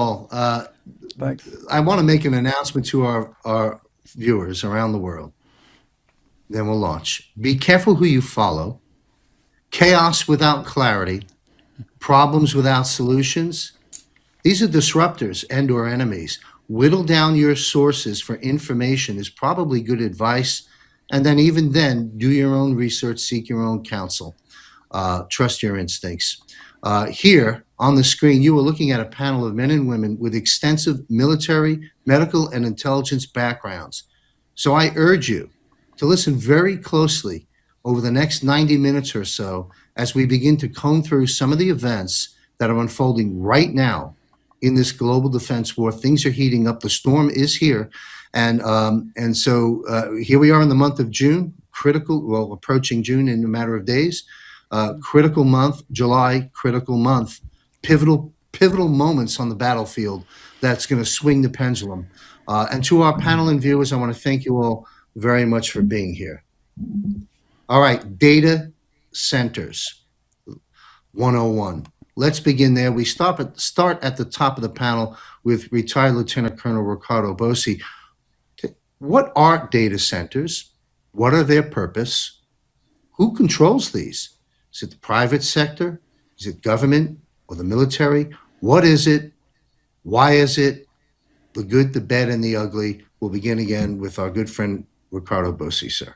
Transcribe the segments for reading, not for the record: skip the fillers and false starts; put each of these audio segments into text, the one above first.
all, Thanks. I want to make an announcement to our viewers around the world. Then we'll launch. Be careful who you follow. Chaos without clarity, problems without solutions. These are disruptors and or enemies. Whittle down your sources for information is probably good advice. And then even then, do your own research, seek your own counsel. Trust your instincts. Here on the screen, you are looking at a panel of men and women with extensive military, medical, and intelligence backgrounds. So I urge you to listen very closely over the next 90 minutes or so as we begin to comb through some of the events that are unfolding right now in this global defense war. Things are heating up. The storm is here. And so here we are in the month of June, critical, well, approaching June in a matter of days. Critical month, July, critical month, pivotal moments on the battlefield that's going to swing the pendulum. And to our panel and viewers, I want to thank you all very much for being here. All right, data centers 101. Let's begin there. We start at the top of the panel with retired Lieutenant Colonel Ricardo Bossi. What are data centers? What are their purpose? Who controls these? Is it the private sector? Is it government or the military? What is it? Why is it? The good, the bad, and the ugly. We'll begin again with our good friend Ricardo Bossi, sir.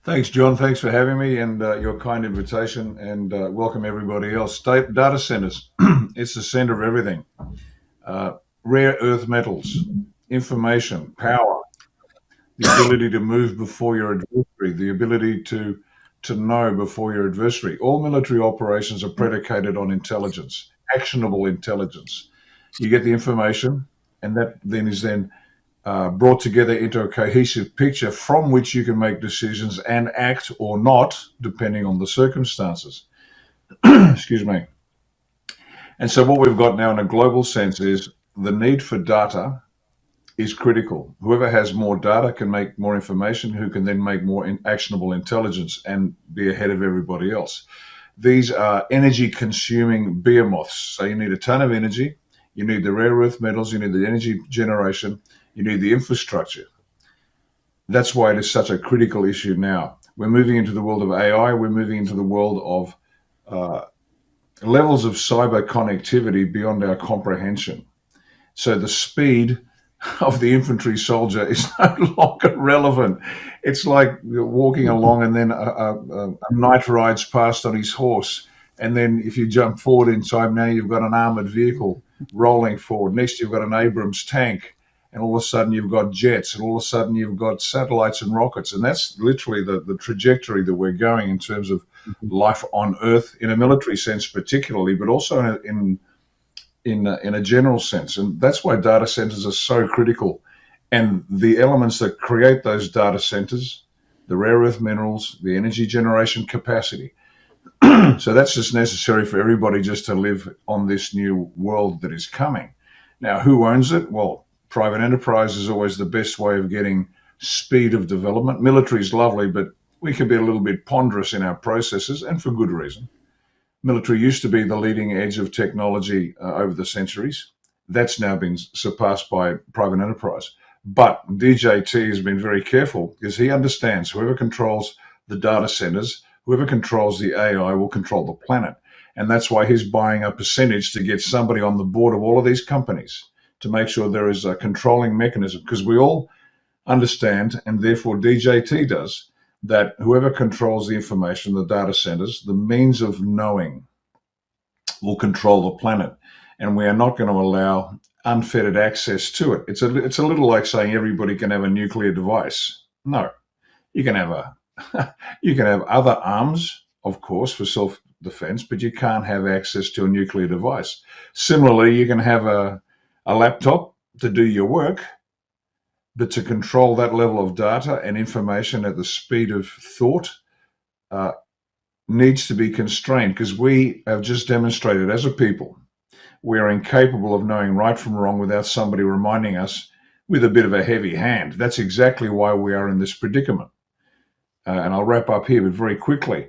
Thanks, John. Thanks for having me and your kind invitation, and welcome everybody else. Data centers, it's the center of everything. Rare earth metals, information, power, the ability to move before your adversary, the ability to know before your adversary. All military operations are predicated on intelligence, actionable intelligence. You get the information, and that then is brought together into a cohesive picture from which you can make decisions and act or not, depending on the circumstances. Excuse me. And so what we've got now in a global sense is the need for data is critical. Whoever has more data can make more information, who can then make more actionable intelligence and be ahead of everybody else. These are energy consuming behemoths. So you need a ton of energy, you need the rare earth metals, you need the energy generation, you need the infrastructure. That's why it is such a critical issue now. We're moving into the world of AI, we're moving into the world of levels of cyber connectivity beyond our comprehension. So the speed of the infantry soldier is no longer relevant. It's like you're walking along and then a knight rides past on his horse. And then if you jump forward in time, now you've got an armored vehicle rolling forward. Next, you've got an Abrams tank. And all of a sudden, you've got jets. And all of a sudden, you've got satellites and rockets. And that's literally the trajectory that we're going in terms of life on Earth, in a military sense particularly, but also in a general sense. And that's why data centers are so critical. And the elements that create those data centers, the rare earth minerals, the energy generation capacity. So that's just necessary for everybody just to live on this new world that is coming. Now, who owns it? Well, private enterprise is always the best way of getting speed of development. Military is lovely, but we can be a little bit ponderous in our processes, and for good reason. Military used to be the leading edge of technology over the centuries. That's now been surpassed by private enterprise. But DJT has been very careful because he understands whoever controls the data centers, whoever controls the AI will control the planet. And that's why he's buying a percentage to get somebody on the board of all of these companies to make sure there is a controlling mechanism, because we all understand, and therefore DJT does, that whoever controls the information, the data centers, the means of knowing will control the planet. And we are not going to allow unfettered access to it. It's a little like saying everybody can have a nuclear device. No, you can have you can have other arms, of course, for self-defense, but you can't have access to a nuclear device. Similarly, you can have a laptop to do your work, but to control that level of data and information at the speed of thought needs to be constrained, because we have just demonstrated as a people we are incapable of knowing right from wrong without somebody reminding us with a bit of a heavy hand. That's exactly why we are in this predicament. And I'll wrap up here, but very quickly,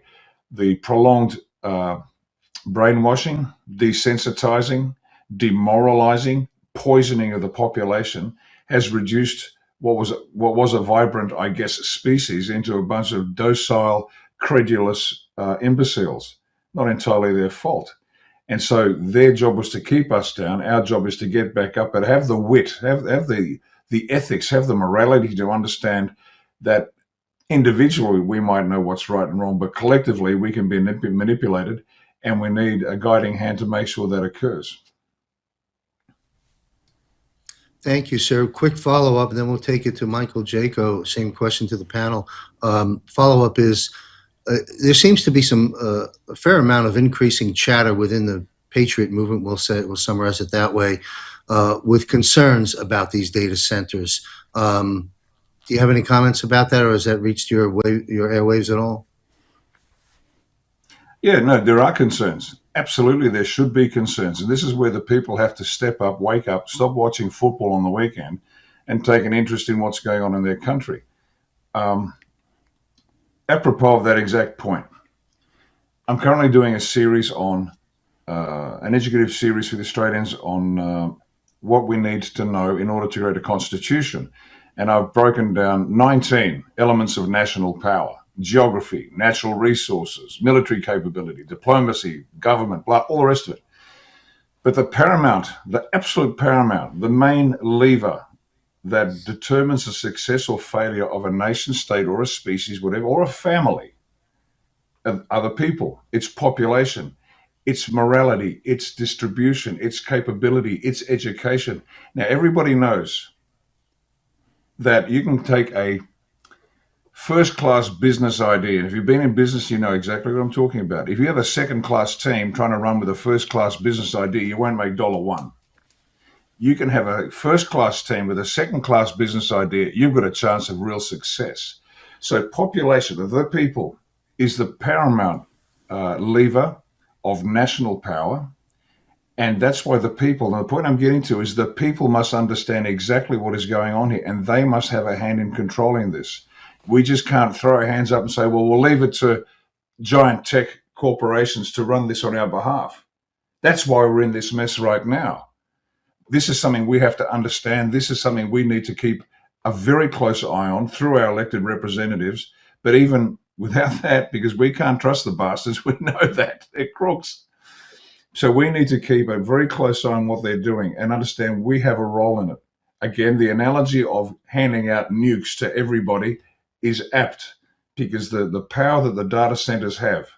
the prolonged brainwashing, desensitizing, demoralizing, poisoning of the population has reduced what was a vibrant, I guess, species into a bunch of docile, credulous imbeciles. Not entirely their fault. And so their job was to keep us down. Our job is to get back up, but have the wit, have the ethics, have the morality to understand that individually we might know what's right and wrong, but collectively we can be manipulated, and we need a guiding hand to make sure that occurs. Thank you, sir. Quick follow-up, and then we'll take it to Michael Jaco. Same question to the panel. Follow-up is, there seems to be a fair amount of increasing chatter within the Patriot movement, we'll summarize it that way, with concerns about these data centers. Do you have any comments about that, or has that reached your airwaves at all? Yeah, no, there are concerns. Absolutely, there should be concerns. And this is where the people have to step up, wake up, stop watching football on the weekend, and take an interest in what's going on in their country. Um, Apropos of that exact point, I'm currently doing a series on an educative series for the Australians on what we need to know in order to create a constitution. And I've broken down 19 elements of national power: geography, natural resources, military capability, diplomacy, government, blah, all the rest of it. But the paramount, the absolute paramount, the main lever that determines the success or failure of a nation state or a species, whatever, or a family, are the people, its population, its morality, its distribution, its capability, its education. Now, everybody knows that you can take a first class business idea, and if you've been in business, you know exactly what I'm talking about. If you have a second class team trying to run with a first class business idea, you won't make $1. You can have a first class team with a second class business idea, you've got a chance of real success. So, population of the people is the paramount lever of national power. And that's why the people, and the point I'm getting to is the people must understand exactly what is going on here, and they must have a hand in controlling this. We just can't throw our hands up and say, well, we'll leave it to giant tech corporations to run this on our behalf. That's why we're in this mess right now. This is something we have to understand. This is something we need to keep a very close eye on through our elected representatives. But even without that, because we can't trust the bastards, we know that they're crooks. So we need to keep a very close eye on what they're doing and understand we have a role in it. Again, the analogy of handing out nukes to everybody is apt, because the power that the data centers have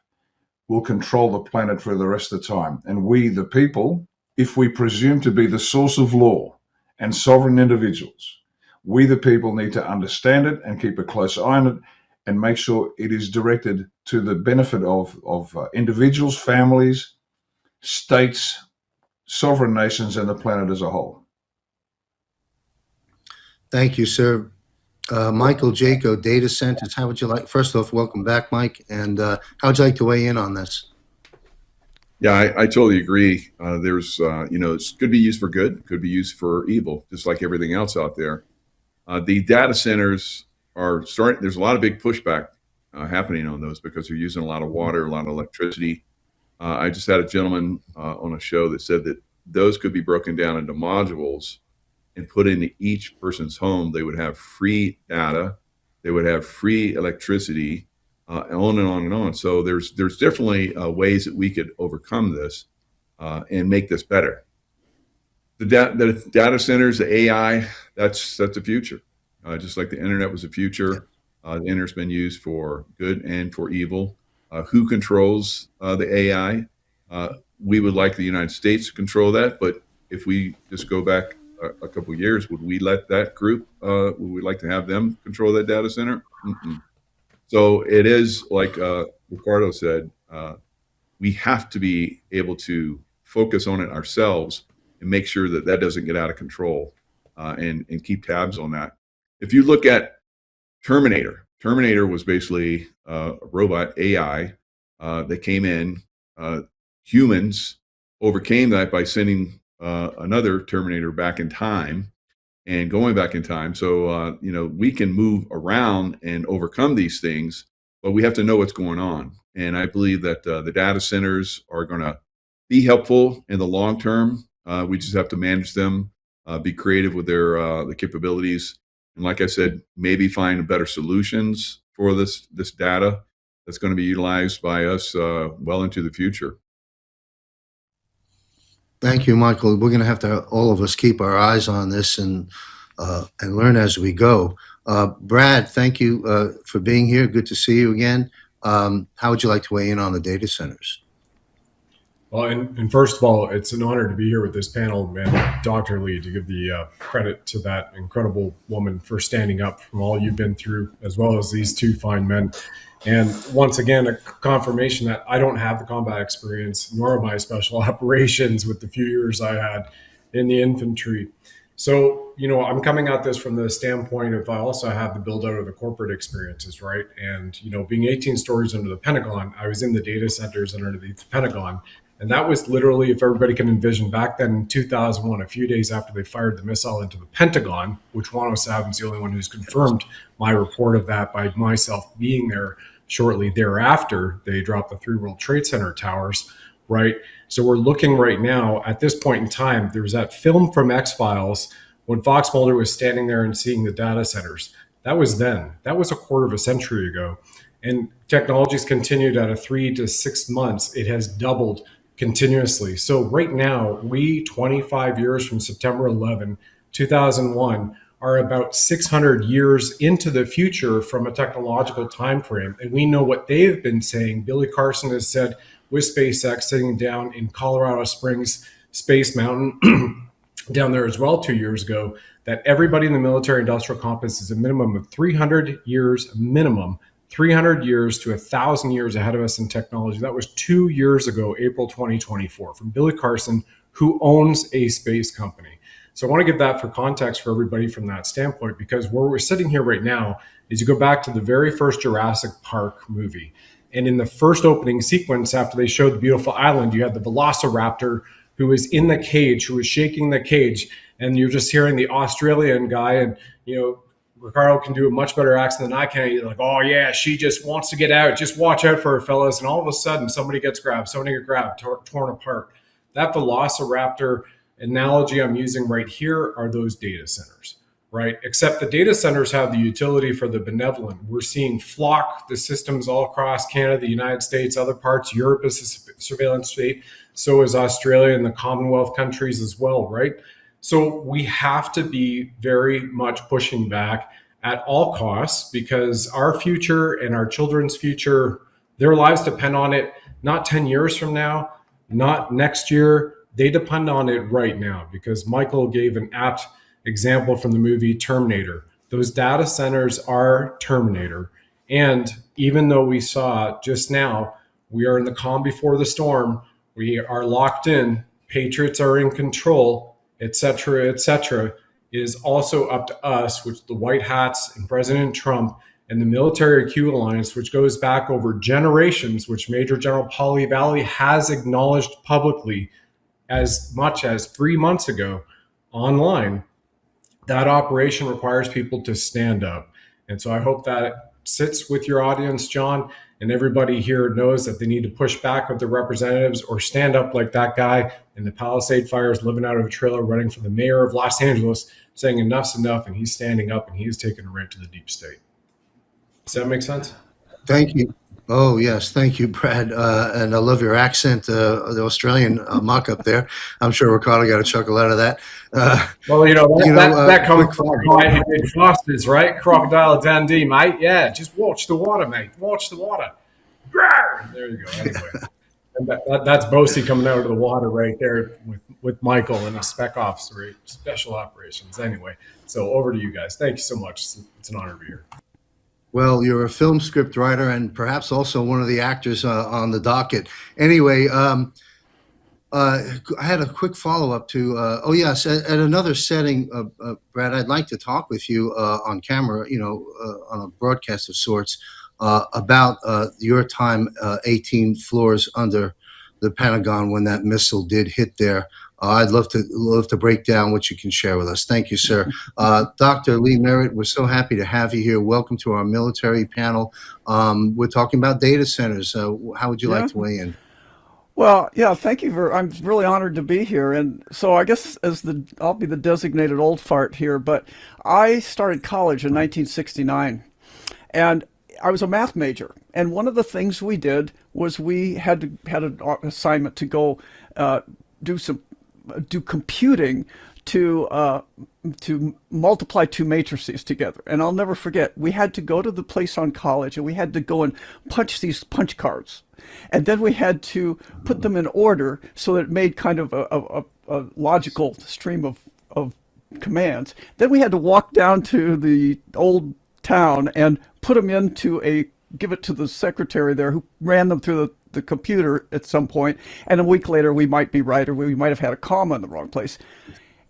will control the planet for the rest of the time. And we, the people, if we presume to be the source of law and sovereign individuals, we, the people, need to understand it and keep a close eye on it and make sure it is directed to the benefit of individuals, families, states, sovereign nations, and the planet as a whole. Thank you, sir. Michael Jaco, data centers. How would you like? First off, welcome back, Mike. And how would you like to weigh in on this? Yeah, I totally agree. There's, it could be used for good, could be used for evil, just like everything else out there. The data centers are starting. There's a lot of big pushback happening on those because they're using a lot of water, a lot of electricity. I just had a gentleman on a show that said that those could be broken down into modules and put into each person's home. They would have free data, they would have free electricity, on and on and on. So there's definitely ways that we could overcome this and make this better. The data centers, the AI, that's the future. Just like the internet was the future, the internet's been used for good and for evil. Who controls the AI? We would like the United States to control that, but if we just go back a couple of years, would we let that group? Would we like to have them control that data center? Mm-mm. So it is like Ricardo said, we have to be able to focus on it ourselves and make sure that that doesn't get out of control, and keep tabs on that. If you look at Terminator was basically a robot AI that came in. Humans overcame that by sending another Terminator back in time and going back in time. So, we can move around and overcome these things but we have to know what's going on. And I believe that the data centers are going to be helpful in the long term. We just have to manage them, be creative with their the capabilities, and like I said, maybe find better solutions for this data that's going to be utilized by us well into the future. Thank you, Michael. We're going to have to all of us keep our eyes on this and learn as we go. Brad, thank you for being here. Good to see you again. How would you like to weigh in on the data centers? Well, and first of all, it's an honor to be here with this panel and Dr. Lee, to give the credit to that incredible woman for standing up from all you've been through, as well as these two fine men. And once again, a confirmation that I don't have the combat experience, nor my special operations with the few years I had in the infantry. So, I'm coming at this from the standpoint of I also have the build out of the corporate experiences, right? And, being 18 stories under the Pentagon, I was in the data centers underneath the Pentagon. And that was literally, if everybody can envision, back then in 2001, a few days after they fired the missile into the Pentagon, which Juan O'Savin is the only one who's confirmed my report of that by myself being there shortly thereafter, they dropped the 3 World Trade Center towers, right? So we're looking right now, at this point in time, there was that film from X-Files when Fox Mulder was standing there and seeing the data centers. That was then. That was a quarter of a century ago. And technology's continued at a 3 to 6 months. It has doubled continuously. So right now, we 25 years from September 11, 2001, are about 600 years into the future from a technological time frame. And we know what they've been saying. Billy Carson has said with SpaceX sitting down in Colorado Springs, Space Mountain, down there as well 2 years ago, that everybody in the military industrial complex is a minimum of 300 years minimum 300 years to 1,000 years ahead of us in technology. That was 2 years ago, April 2024, from Billy Carson, who owns a space company. So I want to give that for context for everybody from that standpoint, because where we're sitting here right now is you go back to the very first Jurassic Park movie. And in the first opening sequence, after they showed the beautiful island, you had the Velociraptor who was in the cage, who was shaking the cage. And you're just hearing the Australian guy, and, Ricardo can do a much better accent than I can. You're like, oh yeah, she just wants to get out. Just watch out for her, fellas. And all of a sudden, somebody gets grabbed, torn apart. That Velociraptor analogy I'm using right here are those data centers, right? Except the data centers have the utility for the benevolent. We're seeing flock the systems all across Canada, the United States, other parts. Europe is a surveillance state. So is Australia and the Commonwealth countries as well, right? So we have to be very much pushing back at all costs, because our future and our children's future, their lives depend on it, not 10 years from now, not next year. They depend on it right now, because Michael gave an apt example from the movie Terminator. Those data centers are Terminator. And even though we saw just now, we are in the calm before the storm, we are locked in, patriots are in control, et cetera, it is also up to us, which the White Hats and President Trump and the Military Q Alliance, which goes back over generations, which Major General Polly Valley has acknowledged publicly as much as 3 months ago online. That operation requires people to stand up. And so I hope that sits with your audience, John, and everybody here knows that they need to push back with their representatives or stand up like that guy in the Palisade fires, living out of a trailer, running for the mayor of Los Angeles, saying enough's enough, and he's standing up and he's taking a rant to the deep state. Does that make sense? Thank you. Oh, yes. Thank you, Brad. And I love your accent, the Australian mock-up there. I'm sure Ricardo got a chuckle out of that. Well, that comes from quick the guy who did Fosters, right? Crocodile Dundee, mate. Yeah, just watch the water, mate. Watch the water. There you go. Anyway, and that's Bosie coming out of the water right there with Michael and a spec officer, special operations. Anyway, so over to you guys. Thank you so much. It's an honor to be here. Well, you're a film script writer and perhaps also one of the actors on the docket. Anyway, I had a quick follow-up to, yes, at another setting, Brad, I'd like to talk with you on camera, on a broadcast of sorts, about your time 18 floors under the Pentagon when that missile did hit there. I'd love to break down what you can share with us. Thank you, sir. Dr. Lee Merritt, we're so happy to have you here. Welcome to our military panel. We're talking about data centers. How would you like Yeah. to weigh in? Well, yeah, thank you I'm really honored to be here. And so I guess I'll be the designated old fart here, but I started college in 1969 and I was a math major. And one of the things we did was we had an assignment to go do computing to multiply two matrices together. And I'll never forget, we had to go to the place on college and we had to go and punch these punch cards. And then we had to put them in order so that it made kind of a logical stream of commands. Then we had to walk down to the old town and put them give it to the secretary there who ran them through the computer at some point. And a week later, we might be right, or we might have had a comma in the wrong place.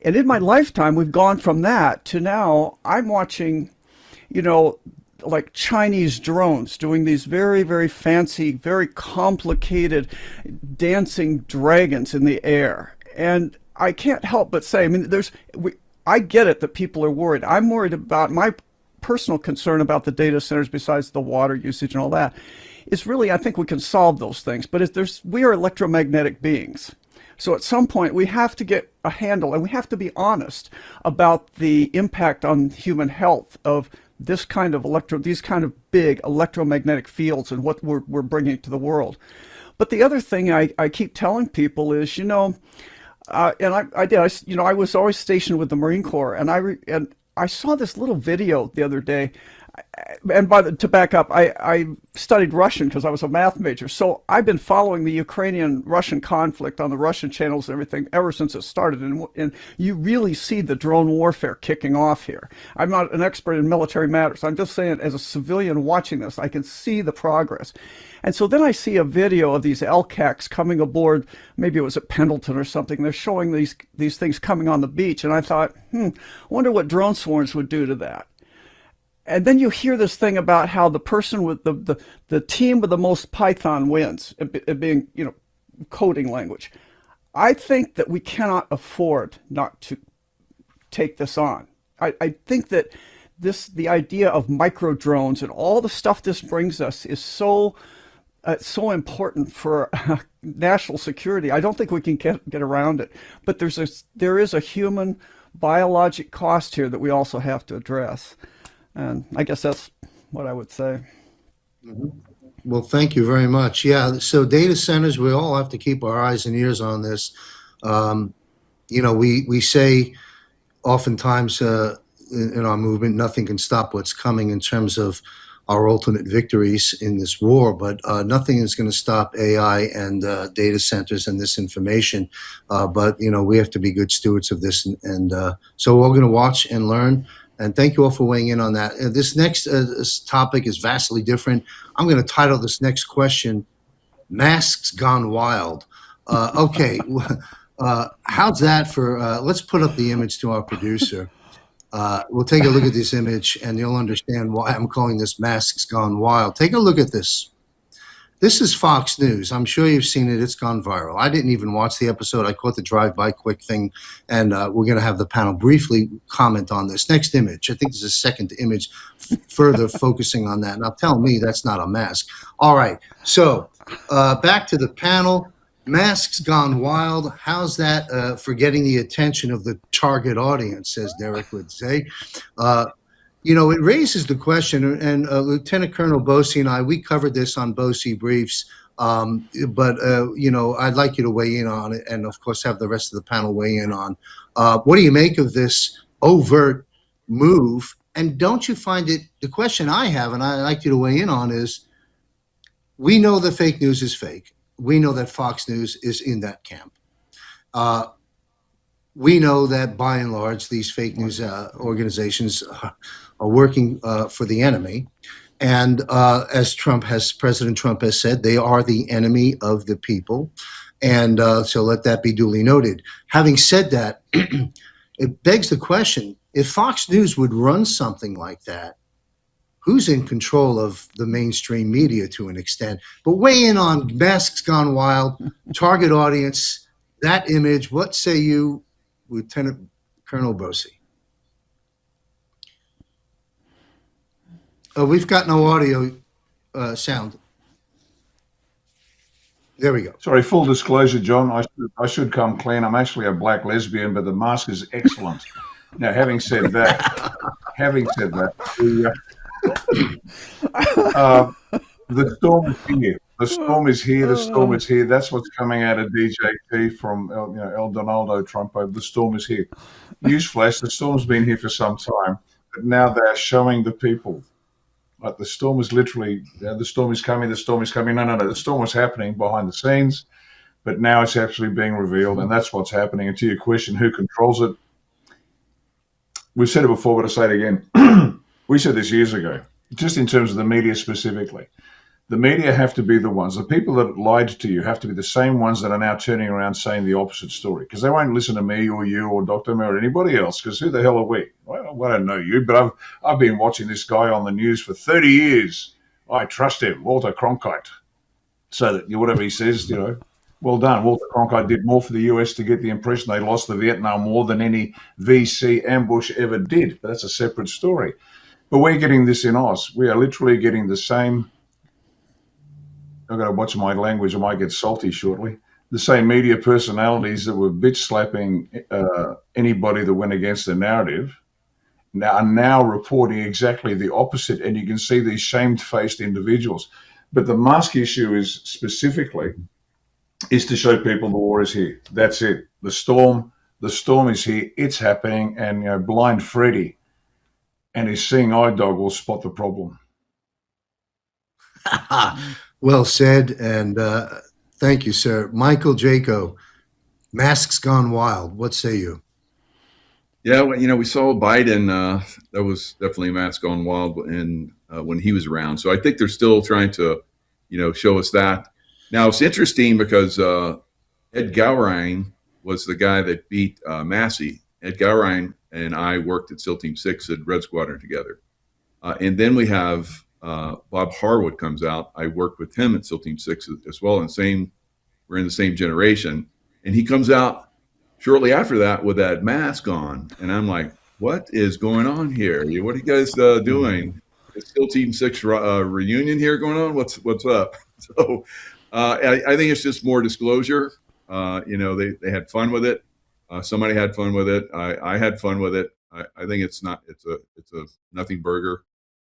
And in my lifetime, we've gone from that to now I'm watching, like Chinese drones doing these very, very fancy, very complicated dancing dragons in the air. And I can't help but say, I mean, I get it that people are worried. I'm worried about my personal concern about the data centers, besides the water usage and all that, is really, I think we can solve those things. But we are electromagnetic beings. So at some point we have to get a handle, and we have to be honest about the impact on human health of these kind of big electromagnetic fields and what we're bringing to the world. But the other thing I keep telling people is, and I was always stationed with the Marine Corps, and I saw this little video the other day. And to back up, I studied Russian because I was a math major. So I've been following the Ukrainian-Russian conflict on the Russian channels and everything ever since it started. And you really see the drone warfare kicking off here. I'm not an expert in military matters. I'm just saying, as a civilian watching this, I can see the progress. And so then I see a video of these LCACs coming aboard. Maybe it was at Pendleton or something. They're showing these things coming on the beach. And I thought, wonder what drone swarms would do to that. And then you hear this thing about how the person with the team with the most Python wins, it being, coding language. I think that we cannot afford not to take this on. I think that the idea of micro drones and all the stuff this brings us is so important for national security. I don't think we can get around it. But there is a human biologic cost here that we also have to address. And I guess that's what I would say. Well, thank you very much. Yeah, so data centers, we all have to keep our eyes and ears on this. We say oftentimes in our movement, nothing can stop what's coming in terms of our ultimate victories in this war, but nothing is going to stop AI and data centers and this information. But we have to be good stewards of this. And so we're all going to watch and learn. And thank you all for weighing in on that. This next topic is vastly different. I'm going to title this next question, Masks Gone Wild. Okay, how's that for, let's put up the image to our producer. We'll take a look at this image and you'll understand why I'm calling this Masks Gone Wild. Take a look at this. This is Fox News. I'm sure you've seen it. It's gone viral. I didn't even watch the episode. I caught the drive-by quick thing, and we're going to have the panel briefly comment on this. Next image. I think there's a second image further focusing on that. Now, tell me that's not a mask. All right. So back to the panel. Masks Gone Wild. How's that for getting the attention of the target audience, as Derek would say? It raises the question, and Lieutenant Colonel Bosey and I, we covered this on Bosey Briefs, but I'd like you to weigh in on it, and of course have the rest of the panel weigh in on. What do you make of this overt move? And don't you find it, the question I have, and I'd like you to weigh in on, is we know that fake news is fake. We know that Fox News is in that camp. We know that by and large, these fake news organizations are working for the enemy. And as President Trump has said, they are the enemy of the people. And so let that be duly noted. Having said that, it begs the question, if Fox News would run something like that, who's in control of the mainstream media to an extent? But weigh in on Masks Gone Wild, target audience, that image. What say you, Lieutenant Colonel Bosey? Oh, we've got no audio sound. There we go. Sorry, full disclosure, John. I should come clean. I'm actually a black lesbian, but the mask is excellent. Now, having said that, the storm is here. The storm is here. The storm is here. That's what's coming out of DJT from El Donaldo Trumpo. The storm is here. Newsflash: the storm's been here for some time, but now they're showing the people. Like the storm is literally, the storm is coming. The storm is coming. No. The storm was happening behind the scenes, but now it's actually being revealed, and that's what's happening. And to your question, who controls it? We've said it before, but I'll say it again. We said this years ago, just in terms of the media specifically. The media have to be the ones, the people that lied to you have to be the same ones that are now turning around saying the opposite story, because they won't listen to me or you or Dr. Mer or anybody else, because who the hell are we? Well, I don't know you, but I've been watching this guy on the news for 30 years. I trust him, Walter Cronkite. So that whatever he says, well done. Walter Cronkite did more for the US to get the impression they lost the Vietnam War than any VC ambush ever did. But that's a separate story. But we're getting this in Oz. We are literally getting the same. I've got to watch my language. I might get salty shortly. The same media personalities that were bitch slapping anybody that went against the narrative are now reporting exactly the opposite. And you can see these shamed-faced individuals. But the mask issue is specifically to show people the war is here. That's it. The storm is here. It's happening. And blind Freddy and his seeing eye dog will spot the problem. Well said, and thank you, sir. Michael Jaco, masks gone wild. What say you? Yeah, well, we saw Biden. That was definitely a mask gone wild when he was around. So I think they're still trying to, show us that. Now it's interesting because Ed Gowrine was the guy that beat Massey. Ed Gowrine and I worked at SEAL Team 6 at Red Squadron together, and then we have. Bob Harwood comes out. I worked with him at SEAL Team 6 as well, and we're in the same generation. And he comes out shortly after that with that mask on, and I'm like, "What is going on here? What are you guys doing? Is SEAL Team 6 reunion here going on? What's up?" So I think it's just more disclosure. They had fun with it. Somebody had fun with it. I had fun with it. I think it's a nothing burger.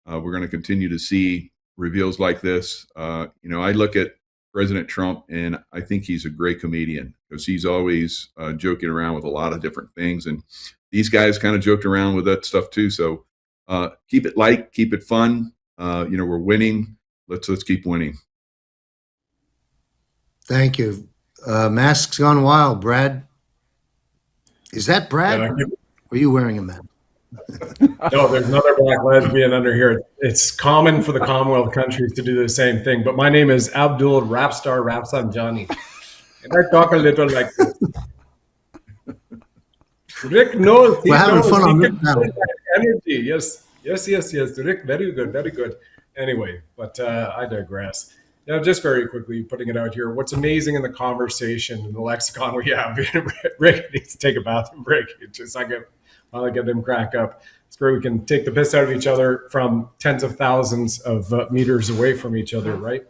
We're going to continue to see reveals like this. I look at President Trump, and I think he's a great comedian because he's always joking around with a lot of different things. And these guys kind of joked around with that stuff too. So keep it light, keep it fun. We're winning. Let's keep winning. Thank you. Masks gone wild, Brad. Is that Brad? Yeah, or are you wearing a mask? No, there's another black lesbian under here. It's common for the Commonwealth countries to do the same thing. But my name is Abdul Rapstar Rapsan Johnny. And I talk a little like this. Rick knows. We're having fun on Rick now. Energy. Yes. Rick, very good. Anyway, but I digress. Now, just very quickly, putting it out here, what's amazing in the conversation and the lexicon we have, Rick needs to take a bathroom break. It's just I get them crack up. It's great. We can take the piss out of each other from tens of thousands of meters away from each other, right?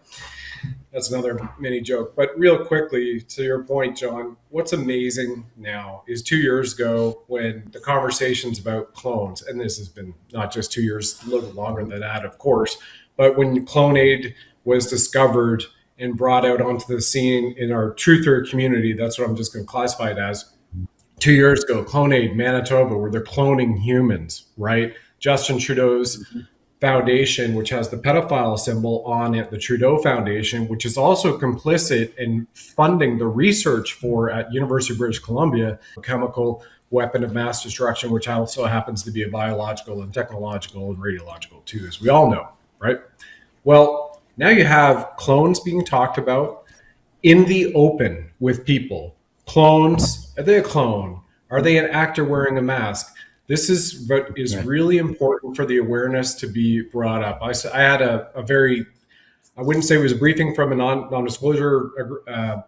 That's another mini joke. But real quickly, to your point, John, what's amazing now is 2 years ago when the conversations about clones, and this has been not just 2 years, a little longer than that, of course, but when Clonaid was discovered and brought out onto the scene in our truther community, that's what I'm just going to classify it as. 2 years ago, Clonaid, Manitoba, where they're cloning humans, right? Justin Trudeau's foundation, which has the pedophile symbol on it, the Trudeau Foundation, which is also complicit in funding the research for at University of British Columbia, a chemical weapon of mass destruction, which also happens to be a biological and technological and radiological too, as we all know, right? Well, now you have clones being talked about in the open with people. Clones, are they a clone? Are they an actor wearing a mask? This is what is really important for the awareness to be brought up. I had a very I wouldn't say it was a briefing from a non-disclosure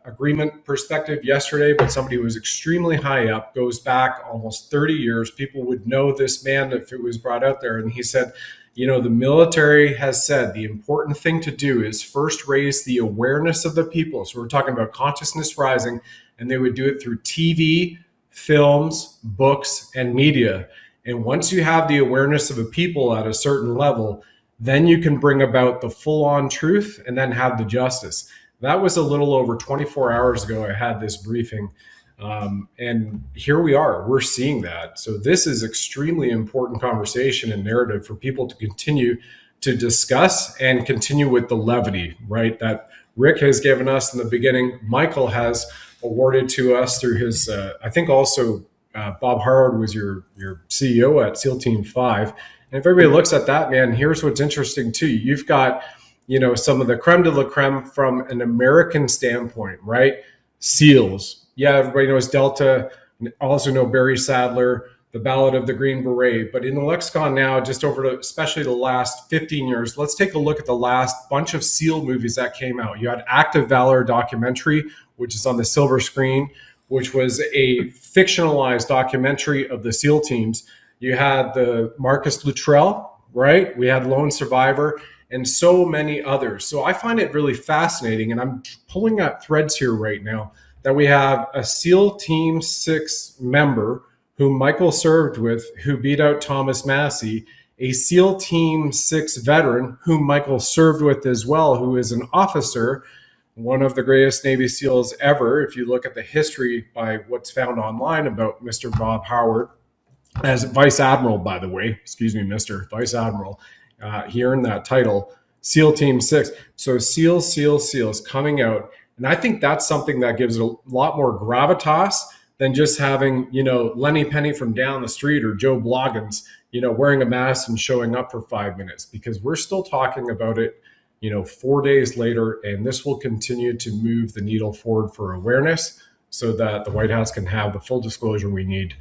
agreement perspective yesterday, but somebody who was extremely high up, goes back almost 30 years. People would know this man if it was brought out there. And he said, the military has said the important thing to do is first raise the awareness of the people. So we're talking about consciousness rising, and they would do it through TV, films, books, and media. And once you have the awareness of a people at a certain level, then you can bring about the full-on truth and then have the justice. That was a little over 24 hours ago. I had this briefing, and here we are. We're seeing that. So this is extremely important conversation and narrative for people to continue to discuss and continue with the levity, right? That Rick has given us in the beginning. Michael has awarded to us through his, I think also Bob Harwood was your CEO at SEAL Team 5. And if everybody looks at that, man, here's what's interesting too. You've got, some of the creme de la creme from an American standpoint, right? SEALs. Yeah, everybody knows Delta, also know Barry Sadler, the Ballad of the Green Beret. But in the lexicon now, just especially the last 15 years, let's take a look at the last bunch of SEAL movies that came out. You had Active Valor documentary, which is on the silver screen, which was a fictionalized documentary of the SEAL teams. You had the Marcus Luttrell, right? We had Lone Survivor and so many others. So I find it really fascinating, and I'm pulling out threads here right now, that we have a SEAL Team 6 member who Michael served with, who beat out Thomas Massey, a SEAL Team 6 veteran whom Michael served with as well, who is an officer, one of the greatest Navy SEALs ever. If you look at the history by what's found online about Mr. Bob Howard, as Vice Admiral, by the way, Mr. Vice Admiral, he earned that title, SEAL Team 6. So SEALs coming out. And I think that's something that gives it a lot more gravitas than just having, Lenny Penny from down the street or Joe Bloggins, wearing a mask and showing up for 5 minutes, because we're still talking about it, 4 days later, and this will continue to move the needle forward for awareness so that the White House can have the full disclosure we need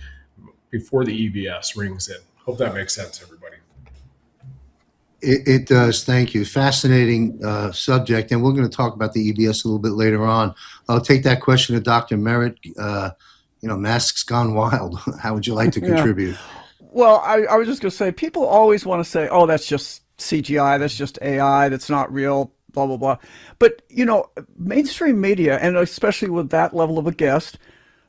before the EBS rings in. Hope that makes sense, everybody. It does. Thank you. Fascinating subject, and we're going to talk about the EBS a little bit later on. I'll take that question to Dr. Merritt. Masks gone wild. How would you like to contribute? Yeah. Well, I was just going to say, people always want to say, oh, that's just CGI, that's just AI, that's not real, blah, blah, blah. But, mainstream media, and especially with that level of a guest,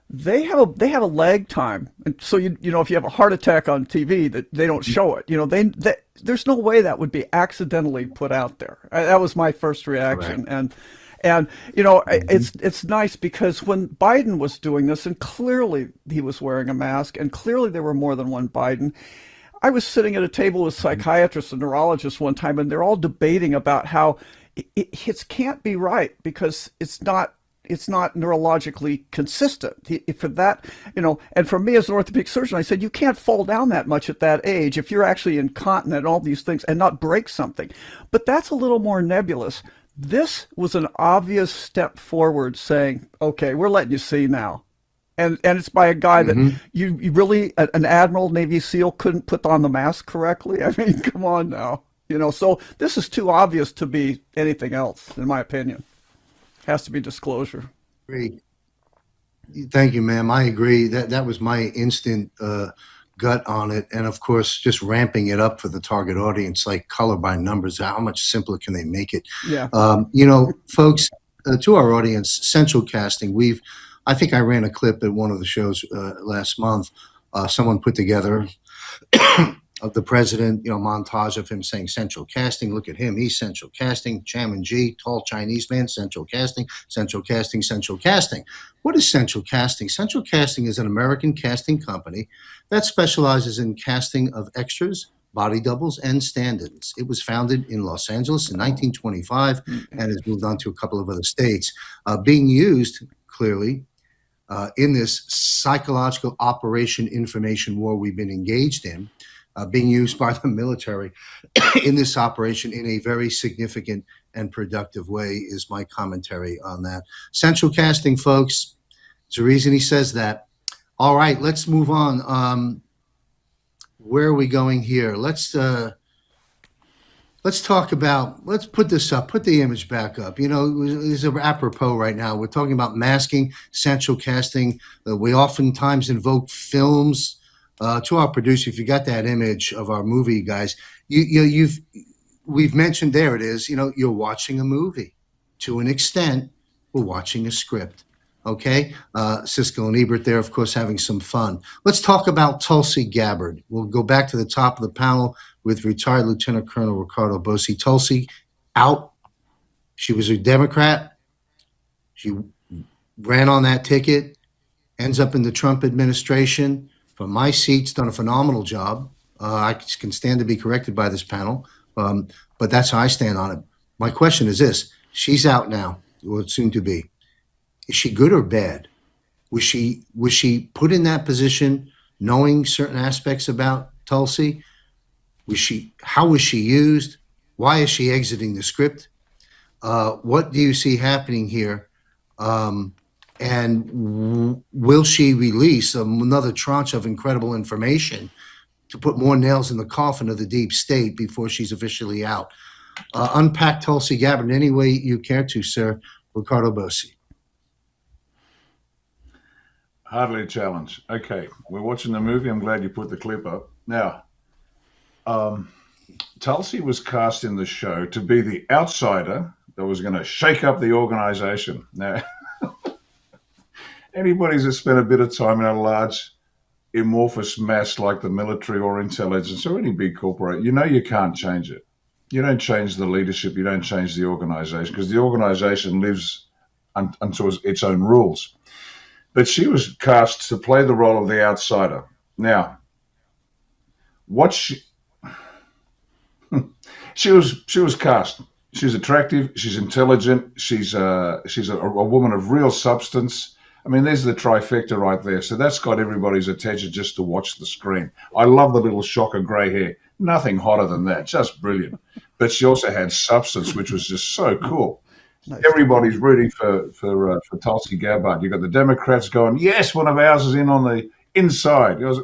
they have a lag time, and so if you have a heart attack on TV, that they don't show it. There's no way that would be accidentally put out there. That was my first reaction, Correct. and it's nice because when Biden was doing this, and clearly he was wearing a mask, and clearly there were more than one Biden. I was sitting at a table with psychiatrists and neurologists one time, and they're all debating about how it can't be right because it's not neurologically consistent. For that, and for me as an orthopedic surgeon, I said, you can't fall down that much at that age if you're actually incontinent and all these things and not break something. But that's a little more nebulous. This was an obvious step forward saying, okay, we're letting you see now. And it's by a guy that you really, an Admiral, Navy SEAL, couldn't put on the mask correctly. I mean, come on now. So this is too obvious to be anything else, in my opinion. Has to be disclosure. Great. Thank you, ma'am. I agree. That was my instant gut on it. And of course, just ramping it up for the target audience, like color by numbers. How much simpler can they make it? Yeah. Folks, to our audience, central casting. I think I ran a clip at one of the shows last month. Someone put together of the president, montage of him saying central casting. Look at him. He's central casting. Chairman G, tall Chinese man, central casting, central casting, central casting. What is central casting? Central casting is an American casting company that specializes in casting of extras, body doubles, and stand-ins. It was founded in Los Angeles in 1925 and has moved on to a couple of other states, being used clearly in this psychological operation information war we've been engaged in. Being used by the military in this operation in a very significant and productive way is my commentary on that. Central casting, folks, there's a reason he says that. All right, let's move on. Where are we going here? Let's let's talk about, let's put this up, put the image back up. You know, it's apropos right now. We're talking about masking, central casting. We oftentimes invoke films. To our producer, if you got that image of our movie, guys, we've mentioned, there it is. You know, you're watching a movie. To an extent, we're watching a script. Okay, Siskel and Ebert there, of course, having some fun. Let's talk about Tulsi Gabbard. We'll go back to the top of the panel with retired Lieutenant Colonel Ricardo Bossi. Tulsi out. She was a Democrat. She ran on that ticket, ends up in the Trump administration. From my seat's done a phenomenal job. I can stand to be corrected by this panel, but that's how I stand on it. My question is this: she's out now, or soon to be. Is she good or bad? Was she put in that position knowing certain aspects about Tulsi? How was she used? Why is she exiting the script? What do you see happening here? And will she release another tranche of incredible information to put more nails in the coffin of the deep state before she's officially out? Unpack Tulsi Gabbard in any way you care to, sir. Ricardo Bossi. Hardly a challenge. Okay, we're watching the movie. I'm glad you put the clip up. Now, Tulsi was cast in the show to be the outsider that was going to shake up the organization. Now, anybody who's spent a bit of time in a large amorphous mass like the military or intelligence or any big corporate, you know you can't change it. You don't change the leadership. You don't change the organization, because the organization lives unto its own rules. But she was cast to play the role of the outsider. Now, she was cast. She's attractive. She's intelligent. She's a woman of real substance. I mean, there's the trifecta right there. So that's got everybody's attention just to watch the screen. I love the little shock of grey hair. Nothing hotter than that. Just brilliant. But she also had substance, which was just so cool. Nice. Everybody's rooting for Tulsi Gabbard. You've got the Democrats going, yes, one of ours is in on the inside. It was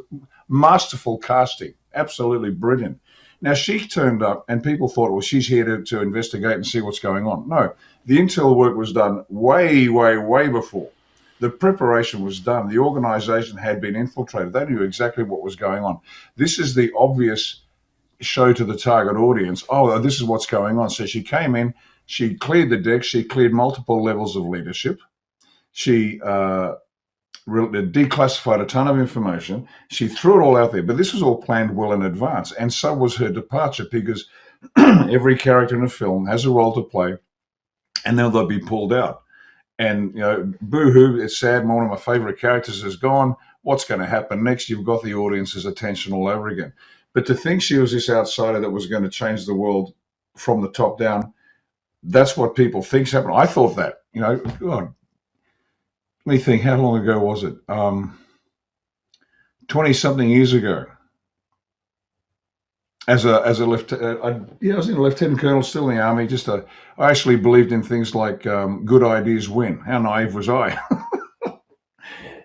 masterful casting. Absolutely brilliant. Now, she turned up and people thought, well, she's here to investigate and see what's going on. No, the intel work was done way, way, way before. The preparation was done. The organization had been infiltrated. They knew exactly what was going on. This is the obvious show to the target audience. Oh, this is what's going on. So she came in. She cleared the deck. She cleared multiple levels of leadership. She declassified a ton of information. She threw it all out there. But this was all planned well in advance. And so was her departure, because every character in a film has a role to play, and then they'll be pulled out. And, you know, boo-hoo, it's sad. One of my favorite characters is gone. What's going to happen next? You've got the audience's attention all over again. But to think she was this outsider that was going to change the world from the top down, that's what people think's happened. I thought that, you know, God, let me think, how long ago was it? 20-something years ago. As a lieutenant, I was in a lieutenant colonel, still in the army. I actually believed in things like good ideas win. How naive was I?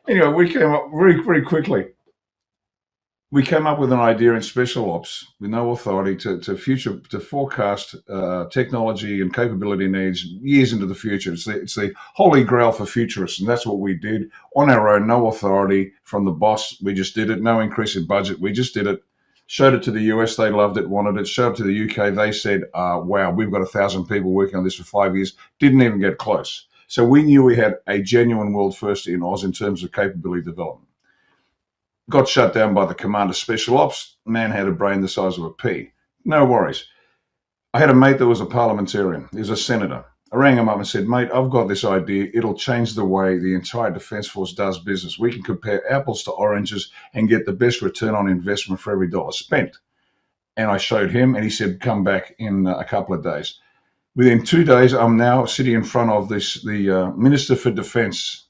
Anyway, we came up very, very quickly. We came up with an idea in special ops with no authority to forecast technology and capability needs years into the future. It's the holy grail for futurists, and that's what we did on our own. No authority from the boss. We just did it. No increase in budget. We just did it. Showed it to the US. They loved it, wanted it. Showed it to the UK. They said, wow, we've got 1,000 people working on this for 5 years. Didn't even get close. So we knew we had a genuine world first in Oz in terms of capability development. Got shut down by the commander of special ops. Man had a brain the size of a pea. No worries. I had a mate that was a parliamentarian. He was a senator. I rang him up and said, mate, I've got this idea. It'll change the way the entire Defence Force does business. We can compare apples to oranges and get the best return on investment for every dollar spent. And I showed him, and he said, come back in a couple of days. Within 2 days, I'm now sitting in front of the Minister for Defence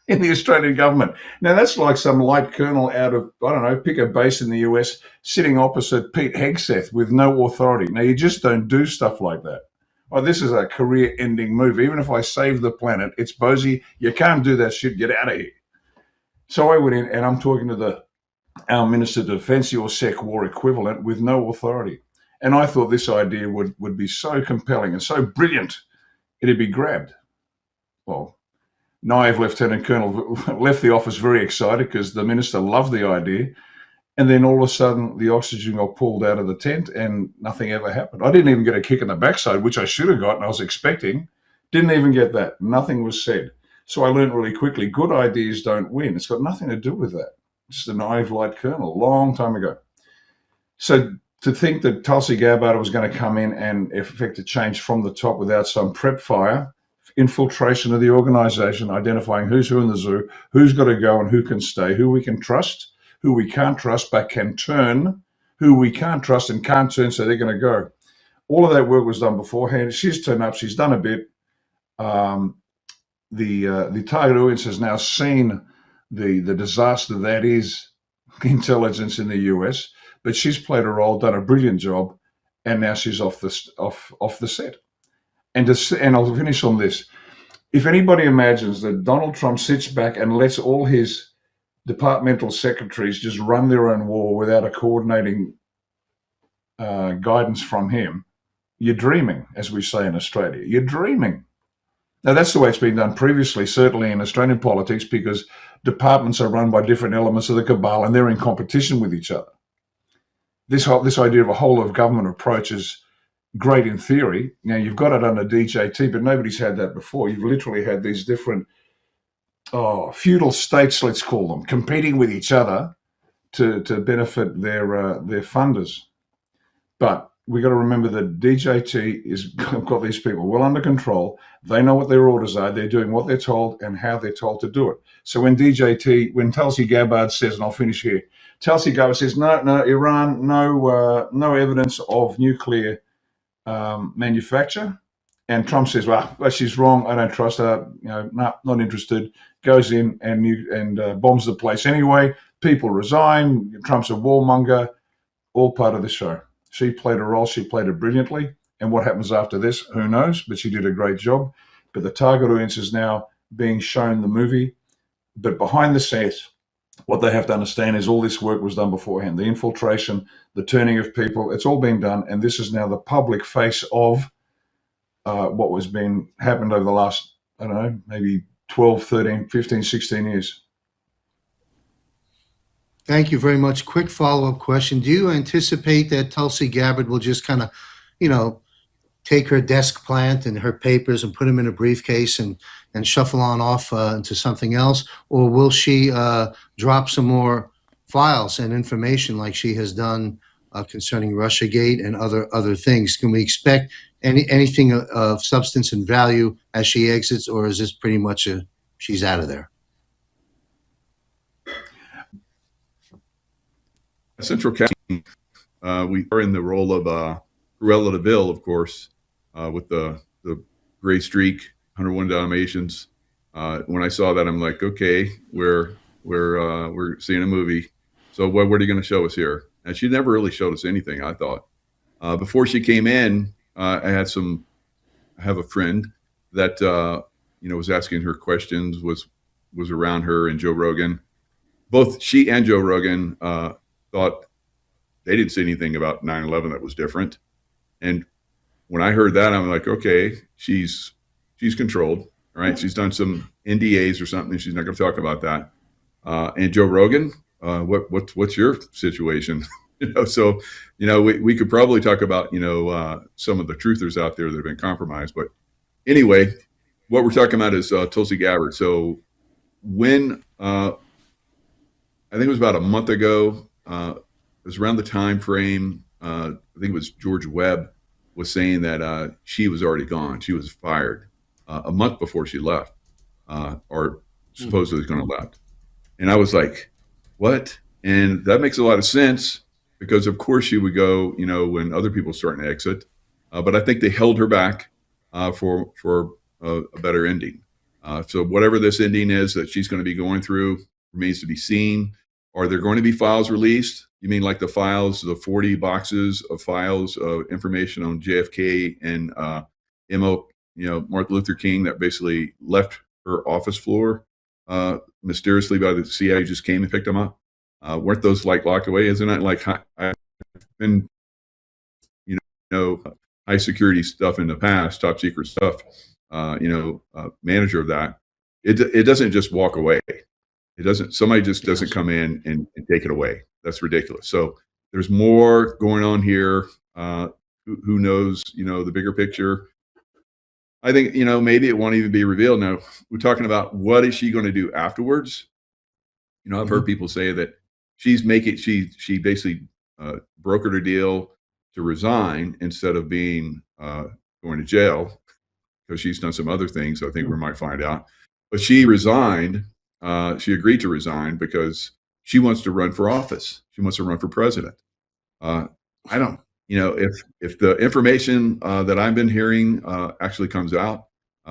in the Australian government. Now, that's like some light colonel out of, I don't know, pick a base in the US, sitting opposite Pete Hegseth with no authority. Now, you just don't do stuff like that. Oh, this is a career-ending move. Even if I save the planet, it's Bosey. You can't do that shit. Get out of here. So I went in, and I'm talking to our Minister of Defence, your SEC war equivalent, with no authority. And I thought this idea would be so compelling and so brilliant, it'd be grabbed. Well, naive Lieutenant Colonel left the office very excited because the minister loved the idea. And then all of a sudden, the oxygen got pulled out of the tent and nothing ever happened. I didn't even get a kick in the backside, which I should have gotten. I was expecting. Didn't even get that. Nothing was said. So I learned really quickly, good ideas don't win. It's got nothing to do with that. Just a naive light colonel, a long time ago. So to think that Tulsi Gabbard was going to come in and effect a change from the top without some prep fire, infiltration of the organization, identifying who's who in the zoo, who's got to go and who can stay, who we can trust, who we can't trust but can turn, who we can't trust and can't turn, so they're going to go. All of that work was done beforehand. She's turned up. She's done a bit. The target audience has now seen the disaster that is intelligence in the US, but she's played a role, done a brilliant job, and now she's off the set. And I'll finish on this. If anybody imagines that Donald Trump sits back and lets all his departmental secretaries just run their own war without a coordinating guidance from him, you're dreaming, as we say in Australia. You're dreaming. Now, that's the way it's been done previously, certainly in Australian politics, because departments are run by different elements of the cabal and they're in competition with each other. This idea of a whole of government approach is great in theory. Now, you've got it under DJT, but nobody's had that before. You've literally had these different feudal states, let's call them, competing with each other to benefit their funders. But we got to remember that DJT is got these people well under control. They know what their orders are. They're doing what they're told and how they're told to do it. So when Tulsi Gabbard says, and I'll finish here, Tulsi Gabbard says, no, Iran, no evidence of nuclear manufacture. And Trump says, well, she's wrong. I don't trust her. Not interested. Goes in and bombs the place anyway. People resign. Trump's a warmonger. All part of the show. She played a role. She played it brilliantly. And what happens after this, who knows? But she did a great job. But the target audience is now being shown the movie. But behind the scenes, what they have to understand is all this work was done beforehand. The infiltration, the turning of people, it's all been done. And this is now the public face of what was happened over the last, I don't know, maybe 12, 13, 15, 16 years. Thank you very much. Quick follow-up question. Do you anticipate that Tulsi Gabbard will just kind of, take her desk plant and her papers and put them in a briefcase and shuffle on off into something else? Or will she drop some more files and information like she has done concerning Russiagate and other things? Can we expect anything of substance and value as she exits, or is this pretty much she's out of there? Central casting, we are in the role of Cruella de Vil, of course, with the gray streak, 101 Dalmatians. When I saw that, I'm like, okay, we're seeing a movie. So what are you going to show us here? And she never really showed us anything, I thought. Before she came in, I have a friend that was asking her questions, was around her and Joe Rogan. Both she and Joe Rogan thought they didn't see anything about 9/11 that was different. And when I heard that, I'm like, okay, she's controlled, right? She's done some NDAs or something. She's not going to talk about that. And Joe Rogan, what's your situation? So we could probably talk about some of the truthers out there that have been compromised. But anyway, what we're talking about is Tulsi Gabbard. So when I think it was about a month ago, it was around the time frame. I think it was George Webb was saying that she was already gone. She was fired a month before she left, or supposedly was going to left. And I was like, what? And that makes a lot of sense because, of course, she would go, when other people starting to exit. But I think they held her back for a better ending. So whatever this ending is that she's going to be going through remains to be seen. Are there going to be files released? You mean like the files, the 40 boxes of files of information on JFK and Martin Luther King that basically left her office floor mysteriously by the CIA, just came and picked them up? Weren't those locked away? Isn't it like I've been, high security stuff in the past, top secret stuff, manager of that, it doesn't just walk away. It doesn't. Somebody just doesn't come in and take it away. That's ridiculous. So there's more going on here. Who knows? The bigger picture. I think maybe it won't even be revealed. Now we're talking about what is she going to do afterwards. I've heard people say that she basically brokered a deal to resign instead of being going to jail, because she's done some other things. I think we might find out. But she resigned. She agreed to resign because she wants to run for office. She wants to run for president. I don't, if the information that I've been hearing actually comes out,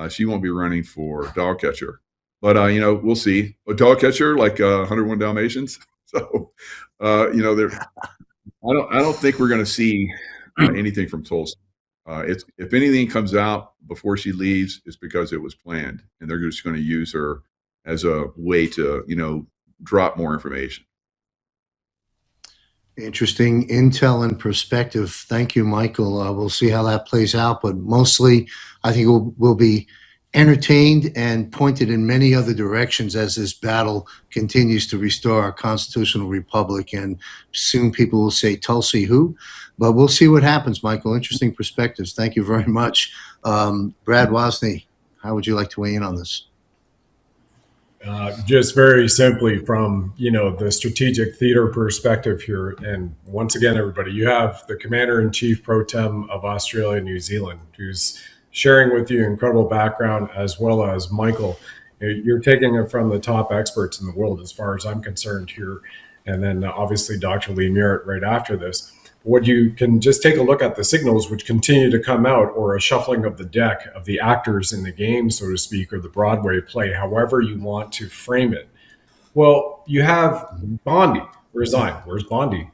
she won't be running for dog catcher. But we'll see. A dog catcher like 101 Dalmatians. So I don't think we're going to see anything from Tulsa. If anything comes out before she leaves, it's because it was planned, and they're just going to use her as a way to drop more information. Interesting intel and perspective. Thank you, Michael. We'll see how that plays out, but mostly I think we'll be entertained and pointed in many other directions as this battle continues to restore our constitutional republic. And soon people will say, Tulsi who? But we'll see what happens, Michael. Interesting perspectives. Thank you very much. Brad Wasney, how would you like to weigh in on this? Just very simply from, the strategic theater perspective here. And once again, everybody, you have the Commander-in-Chief Pro Tem of Australia and New Zealand, who's sharing with you incredible background, as well as Michael. You're taking it from the top experts in the world, as far as I'm concerned here. And then obviously Dr. Lee Merritt right after this. What you can just take a look at the signals which continue to come out, or a shuffling of the deck of the actors in the game, so to speak, or the Broadway play, however you want to frame it. Well, you have Bondi resign. Where's Bondi?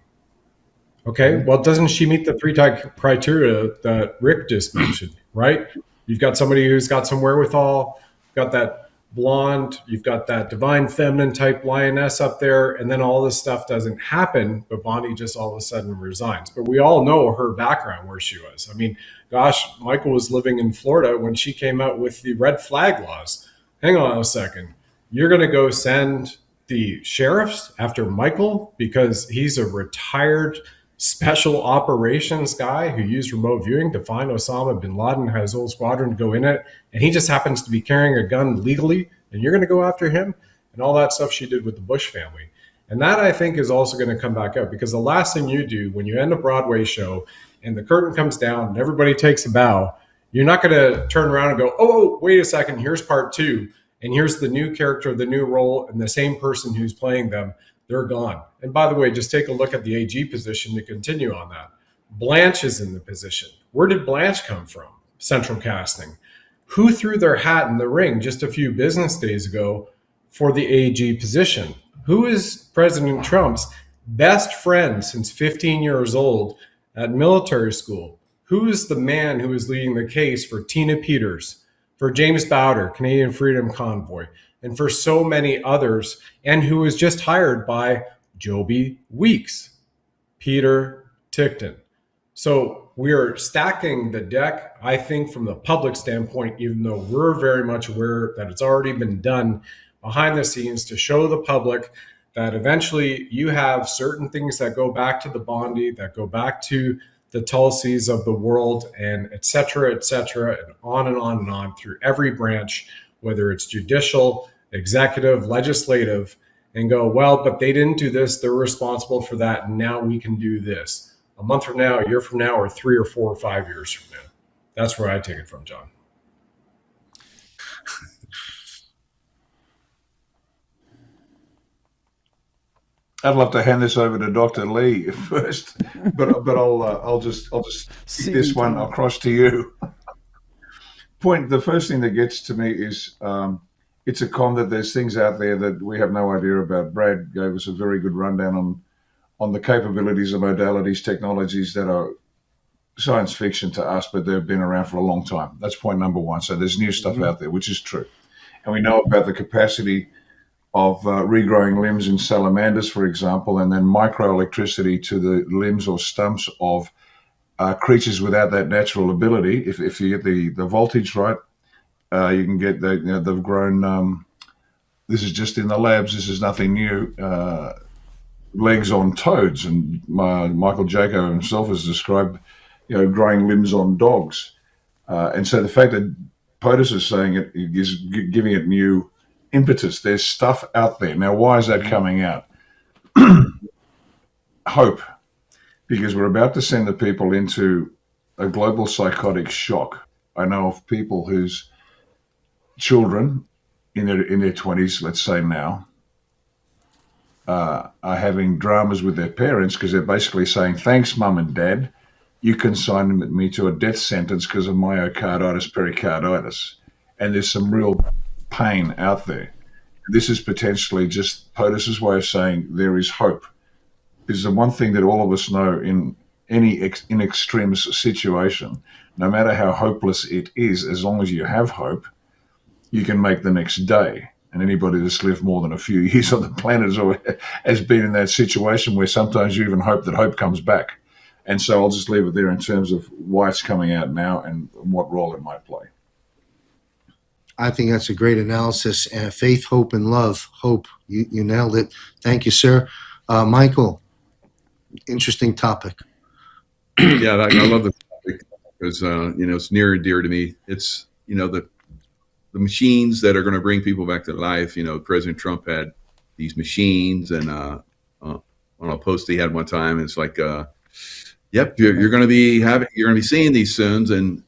Okay, well, doesn't she meet the three criteria that Rick just mentioned, right? You've got somebody who's got some wherewithal, got that blonde, you've got that divine feminine type lioness up there, and then all this stuff doesn't happen, but Bonnie just all of a sudden resigns. But we all know her background, where she was. I mean, gosh, Michael was living in Florida when she came out with the red flag laws. Hang on a second. You're going to go send the sheriffs after Michael because he's a retired special operations guy who used remote viewing to find Osama bin Laden, had his whole squadron to go in it, and he just happens to be carrying a gun legally, and you're going to go after him? And all that stuff she did with the Bush family. And that, I think, is also going to come back up, because the last thing you do when you end a Broadway show and the curtain comes down and everybody takes a bow, you're not going to turn around and go, oh, wait a second, here's part two, and here's the new character, the new role, and the same person who's playing them. They're gone. And by the way, just take a look at the AG position to continue on that. Blanche is in the position. Where did Blanche come from? Central Casting. Who threw their hat in the ring just a few business days ago for the AG position? Who is President Trump's best friend since 15 years old at military school? Who is the man who is leading the case for Tina Peters, for James Bowder, Canadian Freedom Convoy, and for so many others, and who was just hired by Joby Weeks, Peter Tickton? So we are stacking the deck, I think, from the public standpoint, even though we're very much aware that it's already been done behind the scenes to show the public that eventually you have certain things that go back to the Bondi, that go back to the Tulsis of the world, and et cetera, and on and on and on through every branch, whether it's judicial, executive, legislative, and go, well, but they didn't do this, they're responsible for that, and now we can do this. A month from now, a year from now, or 3 or 4 or 5 years from now. That's where I take it from, John. I'd love to hand this over to Dr. Lee first, but I'll just kick this one across to you. The first thing that gets to me is it's a con that there's things out there that we have no idea about. Brad gave us a very good rundown on the capabilities of modalities, technologies that are science fiction to us, but they've been around for a long time. That's point number one. So there's new stuff out there, which is true. And we know about the capacity of regrowing limbs in salamanders, for example, and then microelectricity to the limbs or stumps of creatures without that natural ability. If you get the voltage right, you can get they've grown. This is just in the labs. This is nothing new. Legs on toads, and Michael Jaco himself has described, growing limbs on dogs. And so the fact that POTUS is saying it is giving it new impetus. There's stuff out there. Now, why is that coming out? Hope, because we're about to send the people into a global psychotic shock. I know of people whose children in their 20s, let's say now, are having dramas with their parents because they're basically saying, thanks, mum and dad. You consigned me to a death sentence because of myocarditis, pericarditis. And there's some real pain out there. This is potentially just POTUS's way of saying there is hope. Because the one thing that all of us know in any in extremis situation, no matter how hopeless it is, as long as you have hope, you can make the next day. And anybody that's lived more than a few years on the planet has been in that situation where sometimes you even hope that hope comes back. And so I'll just leave it there in terms of why it's coming out now and what role it might play. I think that's a great analysis. Faith, hope, and love. Hope. You nailed it. Thank you, sir. Michael, interesting topic. Yeah, I love the topic because it's near and dear to me. It's the machines that are going to bring people back to life. President Trump had these machines, and on a post he had one time, it's like, yep, you're going to be seeing these soon,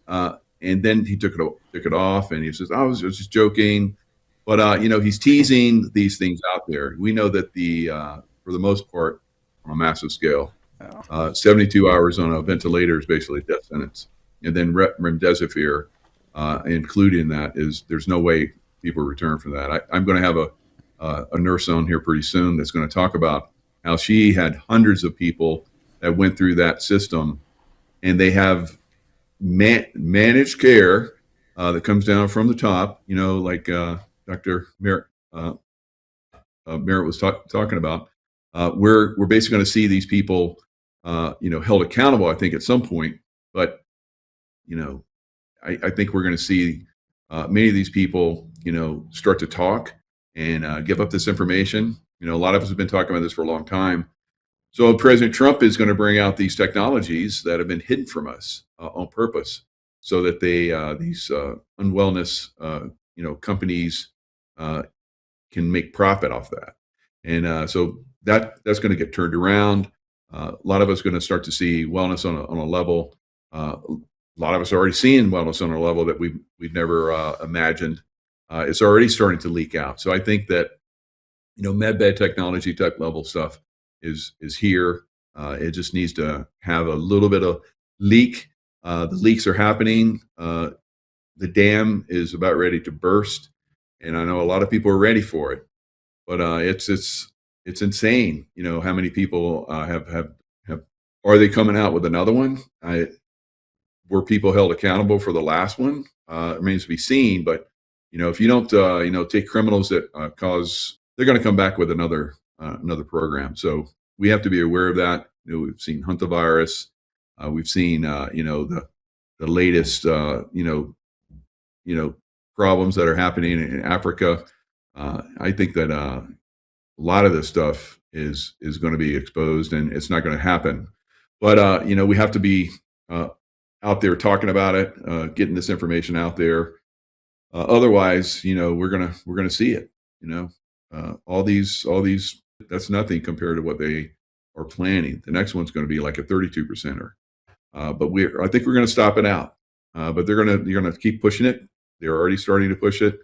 and then he took it off, and he says, I was just joking, but he's teasing these things out there. We know that for the most part, on a massive scale, 72 hours on a ventilator is basically a death sentence, and then remdesivir. Included in that there's no way people return from that. I'm going to have a nurse on here pretty soon that's going to talk about how she had hundreds of people that went through that system, and they have managed care that comes down from the top, like Dr. Merritt was talking about. We're basically going to see these people, held accountable, I think, at some point, but I think we're going to see many of these people, start to talk and give up this information. A lot of us have been talking about this for a long time. So President Trump is going to bring out these technologies that have been hidden from us on purpose, so that these unwellness, companies can make profit off that. And so that's going to get turned around. A lot of us are going to start to see wellness on a level. A lot of us are already seeing wellness on a level that we've never imagined. It's already starting to leak out. So I think that medbed technology type level stuff is here. It just needs to have a little bit of leak. The leaks are happening. The dam is about ready to burst, and I know a lot of people are ready for it. But it's insane. How many people have are they coming out with another one? Were people held accountable for the last one? Remains to be seen. But if you don't, take criminals that they're going to come back with another program. So we have to be aware of that. We've seen hantavirus. We've seen, the latest, problems that are happening in Africa. I think that a lot of this stuff is going to be exposed, and it's not going to happen. But we have to be out there talking about it, getting this information out there. Otherwise, we're gonna see it. All these. That's nothing compared to what they are planning. The next one's going to be like a 32%er. But I think we're going to stop it out. But you're going to keep pushing it. They're already starting to push it,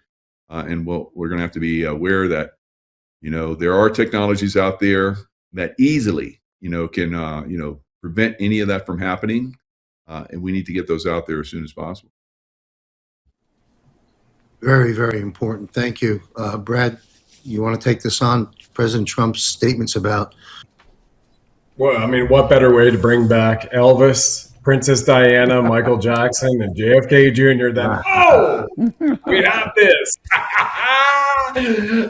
and we're going to have to be aware that there are technologies out there that easily can prevent any of that from happening. And we need to get those out there as soon as possible. Very, very important. Thank you. Brad, you want to take this on? President Trump's statements about... Well, I mean, what better way to bring back Elvis, Princess Diana, Michael Jackson, and JFK Jr. than, we have this.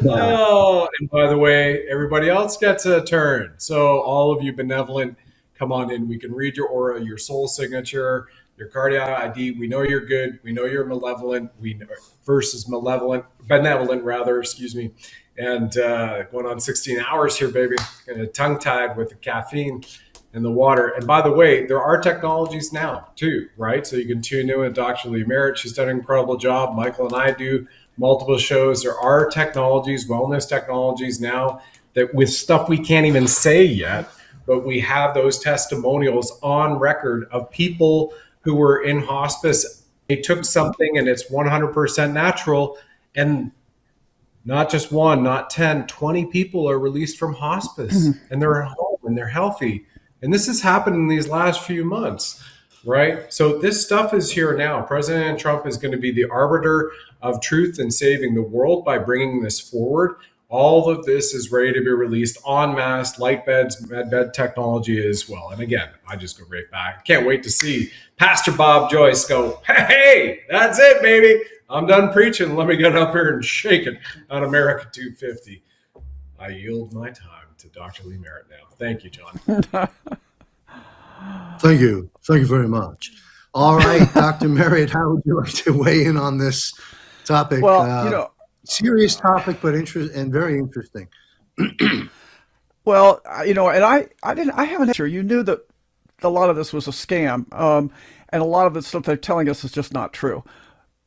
Oh, and by the way, everybody else gets a turn. So all of you benevolent come on in. We can read your aura, your soul signature, your cardiac ID. We know you're good. We know you're malevolent. We know versus benevolent rather. Excuse me. And going on 16 hours here, baby. Tongue tied with the caffeine and the water. And by the way, there are technologies now too, right? So you can tune in with Dr. Lee Merritt. She's done an incredible job. Michael and I do multiple shows. There are technologies, wellness technologies now that with stuff we can't even say yet, but we have those testimonials on record of people who were in hospice. They took something and it's 100% natural, and not just one, not 10, 20 people are released from hospice and they're at home and they're healthy. And this has happened in these last few months, right? So this stuff is here now. President Trump is going to be the arbiter of truth and saving the world by bringing this forward. All of this is ready to be released en masse, light beds, med bed technology as well. And again, I just go right back. Can't wait to see Pastor Bob Joyce go, hey, that's it, baby. I'm done preaching. Let me get up here and shake it on America 250. I yield my time to Dr. Lee Merritt now. Thank you, John. Thank you. Thank you very much. All right, Dr. Merritt, how would you like to weigh in on this topic? Well, serious topic, but very interesting. Well, and I haven't sure. You knew that a lot of this was a scam, and a lot of the stuff they're telling us is just not true.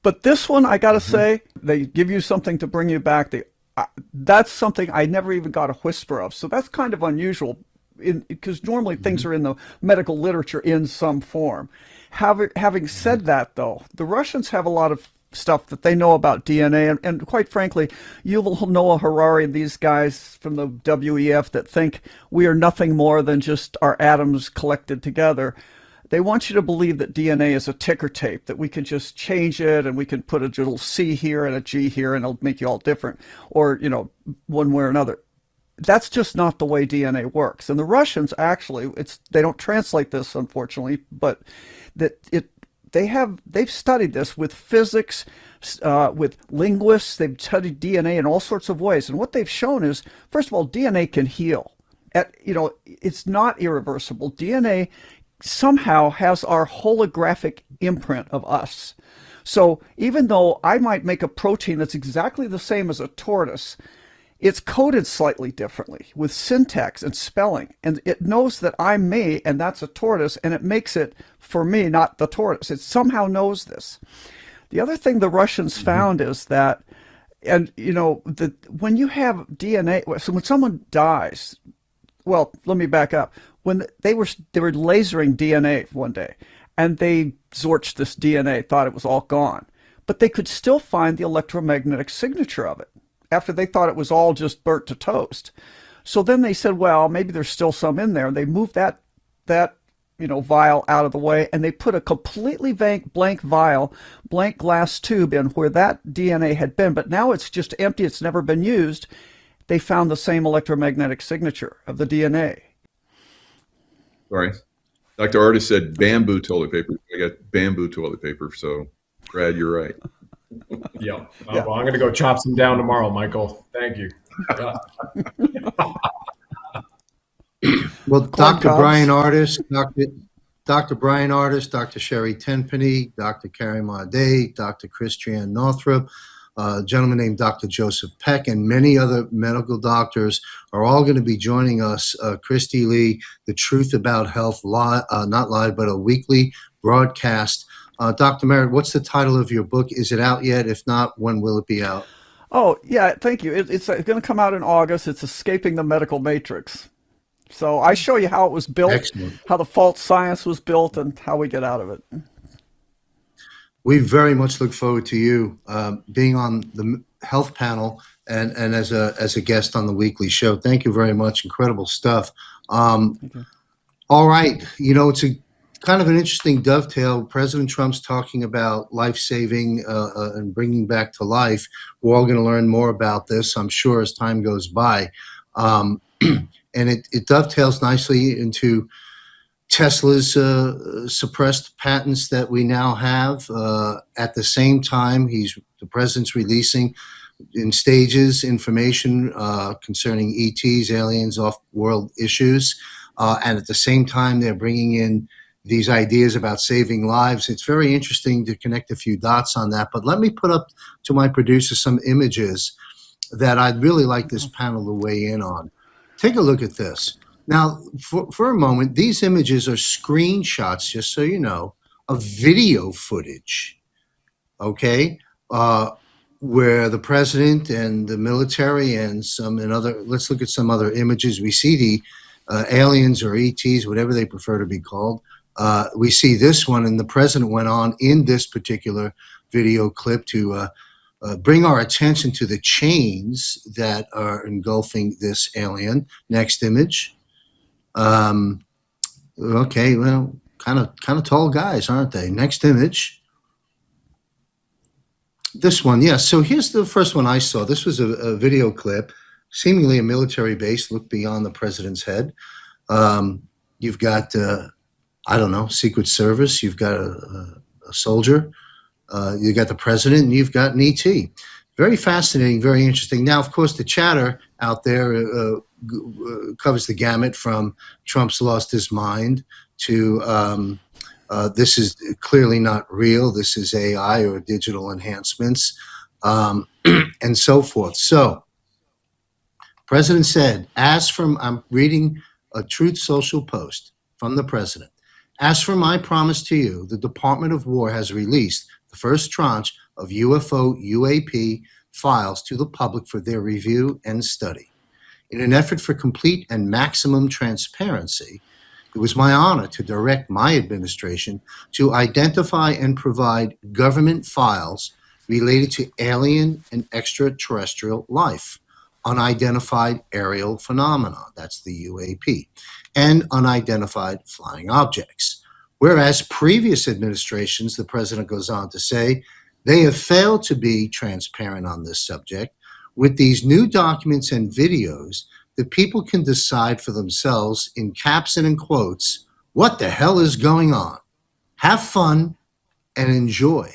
But this one, I got to say, they give you something to bring you back. That's something I never even got a whisper of. So that's kind of unusual, because normally things are in the medical literature in some form. Having said that, though, the Russians have a lot of stuff that they know about DNA, and quite frankly, Yuval Noah Harari and these guys from the WEF that think we are nothing more than just our atoms collected together. They want you to believe that DNA is a ticker tape, that we can just change it and we can put a little C here and a G here and it'll make you all different, or, one way or another. That's just not the way DNA works. And the Russians actually, they don't translate this, unfortunately, but they've studied this with physics, with linguists. They've studied DNA in all sorts of ways. And what they've shown is, first of all, DNA can heal. It's not irreversible. DNA somehow has our holographic imprint of us. So even though I might make a protein that's exactly the same as a tortoise, it's coded slightly differently with syntax and spelling. And it knows that I'm me and that's a tortoise, and it makes it for me, not the tortoise. It somehow knows this. The other thing the Russians found is that, and when you have DNA, so when someone dies, well, let me back up. When they were lasering DNA one day, and they zorched this DNA, thought it was all gone, but they could still find the electromagnetic signature of it after they thought it was all just burnt to toast. So then they said, well, maybe there's still some in there. They moved that vial out of the way, and they put a completely blank vial, blank glass tube in where that DNA had been, but now it's just empty. It's never been used. They found the same electromagnetic signature of the DNA. Sorry. Dr. Artis said bamboo toilet paper. I got bamboo toilet paper. So, Brad, you're right. Yeah. Well, I'm going to go chop some down tomorrow, Michael. Thank you. Well, Dr. Brian Artis, Dr. Brian Artis, Dr. Sherry Tenpenny, Dr. Carrie Marday, Dr. Christiane Northrup, a gentleman named Dr. Joseph Peck, and many other medical doctors are all going to be joining us. Christy Lee, The Truth About Health, not live, but a weekly broadcast. Dr. Merritt, what's the title of your book? Is it out yet? If not, when will it be out? Oh, yeah, thank you. It's going to come out in August. It's Escaping the Medical Matrix. So I show you how it was built, Excellent. How the false science was built, and how we get out of it. We very much look forward to you being on the health panel and as a guest on the weekly show. Thank you very much. Incredible stuff. All right. It's a kind of an interesting dovetail. President Trump's talking about life-saving and bringing back to life. We're all going to learn more about this, I'm sure, as time goes by. And it dovetails nicely into Tesla's suppressed patents that we now have. At the same time, the president's releasing in stages information concerning ETs, aliens, off-world issues. and at the same time they're bringing in these ideas about saving lives. It's very interesting to connect a few dots on that. But let me put up to my producer some images that I'd really like this panel to weigh in on. Take a look at this. Now, for a moment, these images are screenshots, just so you know, of video footage, okay, where the president and the military and let's look at some other images. We see the aliens or ETs, whatever they prefer to be called. We see this one, and the president went on in this particular video clip to bring our attention to the chains that are engulfing this alien. Next image. Okay, well, kind of tall guys, aren't they? Next image. This one, yes. So here's the first one I saw. This was a video clip, seemingly a military base. Look beyond the president's head. You've got, I don't know, Secret Service. You've got a soldier. You got the president, and you've got an ET. Very fascinating, very interesting. Now, of course, the chatter out there covers the gamut from Trump's lost his mind to this is clearly not real. This is AI or digital enhancements, and so forth. So, President said, I'm reading a Truth Social post from the president. As for my promise to you, the Department of War has released the first tranche of UFO UAP files to the public for their review and study. In an effort for complete and maximum transparency, it was my honor to direct my administration to identify and provide government files related to alien and extraterrestrial life, unidentified aerial phenomena, that's the UAP, and unidentified flying objects. Whereas previous administrations, the president goes on to say, they have failed to be transparent on this subject. With these new documents and videos, the people can decide for themselves, in caps and in quotes, what the hell is going on. Have fun and enjoy.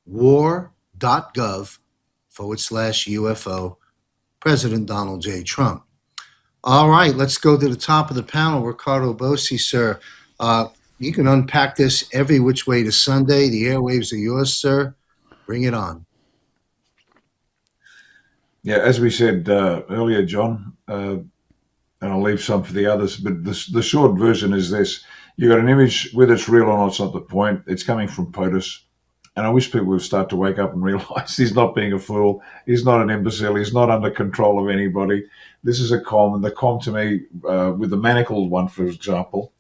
war.gov/UFO, President Donald J. Trump. All right, let's go to the top of the panel. Ricardo Bossi, sir. You can unpack this every which way to Sunday. The airwaves are yours, sir. Bring it on. Yeah, as we said earlier, John, and I'll leave some for the others, but the short version is this. You got an image, whether it's real or not, it's not the point. It's coming from POTUS. And I wish people would start to wake up and realize he's not being a fool. He's not an imbecile. He's not under control of anybody. This is a comm. And the comm to me, with the manacled one, for example,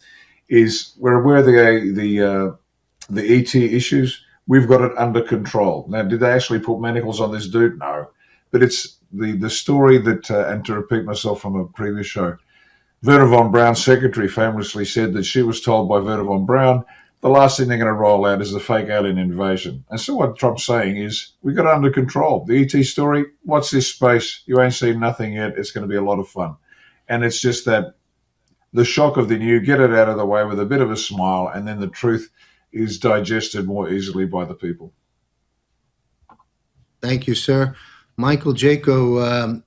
is we're aware of the ET issues. We've got it under control. Now, did they actually put manacles on this dude? No. But it's the story that, and to repeat myself from a previous show, Wernher von Braun's secretary famously said that she was told by Wernher von Braun, the last thing they're going to roll out is the fake alien invasion. And so what Trump's saying is, we got it under control. The ET story, watch this space. You ain't seen nothing yet. It's going to be a lot of fun. And it's just that the shock of the new, get it out of the way with a bit of a smile, and then the truth is digested more easily by the people. Thank you, sir. Michael Jaco,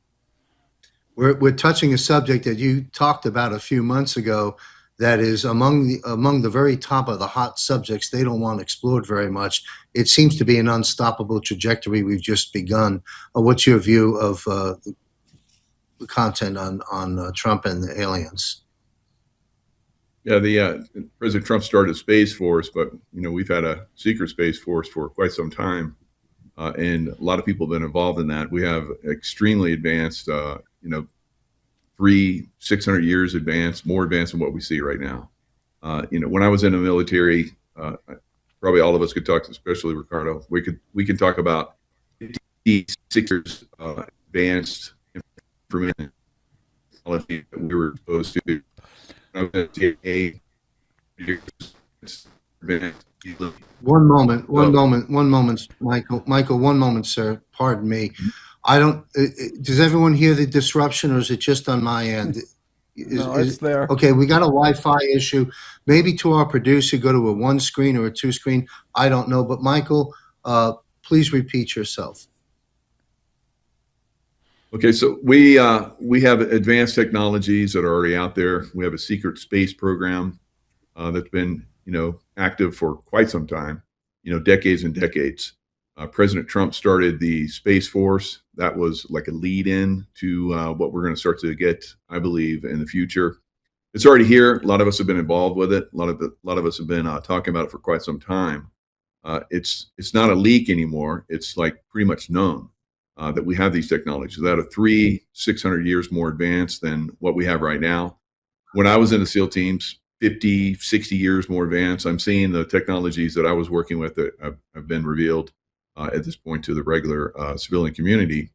we're touching a subject that you talked about a few months ago that is among the very top of the hot subjects they don't want explored very much. It seems to be an unstoppable trajectory we've just begun. What's your view of the content on Trump and the aliens? Yeah, President Trump started a Space Force, but we've had a secret Space Force for quite some time, and a lot of people have been involved in that. We have extremely advanced, 600 years advanced, more advanced than what we see right now. When I was in the military, probably all of us could talk, especially Ricardo. We can talk about 6 years advanced information that we were exposed to. One moment, Michael. Michael, one moment, sir. Pardon me. I don't. Does everyone hear the disruption, or is it just on my end? No, it's there. Okay, we got a Wi-Fi issue. Maybe to our producer, go to a 1-screen or a 2-screen. I don't know, but Michael, please repeat yourself. Okay, so we have advanced technologies that are already out there. We have a secret space program that's been active for quite some time, decades and decades. President Trump started the Space Force. That was like a lead in to what we're going to start to get, I believe, in the future. It's already here. A lot of us have been involved with it. A lot of us have been talking about it for quite some time. It's not a leak anymore. It's like pretty much known that we have these technologies that are 600 years more advanced than what we have right now. When I was in the SEAL teams, 50, 60 years more advanced. I'm seeing the technologies that I was working with that have been revealed at this point to the regular civilian community.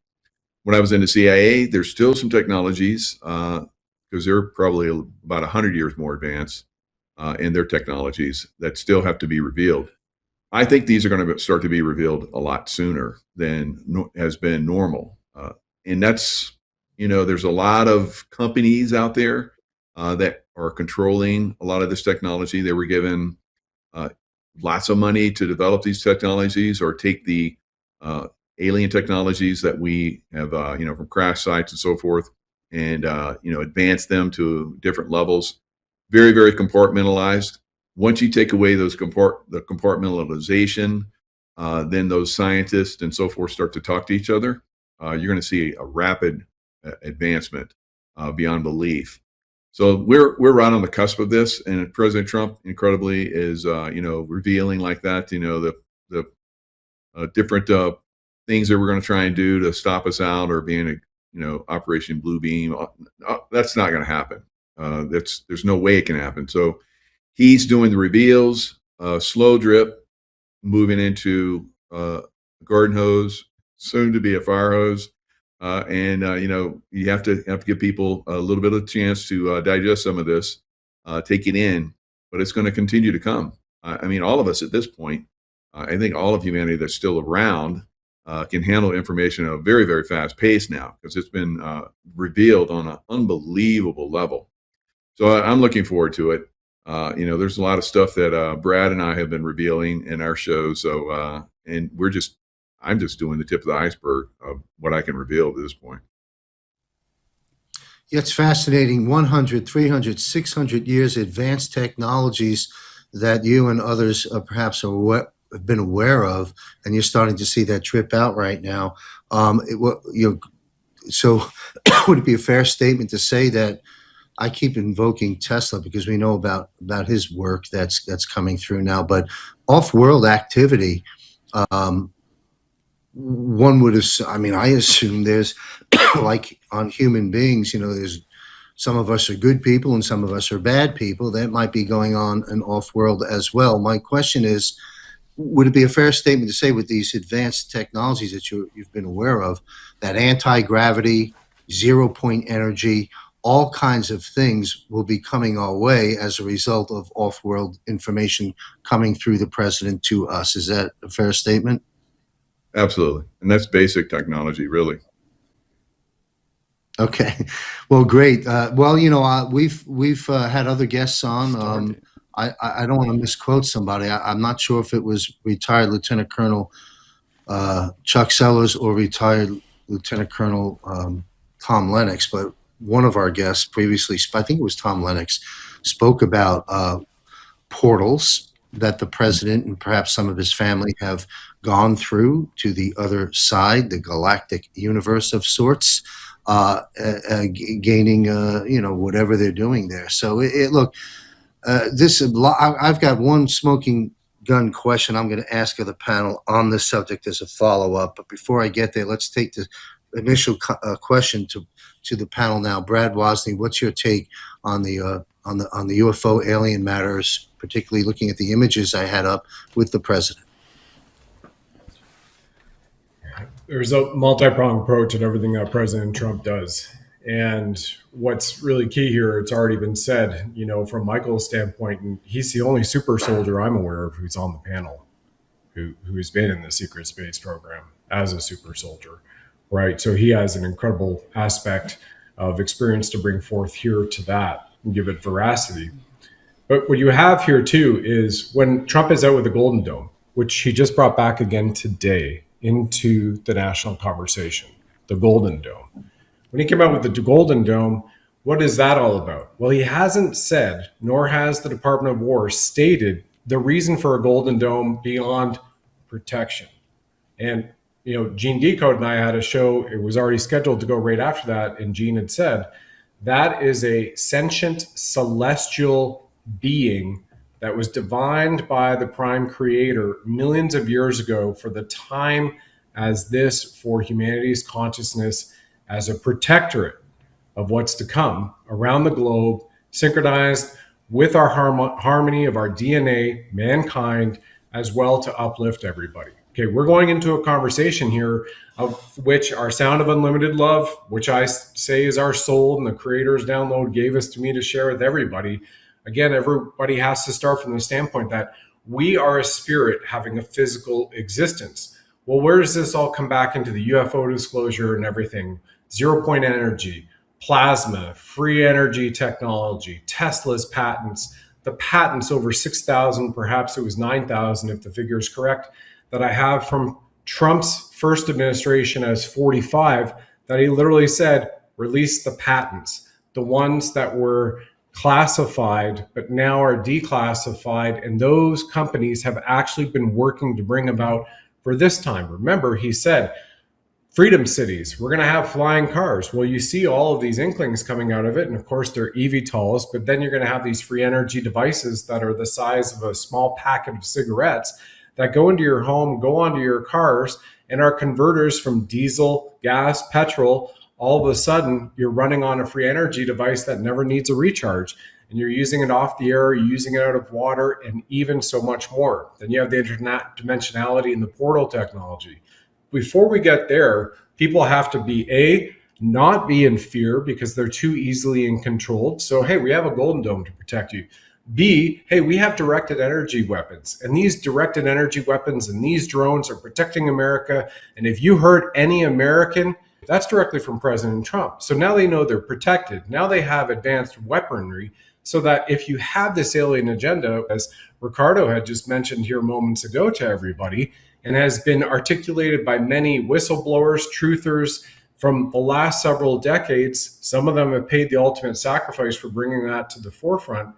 When I was in the CIA, there's still some technologies because they're probably about 100 years more advanced in their technologies that still have to be revealed. I think these are going to start to be revealed a lot sooner than has been normal. And that's, there's a lot of companies out there that are controlling a lot of this technology. They were given uh, lots of money to develop these technologies or take the alien technologies that we have, from crash sites and so forth, and, advance them to different levels. Very, very compartmentalized. Once you take away the compartmentalization, then those scientists and so forth start to talk to each other. You're going to see a rapid advancement beyond belief. So we're right on the cusp of this, and President Trump, incredibly, is revealing like that. The different things that we're going to try and do to stop us out or being Operation Blue Beam. That's not going to happen. There's no way it can happen. So he's doing the reveals, slow drip, moving into a garden hose, soon to be a fire hose. And you have to give people a little bit of chance to digest some of this, take it in, but it's going to continue to come. I mean, all of us at this point, I think all of humanity that's still around can handle information at a very, very fast pace now because it's been revealed on an unbelievable level. So I'm looking forward to it. There's a lot of stuff that Brad and I have been revealing in our show. So, and I'm just doing the tip of the iceberg of what I can reveal at this point. Yeah, it's fascinating. 100, 300, 600 years advanced technologies that you and others perhaps have been aware of, and you're starting to see that trip out right now. So would it be a fair statement to say that I keep invoking Tesla because we know about his work that's coming through now, but off-world activity, one would assume, I assume there's like on human beings, there's some of us are good people and some of us are bad people. That might be going on in off-world as well. My question is, would it be a fair statement to say with these advanced technologies that you've been aware of, that anti-gravity, zero-point energy, all kinds of things will be coming our way as a result of off-world information coming through the president to us? Is that a fair statement? Absolutely. And that's basic technology, really. Okay. Well, great. We've had other guests on. I don't want to misquote somebody. I'm not sure if it was retired Lieutenant Colonel Chuck Sellers or retired Lieutenant Colonel Tom Lennox, but one of our guests previously, I think it was Tom Lennox, spoke about portals that the president and perhaps some of his family have gone through to the other side, the galactic universe of sorts, gaining, whatever they're doing there. So look, I've got one smoking gun question I'm going to ask of the panel on this subject as a follow-up. But before I get there, let's take the initial question to the panel now. Brad Wozni, what's your take on the UFO alien matters, particularly looking at the images I had up with the president? There's a multi-pronged approach at everything that President Trump does. And what's really key here, it's already been said, from Michael's standpoint, and he's the only super soldier I'm aware of who's on the panel who's been in the secret space program as a super soldier, right? So he has an incredible aspect of experience to bring forth here to that and give it veracity. But what you have here too is when Trump is out with the Golden Dome, which he just brought back again today into the national conversation. the Golden Dome. When he came out with the Golden Dome, what is that all about? Well, he hasn't said, nor has the Department of War stated the reason for a Golden Dome beyond protection. And, Gene Decode and I had a show, it was already scheduled to go right after that. And Gene had said, that is a sentient celestial being that was divined by the prime creator millions of years ago for the time as this for humanity's consciousness as a protectorate of what's to come around the globe, synchronized with our harmony of our DNA, mankind, as well to uplift everybody. Okay, we're going into a conversation here of which our Sound of Unlimited Love, which I say is our soul and the creator's download gave us to me to share with everybody. Again, everybody has to start from the standpoint that we are a spirit having a physical existence. Well, where does this all come back into the UFO disclosure and everything? 0-point energy, plasma, free energy technology, Tesla's patents, the patents over 6,000, perhaps it was 9,000 if the figure is correct, that I have from Trump's first administration as 45, that he literally said, release the patents, the ones that were classified but now are declassified, and those companies have actually been working to bring about for this time. Remember, he said, freedom cities, we're going to have flying cars. Well, you see all of these inklings coming out of it, and of course they're eVTOLs, but then you're going to have these free energy devices that are the size of a small packet of cigarettes that go into your home, go onto your cars, and are converters from diesel, gas, petrol. All of a sudden, you're running on a free energy device that never needs a recharge, and you're using it off the air, you're using it out of water, and even so much more. Then you have the interdimensionality and the portal technology. Before we get there, people have to be not be in fear because they're too easily controlled. So, hey, we have a Golden Dome to protect you. B, hey, we have directed energy weapons, and these directed energy weapons and these drones are protecting America. And if you hurt any American, that's directly from President Trump. So now they know they're protected. Now they have advanced weaponry so that if you have this alien agenda, as Ricardo had just mentioned here moments ago to everybody, and has been articulated by many whistleblowers, truthers from the last several decades, some of them have paid the ultimate sacrifice for bringing that to the forefront.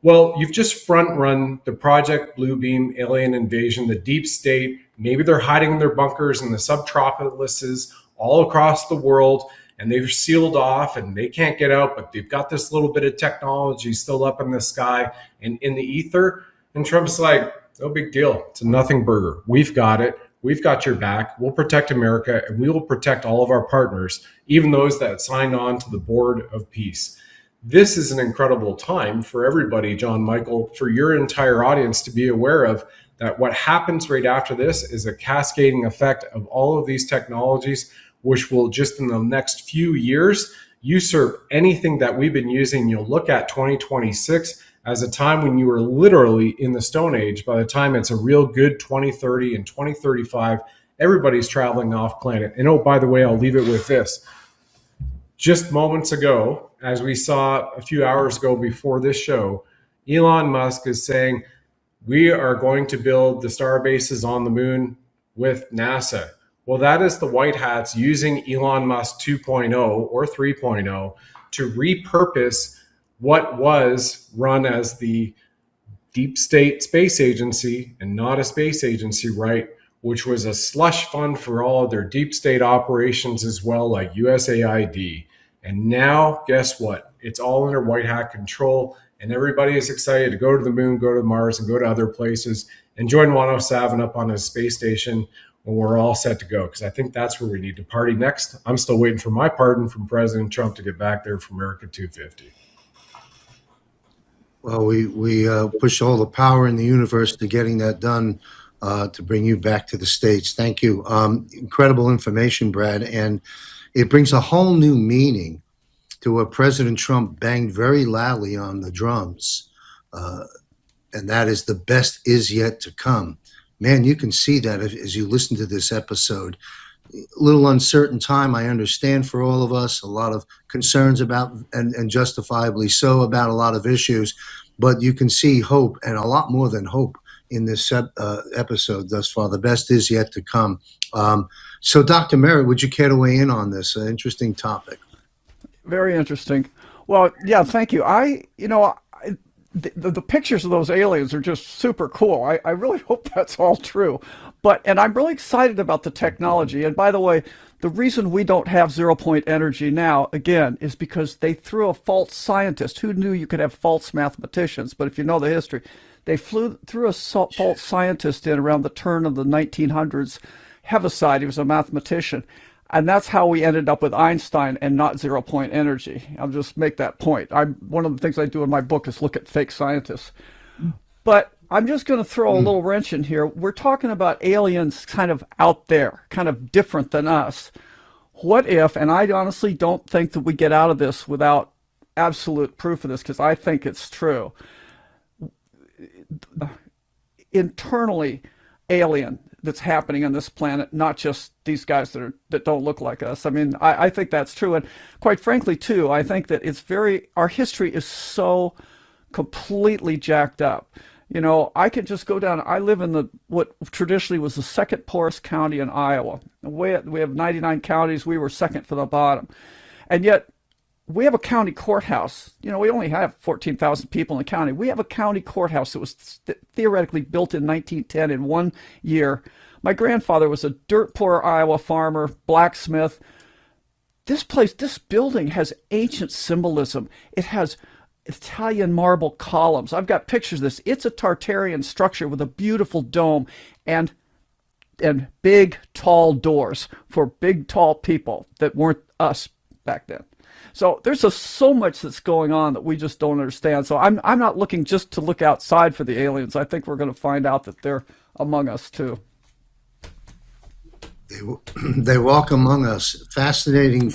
Well, you've just front run the Project Bluebeam alien invasion, the deep state. Maybe they're hiding in their bunkers in the subtropics all across the world, and they've sealed off and they can't get out, but they've got this little bit of technology still up in the sky and in the ether. And Trump's like, no big deal. It's a nothing burger. We've got it. We've got your back. We'll protect America, and we will protect all of our partners, even those that signed on to the Board of Peace. This is an incredible time for everybody, John Michael, for your entire audience to be aware of that what happens right after this is a cascading effect of all of these technologies, which will just in the next few years usurp anything that we've been using. You'll look at 2026 as a time when you were literally in the Stone Age. By the time it's a real good 2030 and 2035, everybody's traveling off planet. And oh, by the way, I'll leave it with this. Just moments ago, as we saw a few hours ago before this show, Elon Musk is saying, we are going to build the star bases on the moon with NASA. Well, that is the White Hats using Elon Musk 2.0 or 3.0 to repurpose what was run as the Deep State Space Agency and not a space agency, right? Which was a slush fund for all of their deep state operations as well, like USAID. And now, guess what? It's all under white hat control, and everybody is excited to go to the moon, go to Mars, and go to other places, and join Juan O'Savin up on his space station when we're all set to go, because I think that's where we need to party next. I'm still waiting for my pardon from President Trump to get back there for America 250. Well, we push all the power in the universe to getting that done to bring you back to the States. Thank you. Incredible information, Brad. And it brings a whole new meaning to what President Trump banged very loudly on the drums. And that is the best is yet to come. Man, you can see that as you listen to this episode. A little uncertain time, I understand, for all of us, a lot of concerns about, and justifiably so, about a lot of issues, but you can see hope, and a lot more than hope. in this episode thus far. The best is yet to come. So, Dr. Merritt, would you care to weigh in on this interesting topic? Very interesting. Well, yeah, thank you. The pictures of those aliens are just super cool. I really hope that's all true. And I'm really excited about the technology. And by the way, the reason we don't have 0 point energy now, again, is because they threw a false scientist. Who knew you could have false mathematicians? But if you know the history, they threw a false scientist in around the turn of the 1900s. Heaviside, he was a mathematician. And that's how we ended up with Einstein and not 0 point energy. I'll just make that point. One of the things I do in my book is look at fake scientists. But I'm just going to throw a little wrench in here. We're talking about aliens kind of out there, kind of different than us. What if, and I honestly don't think that we get out of this without absolute proof of this, because I think it's true. Internally alien that's happening on this planet, not just these guys that don't look like us. I mean, I think that's true. And quite frankly, too, I think that our history is so completely jacked up. You know, I could just go down. I live in what traditionally was the second poorest county in Iowa. We have 99 counties. We were second from the bottom. And yet, we have a county courthouse. You know, we only have 14,000 people in the county. We have a county courthouse that was theoretically built in 1910 in 1 year. My grandfather was a dirt poor Iowa farmer, blacksmith. This building has ancient symbolism. It has Italian marble columns. I've got pictures of this. It's a Tartarian structure with a beautiful dome and big, tall doors for big, tall people that weren't us back then. So there's so much that's going on that we just don't understand. So I'm not looking just to look outside for the aliens. I think we're going to find out that they're among us too. They walk among us. Fascinating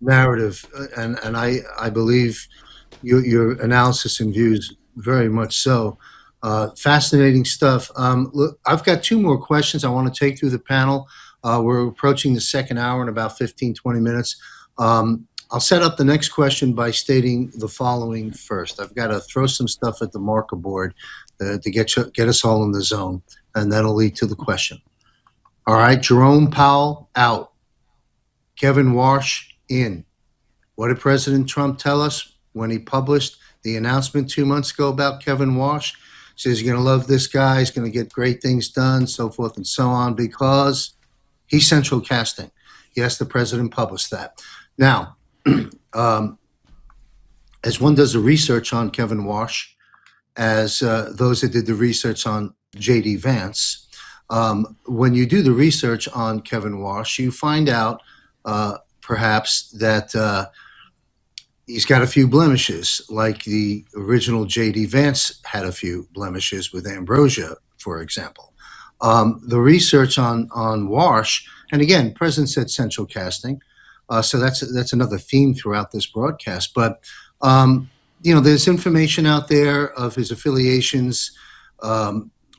narrative, and I believe your analysis and views very much so. Fascinating stuff. Look, I've got two more questions I want to take through the panel. We're approaching the second hour in about 15, 20 minutes. I'll set up the next question by stating the following first. I've got to throw some stuff at the marker board to get us all in the zone, and that'll lead to the question. All right, Jerome Powell out. Kevin Warsh in. What did President Trump tell us when he published the announcement 2 months ago about Kevin Warsh? He says you're going to love this guy, he's going to get great things done, so forth and so on, because he's central casting. Yes, the president published that. Now, as one does the research on Kevin Warsh, as those that did the research on J.D. Vance, when you do the research on Kevin Warsh, you find out perhaps that he's got a few blemishes, like the original J.D. Vance had a few blemishes with ambrosia, for example. The research on Warsh, and again, President said central casting, so that's another theme throughout this broadcast. But there's information out there of his affiliations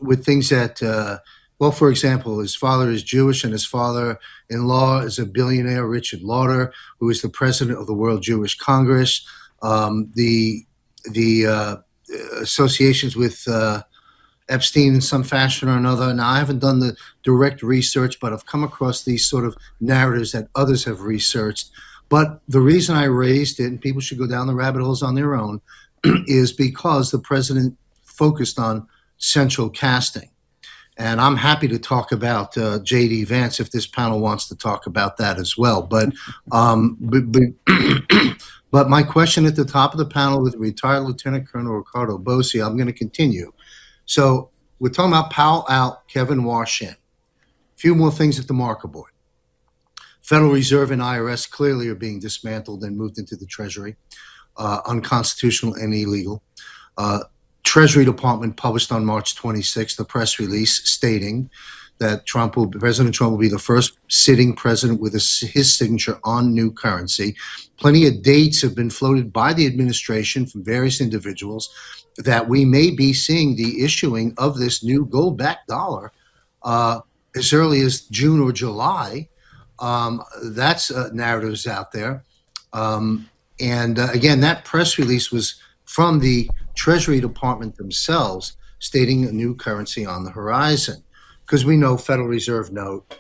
with things that. Well, for example, his father is Jewish and his father-in-law is a billionaire, Richard Lauder, who is the president of the World Jewish Congress. The associations with Epstein in some fashion or another. Now, I haven't done the direct research, but I've come across these sort of narratives that others have researched. But the reason I raised it, and people should go down the rabbit holes on their own, is because the president focused on central casting. And I'm happy to talk about J.D. Vance if this panel wants to talk about that as well. But but my question at the top of the panel with retired Lieutenant Colonel Ricardo Bosi, I'm going to continue. So we're talking about Powell out, Kevin Warsh in. A few more things at the marker board. Federal Reserve and IRS clearly are being dismantled and moved into the Treasury, unconstitutional and illegal. Treasury Department published on March 26th a press release stating that President Trump will be the first sitting president with his signature on new currency. Plenty of dates have been floated by the administration from various individuals that we may be seeing the issuing of this new gold-backed dollar as early as June or July. That's narratives out there. And again, that press release was from the Treasury Department themselves, stating a new currency on the horizon. Because we know Federal Reserve note,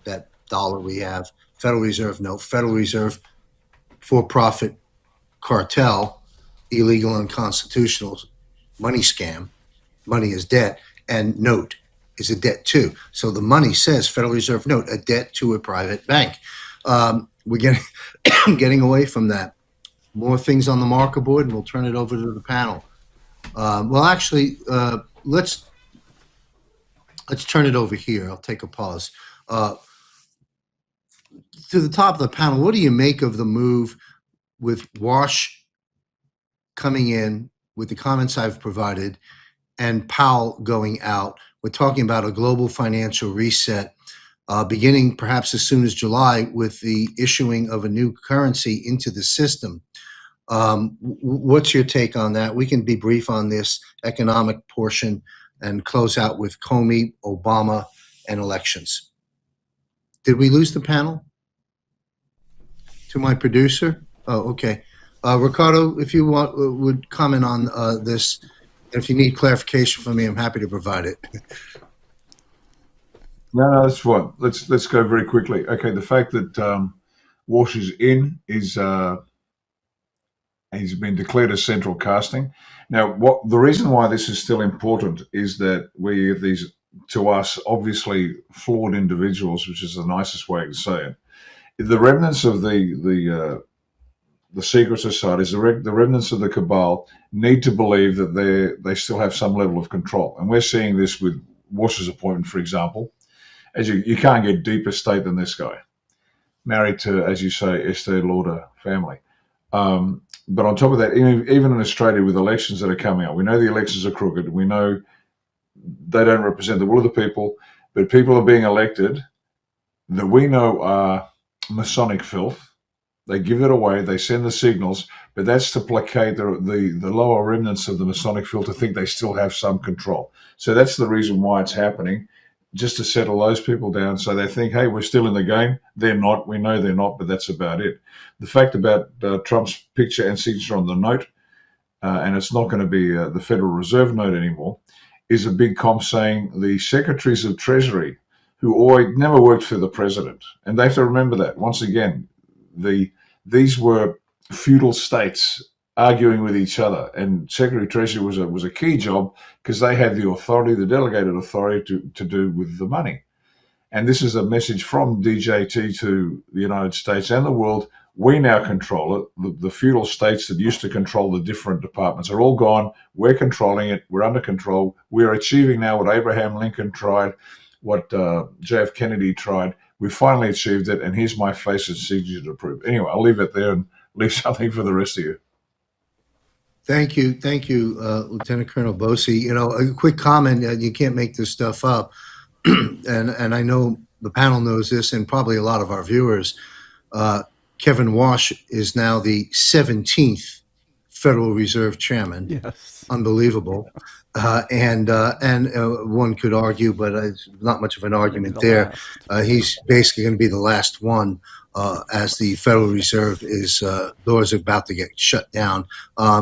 that dollar we have, Federal Reserve note, Federal Reserve for-profit cartel, illegal and unconstitutional money scam, money is debt, and note is a debt too. So the money says Federal Reserve note, a debt to a private bank. We're getting getting away from that. More things on the marker board, and we'll turn it over to the panel. Well, actually, let's turn it over here. I'll take a pause. To the top of the panel, what do you make of the move with Wash coming in with the comments I've provided and Powell going out? We're talking about a global financial reset, beginning perhaps as soon as July with the issuing of a new currency into the system. What's your take on that? We can be brief on this economic portion and close out with Comey, Obama, and elections. Did we lose the panel? To my producer? Oh, okay. Ricardo, if you would comment on this. If you need clarification from me, I'm happy to provide it. No, that's fine. Let's go very quickly. Okay, the fact that Wash is in is he's been declared as central casting. Now, the reason why this is still important is that we these, to us, obviously flawed individuals, which is the nicest way to say it. The remnants of the secret societies, the remnants of the cabal, need to believe that they still have some level of control, and we're seeing this with Wash's appointment, for example. As you can't get deeper state than this guy, married to, as you say, Estee Lauder family. But on top of that, even in Australia, with elections that are coming up, we know the elections are crooked. We know they don't represent the will of the people, but people are being elected that we know are Masonic filth. They give it away. They send the signals, but that's to placate the lower remnants of the Masonic filth to think they still have some control. So that's the reason why it's happening, just to settle those people down so they think, hey, we're still in the game. They're not. We know they're not, but that's about it. The fact about Trump's picture and signature on the note, and it's not going to be the Federal Reserve note anymore, is a big comp saying the secretaries of Treasury, who always never worked for the president, and they have to remember that. Once again, these were feudal states arguing with each other, and Secretary of Treasury was a key job because they had the authority, the delegated authority to do with the money. And this is a message from DJT to the United States and the world. We now control it. The feudal states that used to control the different departments are all gone. We're controlling it. We're under control. We're achieving now what Abraham Lincoln tried, what JF Kennedy tried. We finally achieved it, and here's my face and signature to prove. Anyway, I'll leave it there and leave something for the rest of you. Thank you, Lieutenant Colonel Bosey. You know, a quick comment. You can't make this stuff up, and I know the panel knows this, and probably a lot of our viewers. Kevin Wash is now the 17th Federal Reserve Chairman. Yes. Unbelievable. And one could argue, but it's not much of an argument there. He's basically going to be the last one as the Federal Reserve doors are about to get shut down.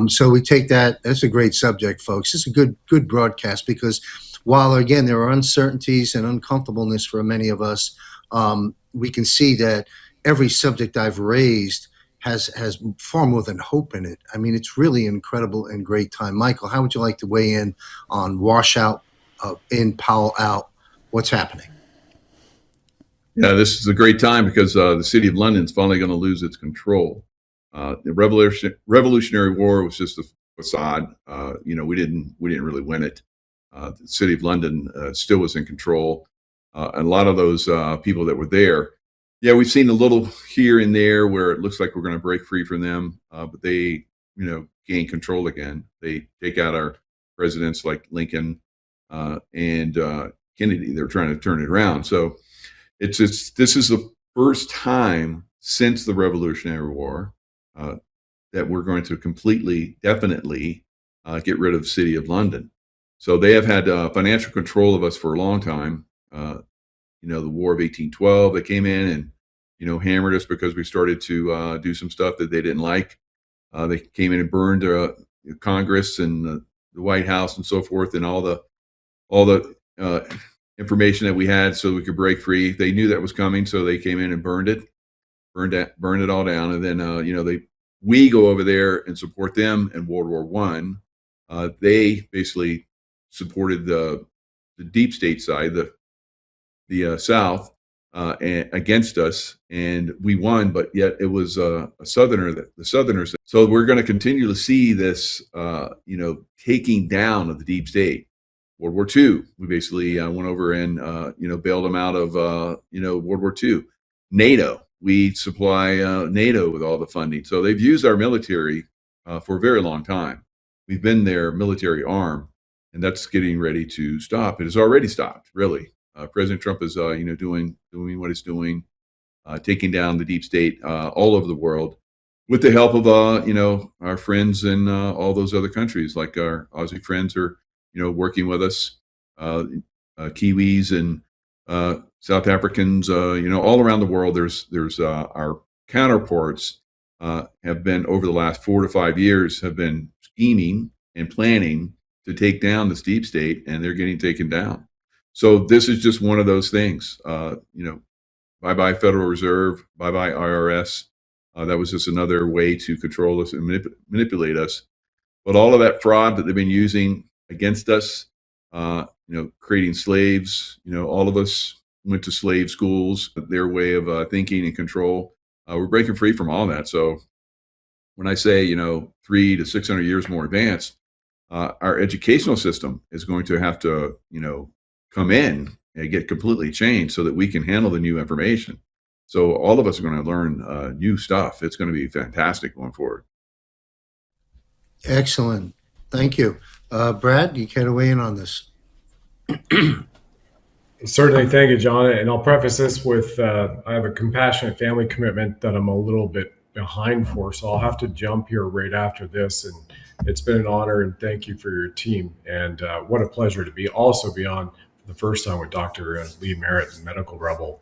So we take that. That's a great subject, folks. It's a good broadcast because while, again, there are uncertainties and uncomfortableness for many of us, we can see that every subject I've raised has far more than hope in it. I mean, it's really incredible and great time. Michael, how would you like to weigh in on washout, in, Powell out? What's happening? Yeah, this is a great time because the city of London is finally going to lose its control. The Revolutionary War was just a facade. We didn't really win it. The city of London still was in control, and a lot of those people that were there. Yeah, we've seen a little here and there where it looks like we're going to break free from them, but they, gain control again. They take out our presidents like Lincoln and Kennedy. They're trying to turn it around. So this is the first time since the Revolutionary War that we're going to definitely get rid of the city of London. So they have had financial control of us for a long time. The War of 1812, they came in and, hammered us because we started to do some stuff that they didn't like. They came in and burned Congress and the White House and so forth, and all the all the information that we had so we could break free. They knew that was coming, so they came in and burned it all down. And then we go over there and support them in World War One. They basically supported the deep state side, the South, and against us, and we won. But yet it was a Southerner, the Southerners. So we're going to continue to see this, taking down of the deep state. World War II, we basically went over and bailed them out of World War II. NATO, we supply NATO with all the funding. So they've used our military for a very long time. We've been their military arm, and that's getting ready to stop. It has already stopped, really. President Trump is doing what he's doing, taking down the deep state all over the world, with the help of our friends in all those other countries. Like our Aussie friends are working with us, Kiwis and South Africans, all around the world. There's our counterparts have been, over the last 4 to 5 years, have been scheming and planning to take down this deep state, and they're getting taken down. So this is just one of those things. Bye-bye Federal Reserve, bye-bye IRS. That was just another way to control us and manipulate us. But all of that fraud that they've been using against us, creating slaves, all of us went to slave schools, their way of thinking and control. We're breaking free from all that. So when I say, 300 to 600 years more advanced, our educational system is going to have to, come in and get completely changed so that we can handle the new information. So all of us are going to learn new stuff. It's going to be fantastic going forward. Excellent. Thank you. Brad, you care to weigh in on this? Certainly. Thank you, John. And I'll preface this with I have a compassionate family commitment that I'm a little bit behind for, so I'll have to jump here right after this. And it's been an honor, and thank you for your team. And what a pleasure to be on for the first time with Dr. Lee Merritt, Medical Rebel.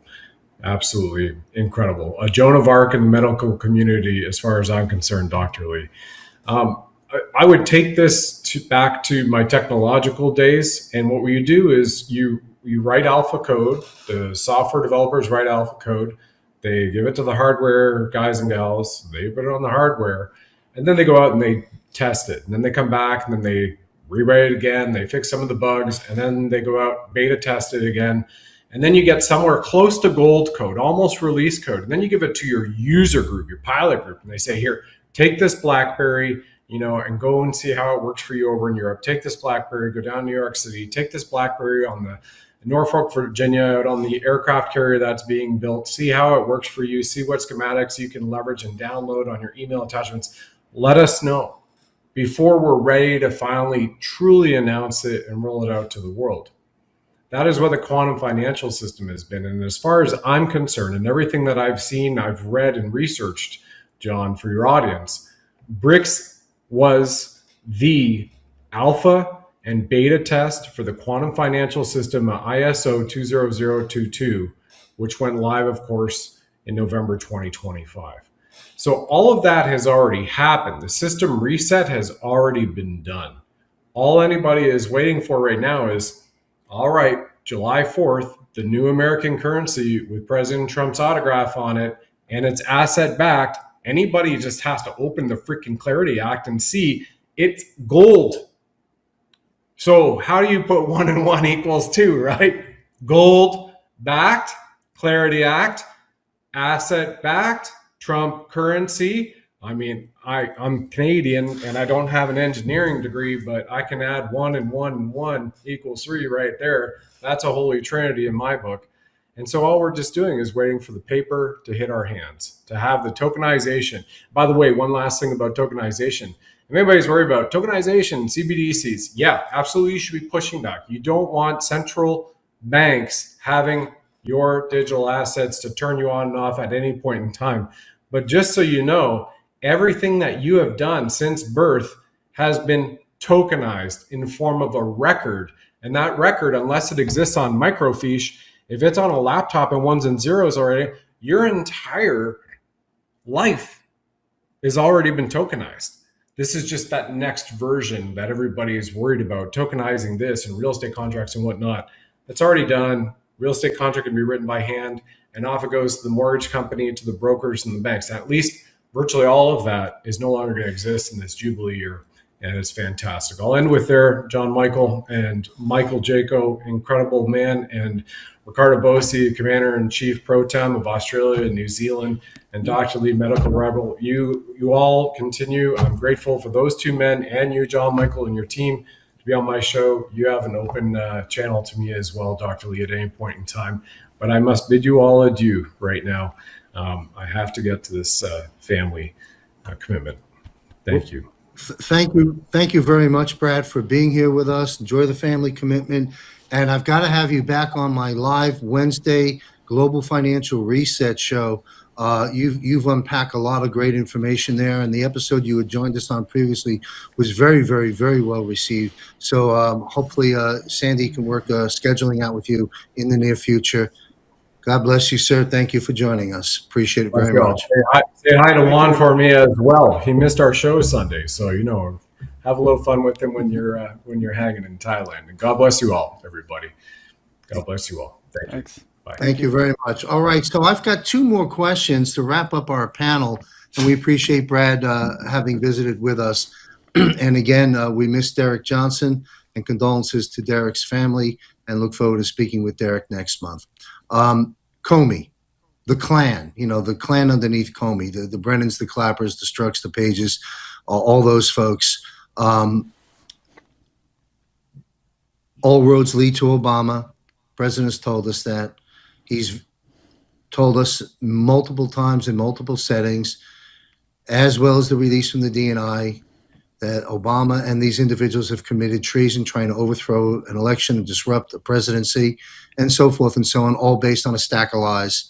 Absolutely incredible. A Joan of Arc in the medical community, as far as I'm concerned, Dr. Lee. I would take this back to my technological days, and what we do is you write alpha code. The software developers write alpha code. They give it to the hardware guys and gals. They put it on the hardware, and then they go out and they test it. And then they come back and then they rewrite it again. They fix some of the bugs, and then they go out, beta test it again. And then you get somewhere close to gold code, almost release code. And then you give it to your user group, your pilot group, and they say, here, take this BlackBerry, and go and see how it works for you over in Europe. Take this BlackBerry, go down to New York City, take this BlackBerry on the Norfolk, Virginia, out on the aircraft carrier that's being built, see how it works for you, see what schematics you can leverage and download on your email attachments. Let us know before we're ready to finally truly announce it and roll it out to the world. That is what the quantum financial system has been. And as far as I'm concerned, and everything that I've seen, I've read and researched, John, for your audience, BRICS was the alpha and beta test for the quantum financial system, ISO 20022, which went live, of course, in November 2025. So all of that has already happened. The system reset has already been done. All anybody is waiting for right now is, all right, July 4th, the new American currency with President Trump's autograph on it, and it's asset backed. Anybody just has to open the freaking Clarity Act and see it's gold. So how do you put 1 and 1 equals 2, right? Gold backed, Clarity Act, asset backed, Trump currency. I mean, I'm Canadian and I don't have an engineering degree, but I can add 1 and 1 and 1 equals 3 right there. That's a holy trinity in my book. And so all we're just doing is waiting for the paper to hit our hands, to have the tokenization. By the way, one last thing about tokenization. If anybody's worried about tokenization, CBDCs, yeah, absolutely you should be pushing back. You don't want central banks having your digital assets to turn you on and off at any point in time. But just so you know, everything that you have done since birth has been tokenized in the form of a record. And that record, unless it exists on microfiche, if it's on a laptop and ones and zeros already, your entire life has already been tokenized. This is just that next version that everybody is worried about, tokenizing this and real estate contracts and whatnot. That's already done. Real estate contract can be written by hand, and off it goes to the mortgage company, to the brokers and the banks. And at least virtually all of that is no longer going to exist in this Jubilee year, and it's fantastic. I'll end with there, John Michael and Michael Jaco, incredible man, and Ricardo Bosi, Commander-in-Chief Pro Tem of Australia and New Zealand, and Dr. Lee, Medical Rebel. You all continue. I'm grateful for those two men and you, John Michael, and your team to be on my show. You have an open channel to me as well, Dr. Lee, at any point in time. But I must bid you all adieu right now. I have to get to this family commitment. Thank you. Thank you very much, Brad, for being here with us. Enjoy the family commitment. And I've got to have you back on my live Wednesday Global Financial Reset show. You've unpacked a lot of great information there, and the episode you had joined us on previously was very, very, very well received. So hopefully Sandy can work scheduling out with you in the near future. God bless you, sir. Thank you for joining us. Appreciate it very much. Say hi to Juan for me as well. He missed our show Sunday, so have a little fun with him when you're hanging in Thailand. And God bless you all, everybody. God bless you all. Thanks. Bye. Thank you very much. All right, so I've got two more questions to wrap up our panel, and we appreciate Brad having visited with us. And again, we miss Derek Johnson, and condolences to Derek's family, and look forward to speaking with Derek next month. Comey, the clan, the clan underneath Comey, the Brennans, the Clappers, the Strucks, the Pages, all those folks. All roads lead to Obama. President's told us that. He's told us multiple times in multiple settings, as well as the release from the DNI, that Obama and these individuals have committed treason, trying to overthrow an election and disrupt the presidency, and so forth and so on, all based on a stack of lies.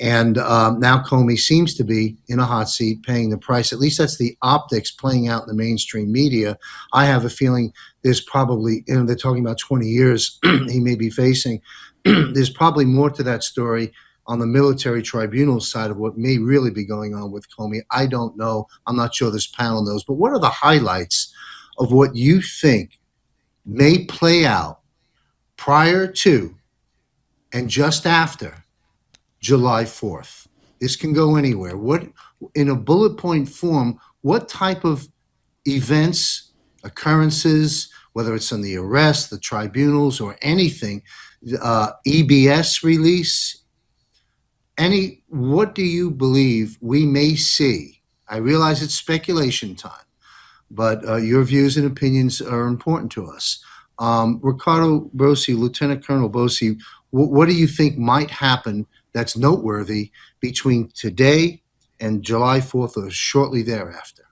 And now Comey seems to be in a hot seat, paying the price. At least that's the optics playing out in the mainstream media. I have a feeling there's probably, they're talking about 20 years he may be facing. There's probably more to that story on the military tribunal side of what may really be going on with Comey. I don't know. I'm not sure this panel knows. But what are the highlights of what you think may play out prior to and just after July 4th? This can go anywhere. What, in a bullet point form, what type of events, occurrences, whether it's on the arrest, the tribunals, or anything, EBS release, what do you believe we may see? I realize it's speculation time, but your views and opinions are important to us. Ricardo Bosi, Lieutenant Colonel Bosi, what do you think might happen that's noteworthy between today and July 4th or shortly thereafter?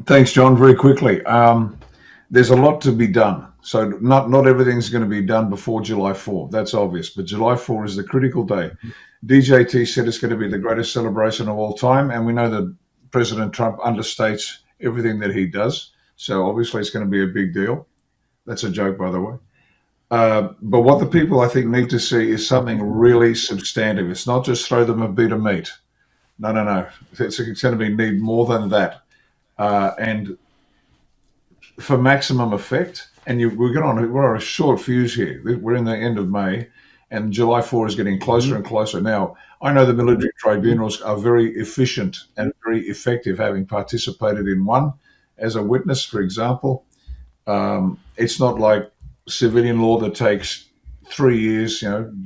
Thanks, John. Very quickly. There's a lot to be done. So not everything's going to be done before July 4. That's obvious. But July 4 is the critical day. DJT said it's going to be the greatest celebration of all time. And we know that President Trump understates everything that he does. So obviously it's going to be a big deal. That's a joke, by the way. But what the people, I think, need to see is something really substantive. It's not just throw them a bit of meat. No. It's going to need more than that. And for maximum effect, and we're on a short fuse here. We're in the end of May, and July 4 is getting closer and closer. Now, I know the military tribunals are very efficient and very effective, having participated in one as a witness, for example. It's not like civilian law that takes 3 years,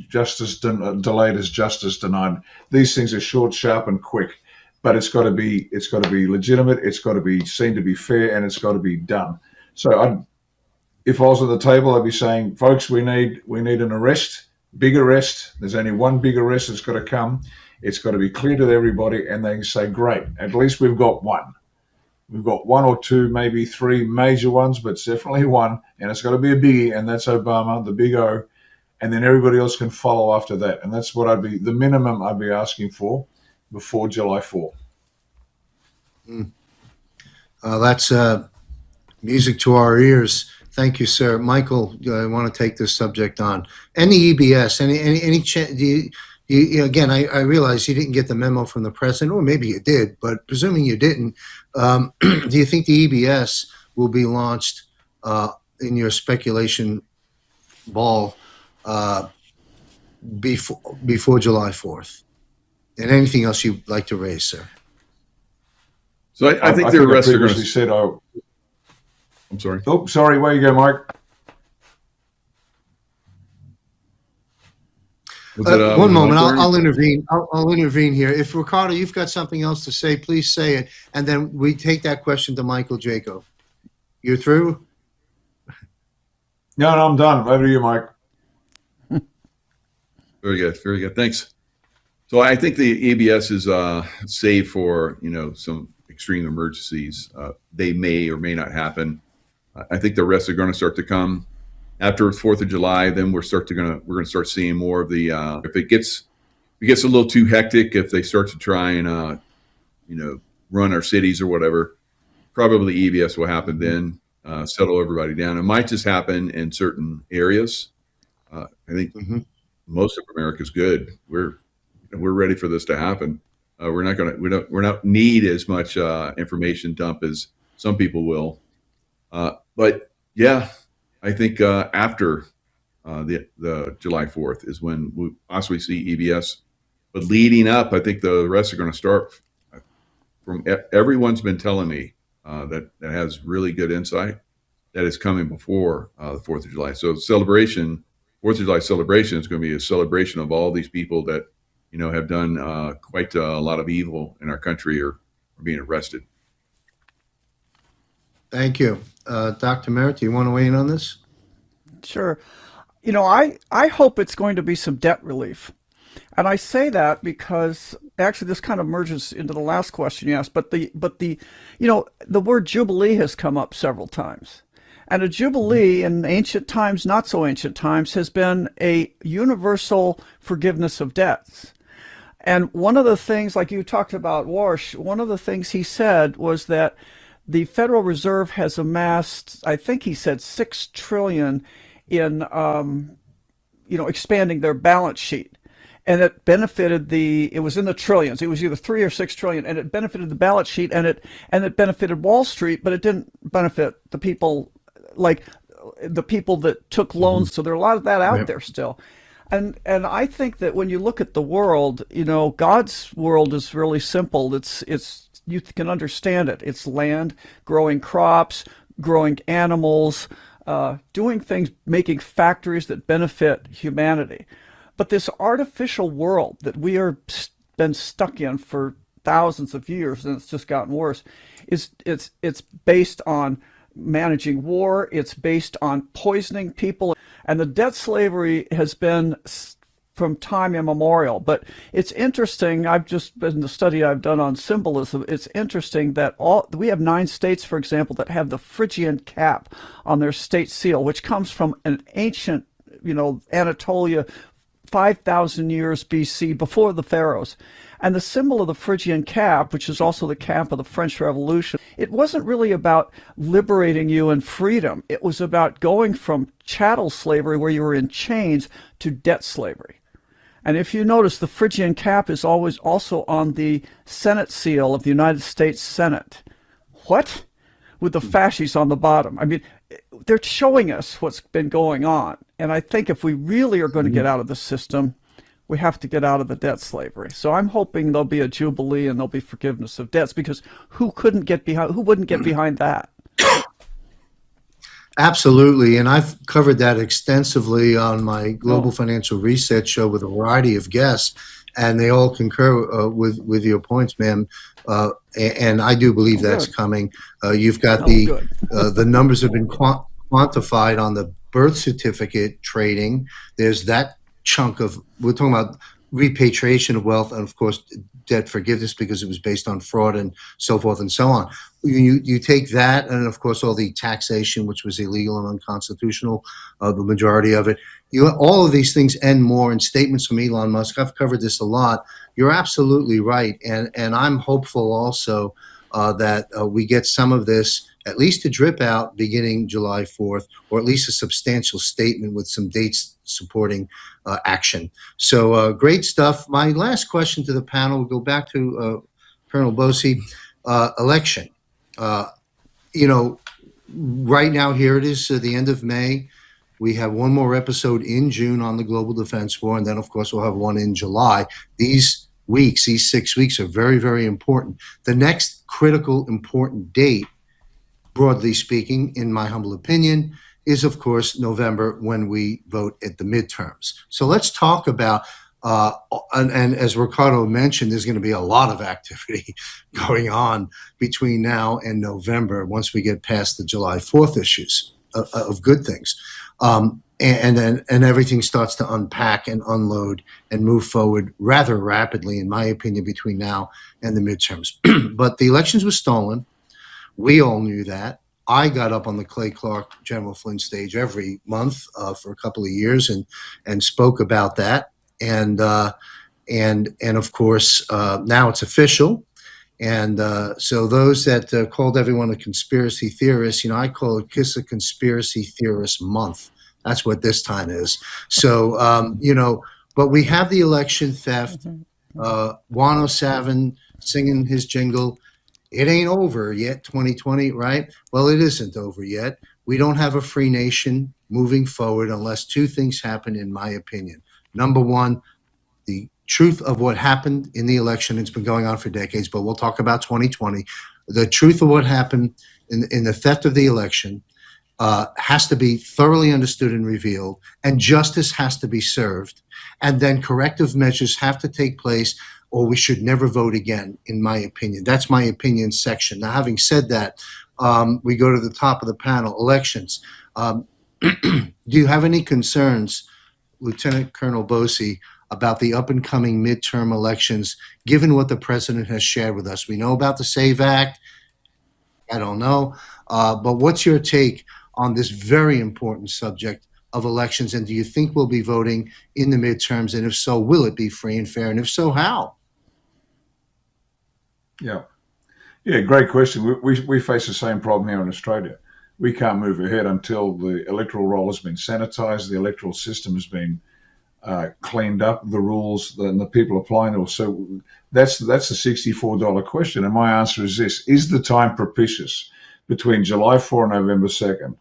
justice delayed is justice denied. These things are short, sharp, and quick. But it's got to be legitimate. It's got to be seen to be fair, and it's got to be done. So, if I was at the table, I'd be saying, folks, we need an arrest, big arrest. There's only one big arrest that's got to come. It's got to be clear to everybody, and they can say, great, at least we've got one. We've got one or two, maybe three major ones, but it's definitely one, and it's got to be a biggie, and that's Obama, the big O, and then everybody else can follow after that. And that's what the minimum I'd be asking for before July 4. That's music to our ears. Thank you, sir. Michael, I want to take this subject on. Any EBS, any Again, I realize you didn't get the memo from the president, or maybe you did, but presuming you didn't, do you think the EBS will be launched in your speculation ball before July 4th? And anything else you'd like to raise, sir? So I think the I arrests are going previously to. said, oh, I'm sorry. sorry, where you go, Mike? One moment, was it my I'll turn? intervene. I'll intervene here. If Ricardo, you've got something else to say, please say it, and then we take that question to Michael Jaco. You're through? No, I'm done. Over to you, Mike. Very good. Very good. Thanks. So I think the ABS is safe for some extreme emergencies. They may or may not happen. I think the rest are going to start to come after 4th of July. Then we're going to start seeing more of the. If it gets a little too hectic, if they start to try and run our cities or whatever, probably EBS will happen then. Settle everybody down. It might just happen in certain areas. I think most of America's good. We're ready for this to happen. We don't need as much information dump as some people will. But yeah, I think after the July 4th is when we possibly see EBS. But leading up, I think the rest are going to start. From everyone's been telling me that has really good insight that is coming before the 4th of July. So 4th of July celebration is going to be a celebration of all these people that have done quite a lot of evil in our country or are being arrested. Thank you. Dr. Merritt, do you want to weigh in on this? Sure. I hope it's going to be some debt relief. And I say that because actually this kind of merges into the last question you asked, but the word jubilee has come up several times. And a jubilee in ancient times, not so ancient times, has been a universal forgiveness of debts. And one of the things, like you talked about Warsh, one of the things he said was that the Federal Reserve has amassed, I think he said, $6 trillion in, expanding their balance sheet. And it benefited it was in the trillions. It was either 3 or 6 trillion, and it benefited the balance sheet, and it benefited Wall Street, but it didn't benefit the people, like the people that took loans. So there's a lot of that out there still. And I think that when you look at the world, God's world is really simple. It's you can understand it. It's land, growing crops, growing animals, doing things, making factories that benefit humanity. But this artificial world that we are been stuck in for thousands of years, and it's just gotten worse, it's based on managing war. It's based on poisoning people, and the debt slavery has been from time immemorial. But it's interesting. I've just been the study I've done on symbolism. It's interesting that we have 9 states, for example, that have the Phrygian cap on their state seal, which comes from an ancient, Anatolia, 5,000 years BC, before the pharaohs. And the symbol of the Phrygian cap, which is also the cap of the French Revolution, it wasn't really about liberating you and freedom. It was about going from chattel slavery, where you were in chains, to debt slavery. And if you notice, the Phrygian cap is always also on the Senate seal of the United States Senate. What? With the fasces on the bottom. I mean, they're showing us what's been going on. And I think if we really are going to get out of the system, we have to get out of the debt slavery. So I'm hoping there'll be a jubilee and there'll be forgiveness of debts, because who wouldn't get behind that? Absolutely, and I've covered that extensively on my Global Financial Reset show with a variety of guests, and they all concur with your points, ma'am. And I do believe that's coming. You've got the numbers have been quantified on the birth certificate trading. There's that chunk of, we're talking about repatriation of wealth, and of course debt forgiveness, because it was based on fraud and so forth and so on. You take that, and of course all the taxation, which was illegal and unconstitutional, the majority of it. All of these things and more in statements from Elon Musk. I've covered this a lot. You're absolutely right, and I'm hopeful also that we get some of this at least a drip out beginning July 4th, or at least a substantial statement with some dates supporting action. So great stuff. My last question to the panel, we'll go back to Colonel Bosey. Election. You know, right now, here it is, the end of May. We have one more episode in June on the Global Defense War, and then, of course, we'll have one in July. These weeks, these 6 weeks, are very, very important. The next critical, important date, broadly speaking, in my humble opinion, is, of course, November, when we vote at the midterms. So let's talk about, and as Ricardo mentioned, there's going to be a lot of activity going on between now and November once we get past the July 4th issues of good things. And then everything starts to unpack and unload and move forward rather rapidly, in my opinion, between now and the midterms. But the elections were stolen. We all knew that. I got up on the Clay Clark General Flynn stage every month for a couple of years and spoke about that. And of course, now it's official. And so those that called everyone a conspiracy theorist, I call it Kiss a Conspiracy Theorist Month. That's what this time is. So, but we have the election theft. Juan O'Savin singing his jingle. It ain't over yet, 2020, right? Well, it isn't over yet. We don't have a free nation moving forward unless two things happen, in my opinion. Number one, the truth of what happened in the election. It's been going on for decades, but we'll talk about 2020. The truth of what happened in the theft of the election has to be thoroughly understood and revealed, and justice has to be served. And then corrective measures have to take place, or we should never vote again, in my opinion. That's my opinion section. Now, having said that, we go to the top of the panel, elections. Do you have any concerns, Lieutenant Colonel Bosey, about the up-and-coming midterm elections, given what the president has shared with us? We know about the SAVE Act. I don't know. But what's your take on this very important subject of elections? And do you think we'll be voting in the midterms? And if so, will it be free and fair? And if so, how? Yeah, great question. We face the same problem here in Australia. We can't move ahead until the electoral roll has been sanitized, the electoral system has been cleaned up, the rules and the people applying it. So that's a $64 question. And my answer is this: is the time propitious between July 4 and November 2nd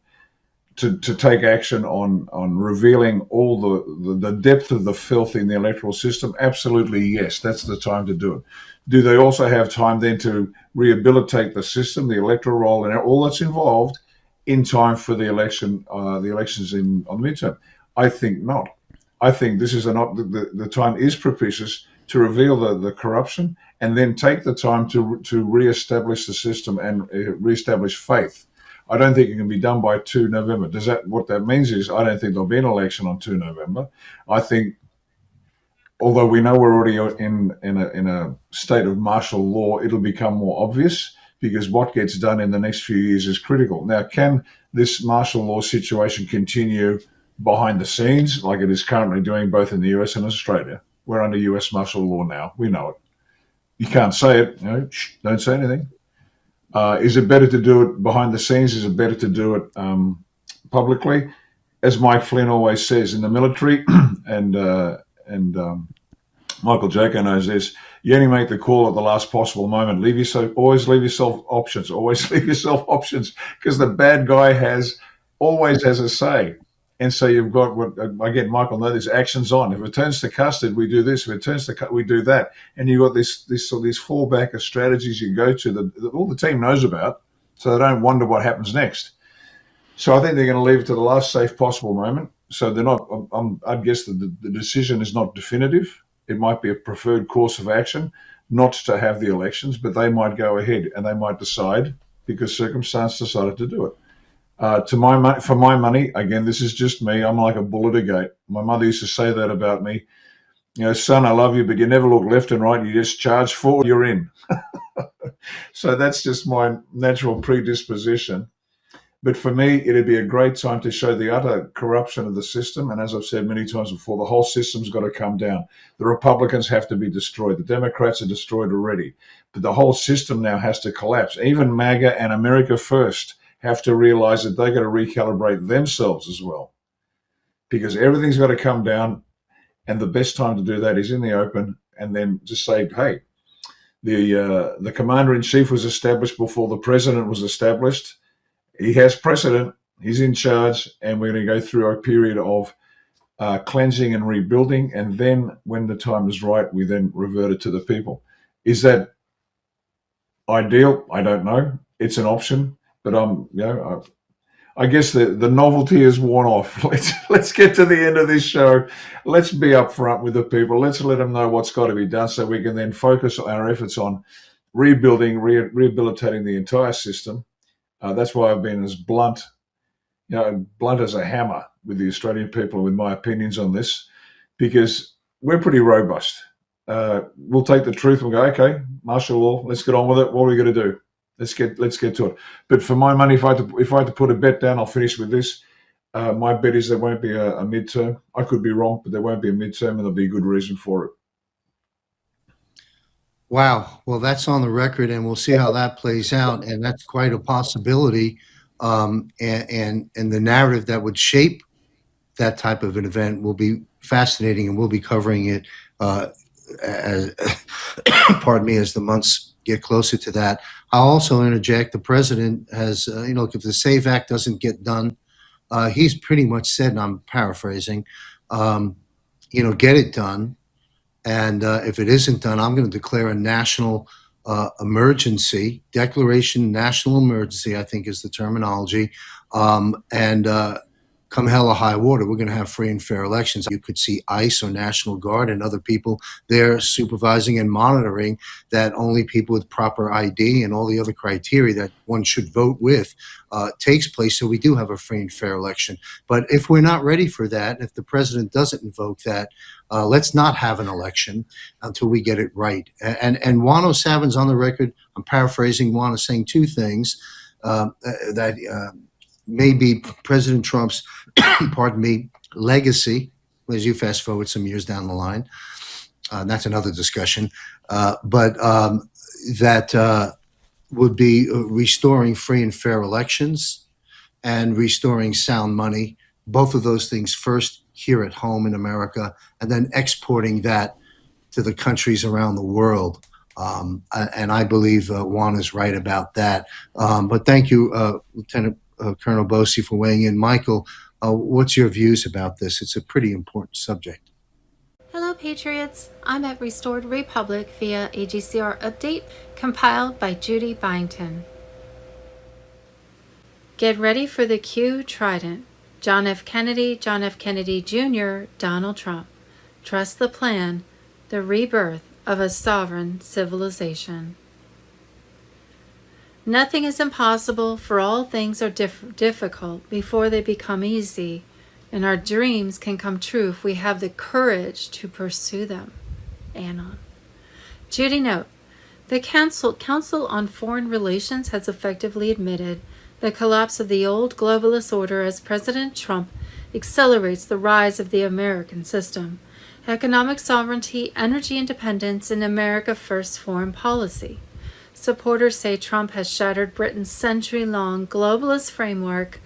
to take action on revealing all the depth of the filth in the electoral system? Absolutely, yes. That's the time to do it. Do they also have time then to rehabilitate the system, the electoral roll, and all that's involved in time for the elections on the midterm? I think not. I think this is the time is propitious to reveal the corruption, and then take the time to reestablish the system and reestablish faith. I don't think it can be done by 2 November. What that means is I don't think there'll be an election on 2 November. I think, although we know we're already in a state of martial law, it'll become more obvious, because what gets done in the next few years is critical. Now, can this martial law situation continue behind the scenes like it is currently doing both in the US and Australia? We're under US martial law now. We know it. You can't say it. Shh, don't say anything. Is it better to do it behind the scenes? Is it better to do it publicly? As Mike Flynn always says in the military, and Michael Jaco knows this, you only make the call at the last possible moment. Always leave yourself options. Always leave yourself options, because the bad guy always has a say. And so you've got what, again, Michael knows, this actions on. If it turns to custard, we do this. If it turns to we do that. And you've got these fallback of strategies you go to that all the team knows about, so they don't wonder what happens next. So I think they're going to leave it to the last safe possible moment. So they're not. I'd guess that the decision is not definitive. It might be a preferred course of action not to have the elections, but they might go ahead and they might decide, because circumstance decided to do it. For my money, again, this is just me. I'm like a bull at a gate. My mother used to say that about me. Son, I love you, but you never look left and right. You just charge forward, you're in. So that's just my natural predisposition. But for me, it'd be a great time to show the utter corruption of the system. And as I've said many times before, the whole system's got to come down. The Republicans have to be destroyed. The Democrats are destroyed already. But the whole system now has to collapse. Even MAGA and America First have to realize that they've got to recalibrate themselves as well, because everything's got to come down. And the best time to do that is in the open, and then just say, hey, the commander in chief was established before the president was established. He has precedent. He's in charge, and we're going to go through a period of cleansing and rebuilding. And then, when the time is right, we then revert it to the people. Is that ideal? I don't know. It's an option, but I guess the novelty is worn off. Let's get to the end of this show. Let's be upfront with the people. Let's let them know what's got to be done, so we can then focus our efforts on rebuilding, rehabilitating the entire system. That's why I've been as blunt as a hammer with the Australian people with my opinions on this, because we're pretty robust. We'll take the truth and we'll go, okay, martial law, let's get on with it. What are we going to do? Let's get to it. But for my money, if I had to put a bet down, I'll finish with this. My bet is there won't be a midterm. I could be wrong, but there won't be a midterm, and there'll be a good reason for it. Wow. Well, that's on the record, and we'll see how that plays out. And that's quite a possibility. And the narrative that would shape that type of an event will be fascinating, and we'll be covering it as as the months get closer to that. I'll also interject. The president has, if the SAVE Act doesn't get done, he's pretty much said, and I'm paraphrasing, get it done. And if it isn't done, I'm going to declare a national emergency, national emergency, I think is the terminology. Come hell or high water, we're going to have free and fair elections. You could see ICE or National Guard and other people there supervising and monitoring that only people with proper ID and all the other criteria that one should vote with takes place. So we do have a free and fair election. But if we're not ready for that, if the president doesn't invoke that, let's not have an election until we get it right. And Juan O'Savin's on the record. I'm paraphrasing Juan is saying two things that maybe President Trump's, legacy, as you fast forward some years down the line. That's another discussion. But that would be restoring free and fair elections and restoring sound money. Both of those things first here at home in America, and then exporting that to the countries around the world. And I believe Juan is right about that. But thank you, Lieutenant Colonel Bosi, for weighing in. Michael, what's your views about this? It's a pretty important subject. Hello, Patriots. I'm at Restored Republic via a GCR update compiled by Judy Byington. Get ready for the Q Trident. John F. Kennedy Jr., Donald Trump. Trust the plan, the rebirth of a sovereign civilization. Nothing is impossible, for all things are difficult before they become easy, and our dreams can come true if we have the courage to pursue them. Anon. Judy note, the Council on Foreign Relations has effectively admitted the collapse of the old globalist order as President Trump accelerates the rise of the American system, economic sovereignty, energy independence, and America First foreign policy. Supporters say Trump has shattered Britain's century-long globalist framework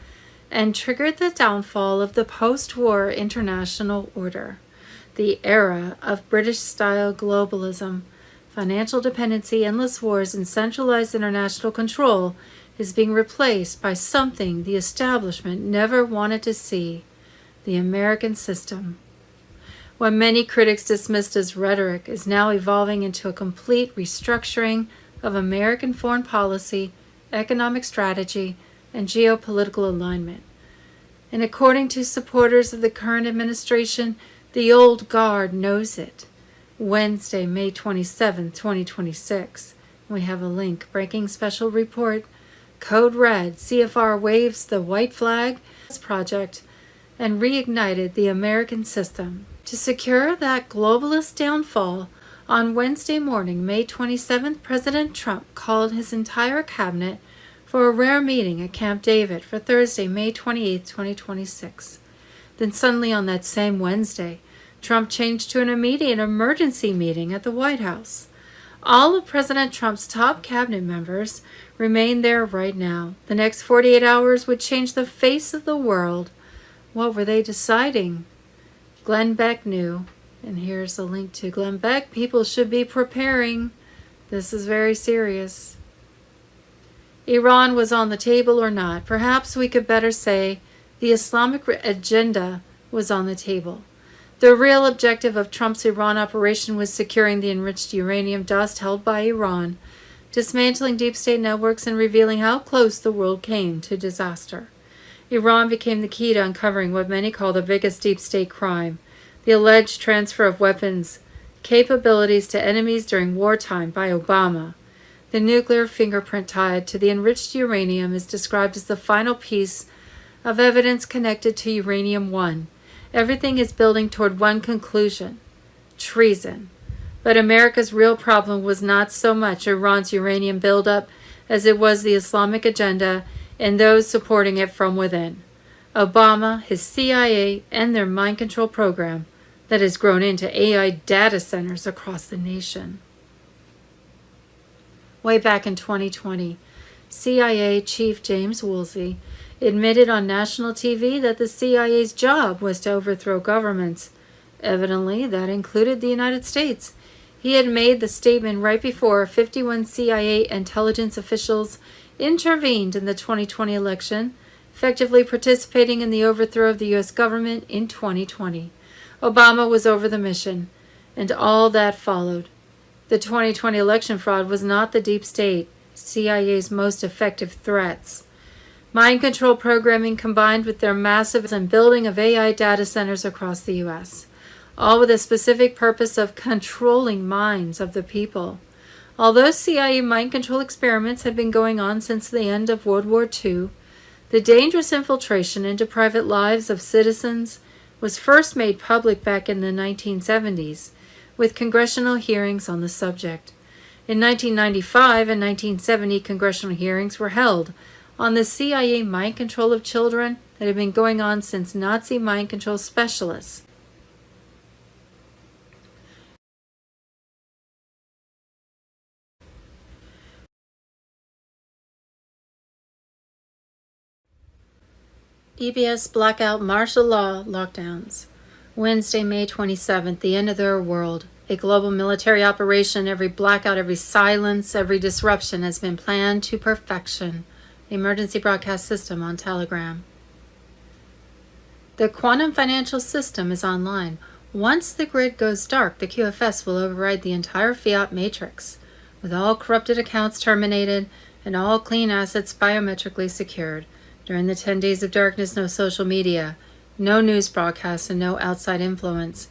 and triggered the downfall of the post-war international order. The era of British-style globalism, financial dependency, endless wars, and centralized international control is being replaced by something the establishment never wanted to see, the American system. What many critics dismissed as rhetoric is now evolving into a complete restructuring of American foreign policy, economic strategy, and geopolitical alignment. And according to supporters of the current administration, the old guard knows it. Wednesday, May 27, 2026. We have a link. Breaking special report. Code Red. CFR waves the white flag project and reignited the American system. To secure that globalist downfall, on Wednesday morning, May 27th, President Trump called his entire cabinet for a rare meeting at Camp David for Thursday, May 28, 2026. Then suddenly on that same Wednesday, Trump changed to an immediate emergency meeting at the White House. All of President Trump's top cabinet members remain there right now. The next 48 hours would change the face of the world. What were they deciding? Glenn Beck knew. And here's a link to Glenn Beck. People should be preparing. This is very serious. Iran was on the table or not. Perhaps we could better say the Islamic agenda was on the table. The real objective of Trump's Iran operation was securing the enriched uranium dust held by Iran, dismantling deep state networks, and revealing how close the world came to disaster. Iran became the key to uncovering what many call the biggest deep state crime, the alleged transfer of weapons capabilities to enemies during wartime by Obama. The nuclear fingerprint tied to the enriched uranium is described as the final piece of evidence connected to Uranium-1. Everything is building toward one conclusion: treason. But America's real problem was not so much Iran's uranium buildup as it was the Islamic agenda and those supporting it from within. Obama, his CIA, and their mind control program that has grown into AI data centers across the nation. Way back in 2020, CIA Chief James Woolsey admitted on national TV that the CIA's job was to overthrow governments. Evidently, that included the United States. He had made the statement right before 51 CIA intelligence officials intervened in the 2020 election, effectively participating in the overthrow of the U.S. government in 2020. Obama was over the mission, and all that followed. The 2020 election fraud was not the deep state, CIA's most effective threats. Mind control programming combined with their massive and building of AI data centers across the U.S., all with a specific purpose of controlling minds of the people. Although CIA mind control experiments had been going on since the end of World War II, the dangerous infiltration into private lives of citizens was first made public back in the 1970s, with congressional hearings on the subject. In 1995 and 1970, congressional hearings were held on the CIA mind control of children that had been going on since Nazi mind control specialists EBS blackout martial law lockdowns. Wednesday, May 27th, the end of their world. A global military operation, every blackout, every silence, every disruption has been planned to perfection. The emergency broadcast system on Telegram. The quantum financial system is online. Once the grid goes dark, the QFS will override the entire fiat matrix, with all corrupted accounts terminated and all clean assets biometrically secured. During the 10 days of darkness, no social media, no news broadcasts, and no outside influence.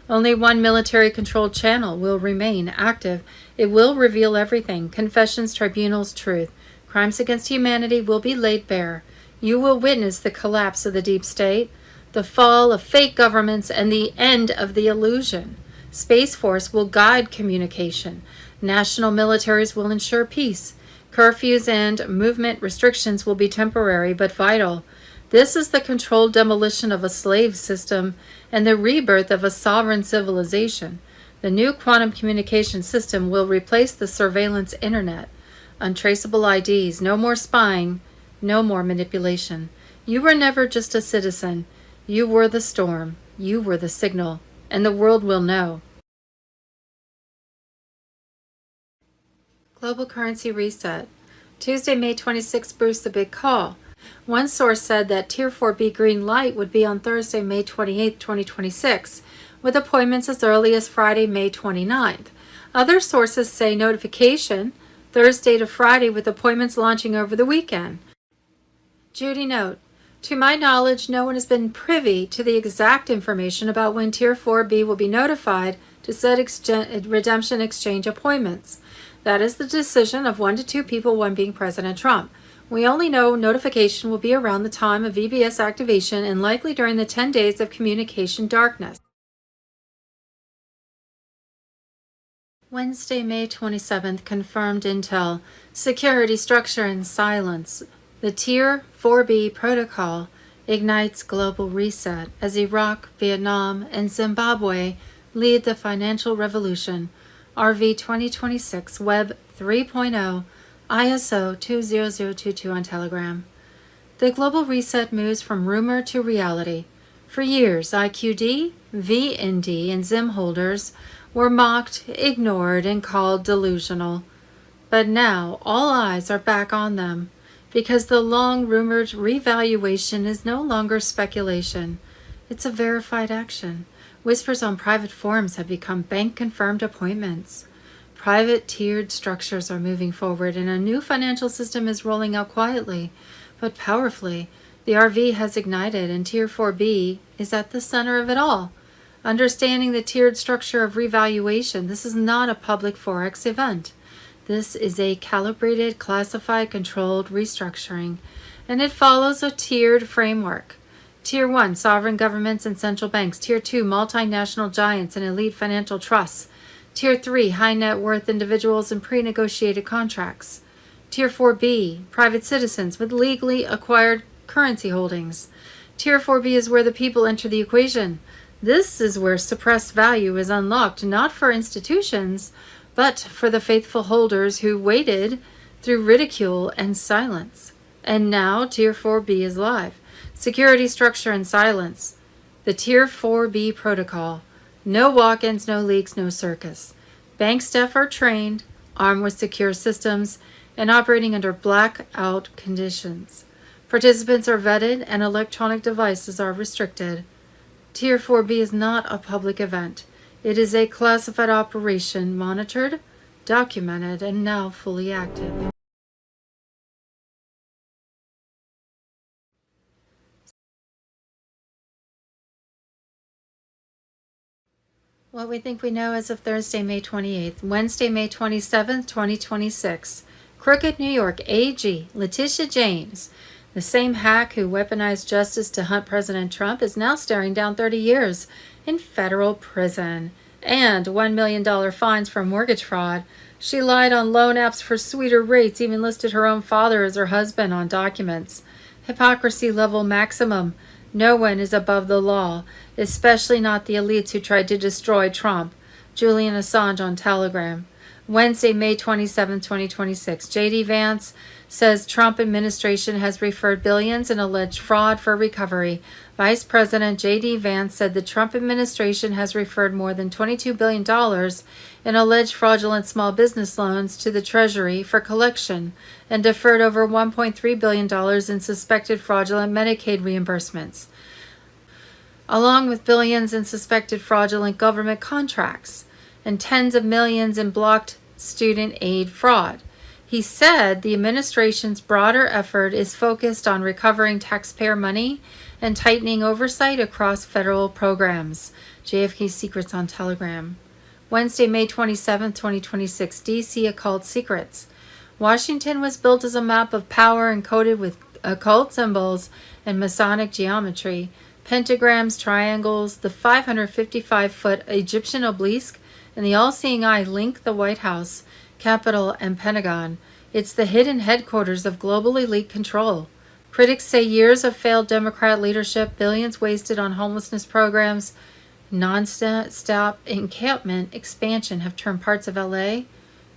Only one military-controlled channel will remain active. It will reveal everything: confessions, tribunals, truth. Crimes against humanity will be laid bare. You will witness the collapse of the deep state, the fall of fake governments, and the end of the illusion. Space Force will guide communication. National militaries will ensure peace. Curfews and movement restrictions will be temporary but vital. This is the controlled demolition of a slave system and the rebirth of a sovereign civilization. The new quantum communication system will replace the surveillance internet. Untraceable IDs, no more spying, no more manipulation. You were never just a citizen. You were the storm. You were the signal. And the world will know. Global currency reset. Tuesday, May 26, Bruce the Big Call. One source said that Tier 4B green light would be on Thursday, May 28, 2026, with appointments as early as Friday, May 29th. Other sources say notification Thursday to Friday, with appointments launching over the weekend. Judy note: to my knowledge, no one has been privy to the exact information about when Tier 4B will be notified to set redemption exchange appointments. That is the decision of 1 to 2 people, one being President Trump. We only know notification will be around the time of EBS activation and likely during the 10 days of communication darkness. Wednesday, May 27th, confirmed intel, security structure and silence. The Tier 4B protocol ignites global reset as Iraq, Vietnam, and Zimbabwe lead the financial revolution. RV 2026 Web 3.0 ISO 20022 on Telegram. The global reset moves from rumor to reality. For years, IQD, VND, and Zim holders were mocked, ignored, and called delusional. But now all eyes are back on them because the long-rumored revaluation is no longer speculation. It's a verified action. Whispers on private forums have become bank-confirmed appointments. Private tiered structures are moving forward, and a new financial system is rolling out quietly, but powerfully. The RV has ignited, and Tier 4B is at the center of it all. Understanding the tiered structure of revaluation, this is not a public Forex event. This is a calibrated, classified, controlled restructuring, and it follows a tiered framework. Tier 1, sovereign governments and central banks. Tier 2, multinational giants and elite financial trusts. Tier 3, high net worth individuals and pre-negotiated contracts. Tier 4B, private citizens with legally acquired currency holdings. Tier 4B is where the people enter the equation. This is where suppressed value is unlocked, not for institutions, but for the faithful holders who waited through ridicule and silence. And now Tier 4B is live. Security structure and silence. The Tier 4B protocol. No walk-ins, no leaks, no circus. Bank staff are trained, armed with secure systems, and operating under blackout conditions. Participants are vetted and electronic devices are restricted. Tier 4B is not a public event. It is a classified operation, monitored, documented, and now fully active. What we think we know as of Thursday, May 28th. Wednesday, May 27th, 2026. Crooked, New York, AG Letitia James, the same hack who weaponized justice to hunt President Trump, is now staring down 30 years in federal prison and $1 million fines for mortgage fraud. She lied on loan apps for sweeter rates, even listed her own father as her husband on documents. Hypocrisy level maximum. No one is above the law, especially not the elites who tried to destroy Trump. Julian Assange on Telegram. Wednesday, May 27, 2026. J.D. Vance says Trump administration has referred billions in alleged fraud for recovery. Vice President J.D. Vance said the Trump administration has referred more than $22 billion in alleged fraudulent small business loans to the Treasury for collection and deferred over $1.3 billion in suspected fraudulent Medicaid reimbursements, along with billions in suspected fraudulent government contracts and tens of millions in blocked student aid fraud. He said the administration's broader effort is focused on recovering taxpayer money and tightening oversight across federal programs. JFK Secrets on Telegram. Wednesday, May 27, 2026. DC Occult Secrets. Washington was built as a map of power encoded with occult symbols and Masonic geometry. Pentagrams, triangles, the 555-foot Egyptian obelisk, and the all-seeing eye link the White House, Capitol, and Pentagon. It's the hidden headquarters of global elite control. Critics say years of failed Democrat leadership, billions wasted on homelessness programs, non-stop encampment expansion have turned parts of LA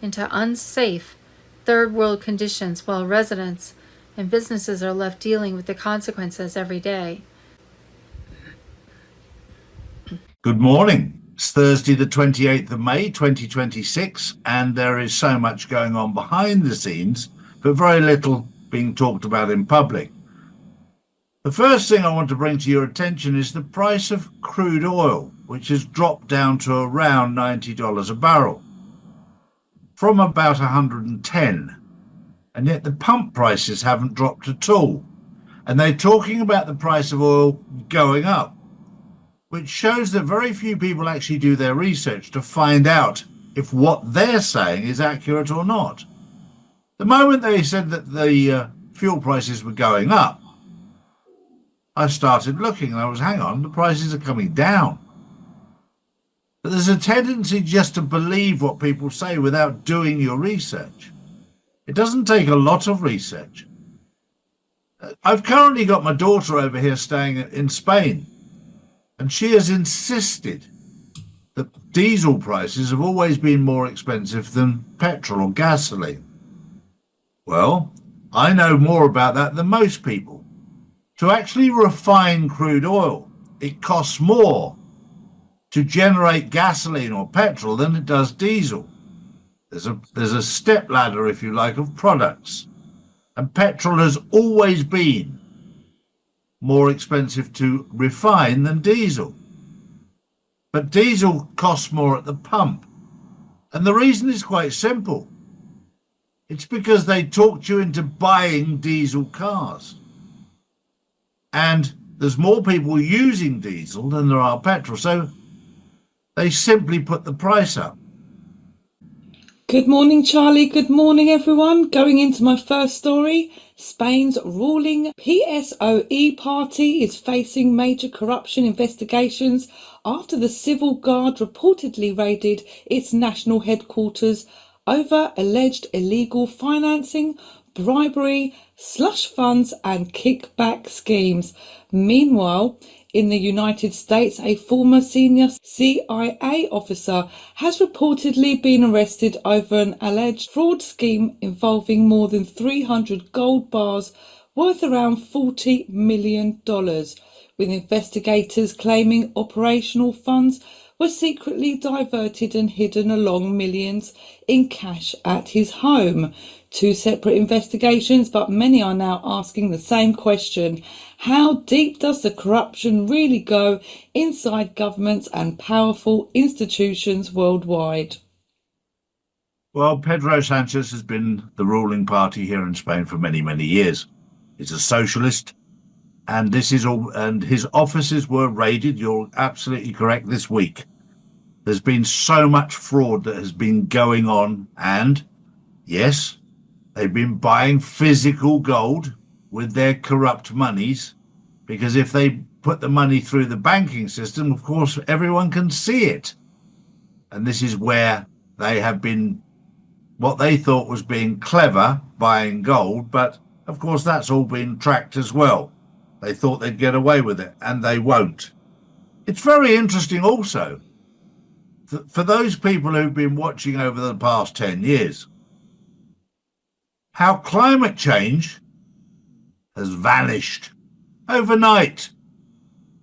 into unsafe third world conditions, while residents and businesses are left dealing with the consequences every day. Good morning. It's Thursday, the 28th of May, 2026, and there is so much going on behind the scenes, but very little being talked about in public. The first thing I want to bring to your attention is the price of crude oil, which has dropped down to around $90 a barrel, from about 110, and yet the pump prices haven't dropped at all, and they're talking about the price of oil going up, which shows that very few people actually do their research to find out if what they're saying is accurate or not. The moment they said that the fuel prices were going up, I started looking and I was, hang on, the prices are coming down. But there's a tendency just to believe what people say without doing your research. It doesn't take a lot of research. I've currently got my daughter over here staying in Spain, and she has insisted that diesel prices have always been more expensive than petrol or gasoline. Well, I know more about that than most people. To actually refine crude oil, it costs more to generate gasoline or petrol than it does diesel. There's a step ladder, if you like, of products. And petrol has always been more expensive to refine than diesel. But diesel costs more at the pump. And the reason is quite simple. It's because they talked you into buying diesel cars. And there's more people using diesel than there are petrol. So they simply put the price up. Good morning, Charlie. Good morning, everyone. Going into my first story, Spain's ruling PSOE party is facing major corruption investigations after the civil guard reportedly raided its national headquarters over alleged illegal financing, bribery, slush funds and kickback schemes. Meanwhile, in the United States, a former senior CIA officer has reportedly been arrested over an alleged fraud scheme involving more than 300 gold bars worth around $40 million, with investigators claiming operational funds were secretly diverted and hidden along millions in cash at his home. Two separate investigations, but many are now asking the same question. How deep does the corruption really go inside governments and powerful institutions worldwide? Well, Pedro Sanchez has been the ruling party here in Spain for many, many years. He's a socialist, and this is all, and his offices were raided, you're absolutely correct, this week. There's been so much fraud that has been going on, and yes, they've been buying physical gold with their corrupt monies, because if they put the money through the banking system, of course, everyone can see it. And this is where they have been, what they thought was being clever, buying gold, but of course that's all been tracked as well. They thought they'd get away with it, and they won't. It's very interesting also, for those people who've been watching over the past 10 years, how climate change has vanished overnight,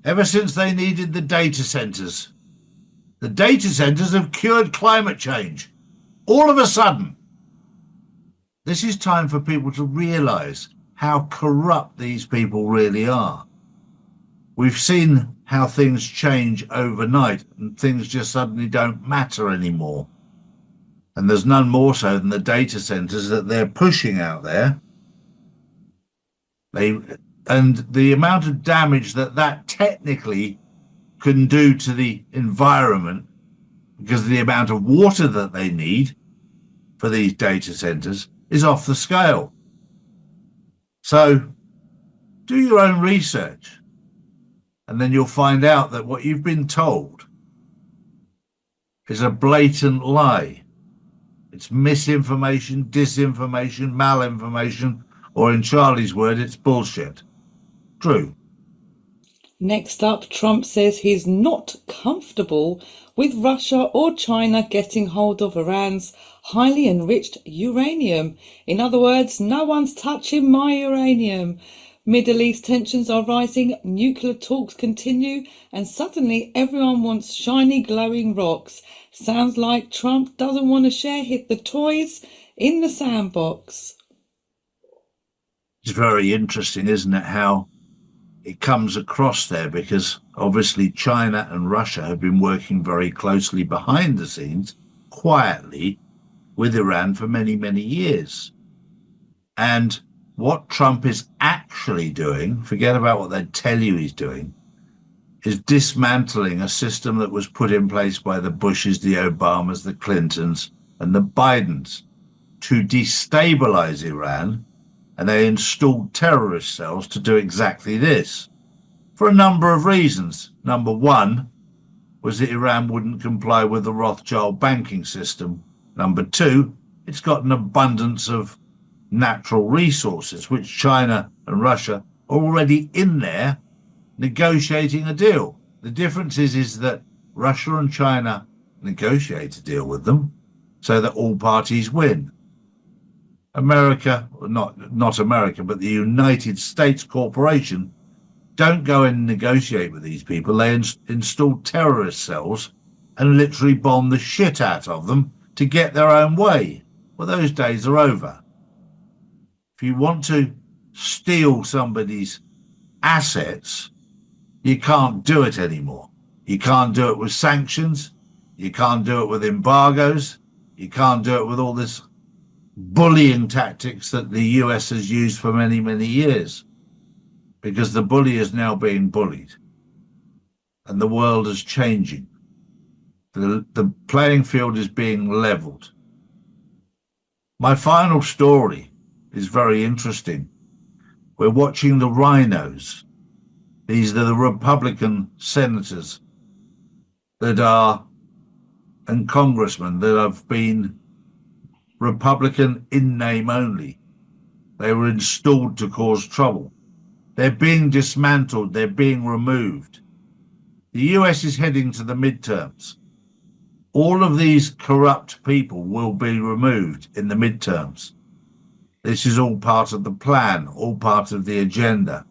ever since they needed the data centers. The data centers have cured climate change. All of a sudden, this is time for people to realize how corrupt these people really are. We've seen how things change overnight and things just suddenly don't matter anymore. And there's none more so than the data centers that they're pushing out there. And the amount of damage that technically can do to the environment, because of the amount of water that they need for these data centers, is off the scale. So do your own research, and then you'll find out that what you've been told is a blatant lie. It's misinformation, disinformation, malinformation, or in Charlie's word, it's bullshit. True. Next up, Trump says he's not comfortable with Russia or China getting hold of Iran's highly enriched uranium. In other words, no one's touching my uranium. Middle East tensions are rising, nuclear talks continue, and suddenly everyone wants shiny glowing rocks. Sounds like Trump doesn't want to share the toys in the sandbox. It's very interesting, isn't it, how it comes across there, because obviously China and Russia have been working very closely behind the scenes, quietly, with Iran for many, many years. And what Trump is actually doing, forget about what they tell you he's doing, is dismantling a system that was put in place by the Bushes, the Obamas, the Clintons, and the Bidens to destabilize Iran. And they installed terrorist cells to do exactly this for a number of reasons. Number one, was that Iran wouldn't comply with the Rothschild banking system. Number two, it's got an abundance of natural resources, which China and Russia are already in there negotiating a deal. The difference is that Russia and China negotiate a deal with them so that all parties win. America, not America, but the United States Corporation don't go and negotiate with these people. They install terrorist cells and literally bomb the shit out of them to get their own way. Well, those days are over. If you want to steal somebody's assets, you can't do it anymore. You can't do it with sanctions. You can't do it with embargoes. You can't do it with all this bullying tactics that the US has used for many, many years, because the bully is now being bullied and the world is changing. The playing field is being leveled. My final story is very interesting. We're watching the rhinos. These are the Republican senators that are, and congressmen that have been Republican in name only. They were installed to cause trouble. They're being dismantled. They're being removed. The US is heading to the midterms. All of these corrupt people will be removed in the midterms. This is all part of the plan, all part of the agenda.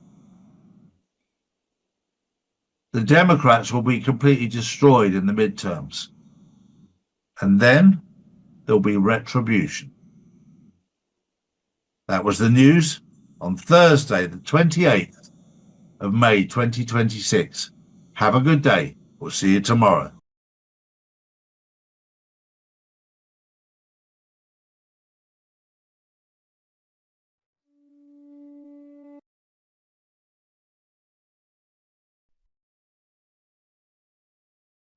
The Democrats will be completely destroyed in the midterms. And then there'll be retribution. That was the news on Thursday, the 28th of May, 2026. Have a good day. We'll see you tomorrow.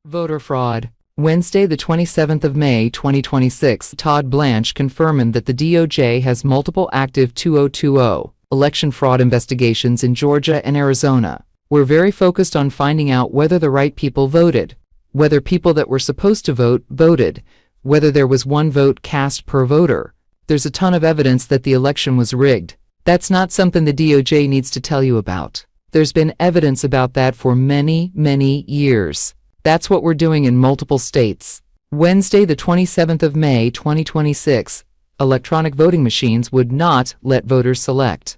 Voter fraud. Wednesday, the 27th of May, 2026, Todd Blanche confirmed that the DOJ has multiple active 2020 election fraud investigations in Georgia and Arizona. We're very focused on finding out whether the right people voted, whether people that were supposed to vote voted, whether there was one vote cast per voter. There's a ton of evidence that the election was rigged. That's not something the DOJ needs to tell you about. There's been evidence about that for many, many years. That's what we're doing in multiple states. Wednesday, the 27th of May, 2026, electronic voting machines would not let voters select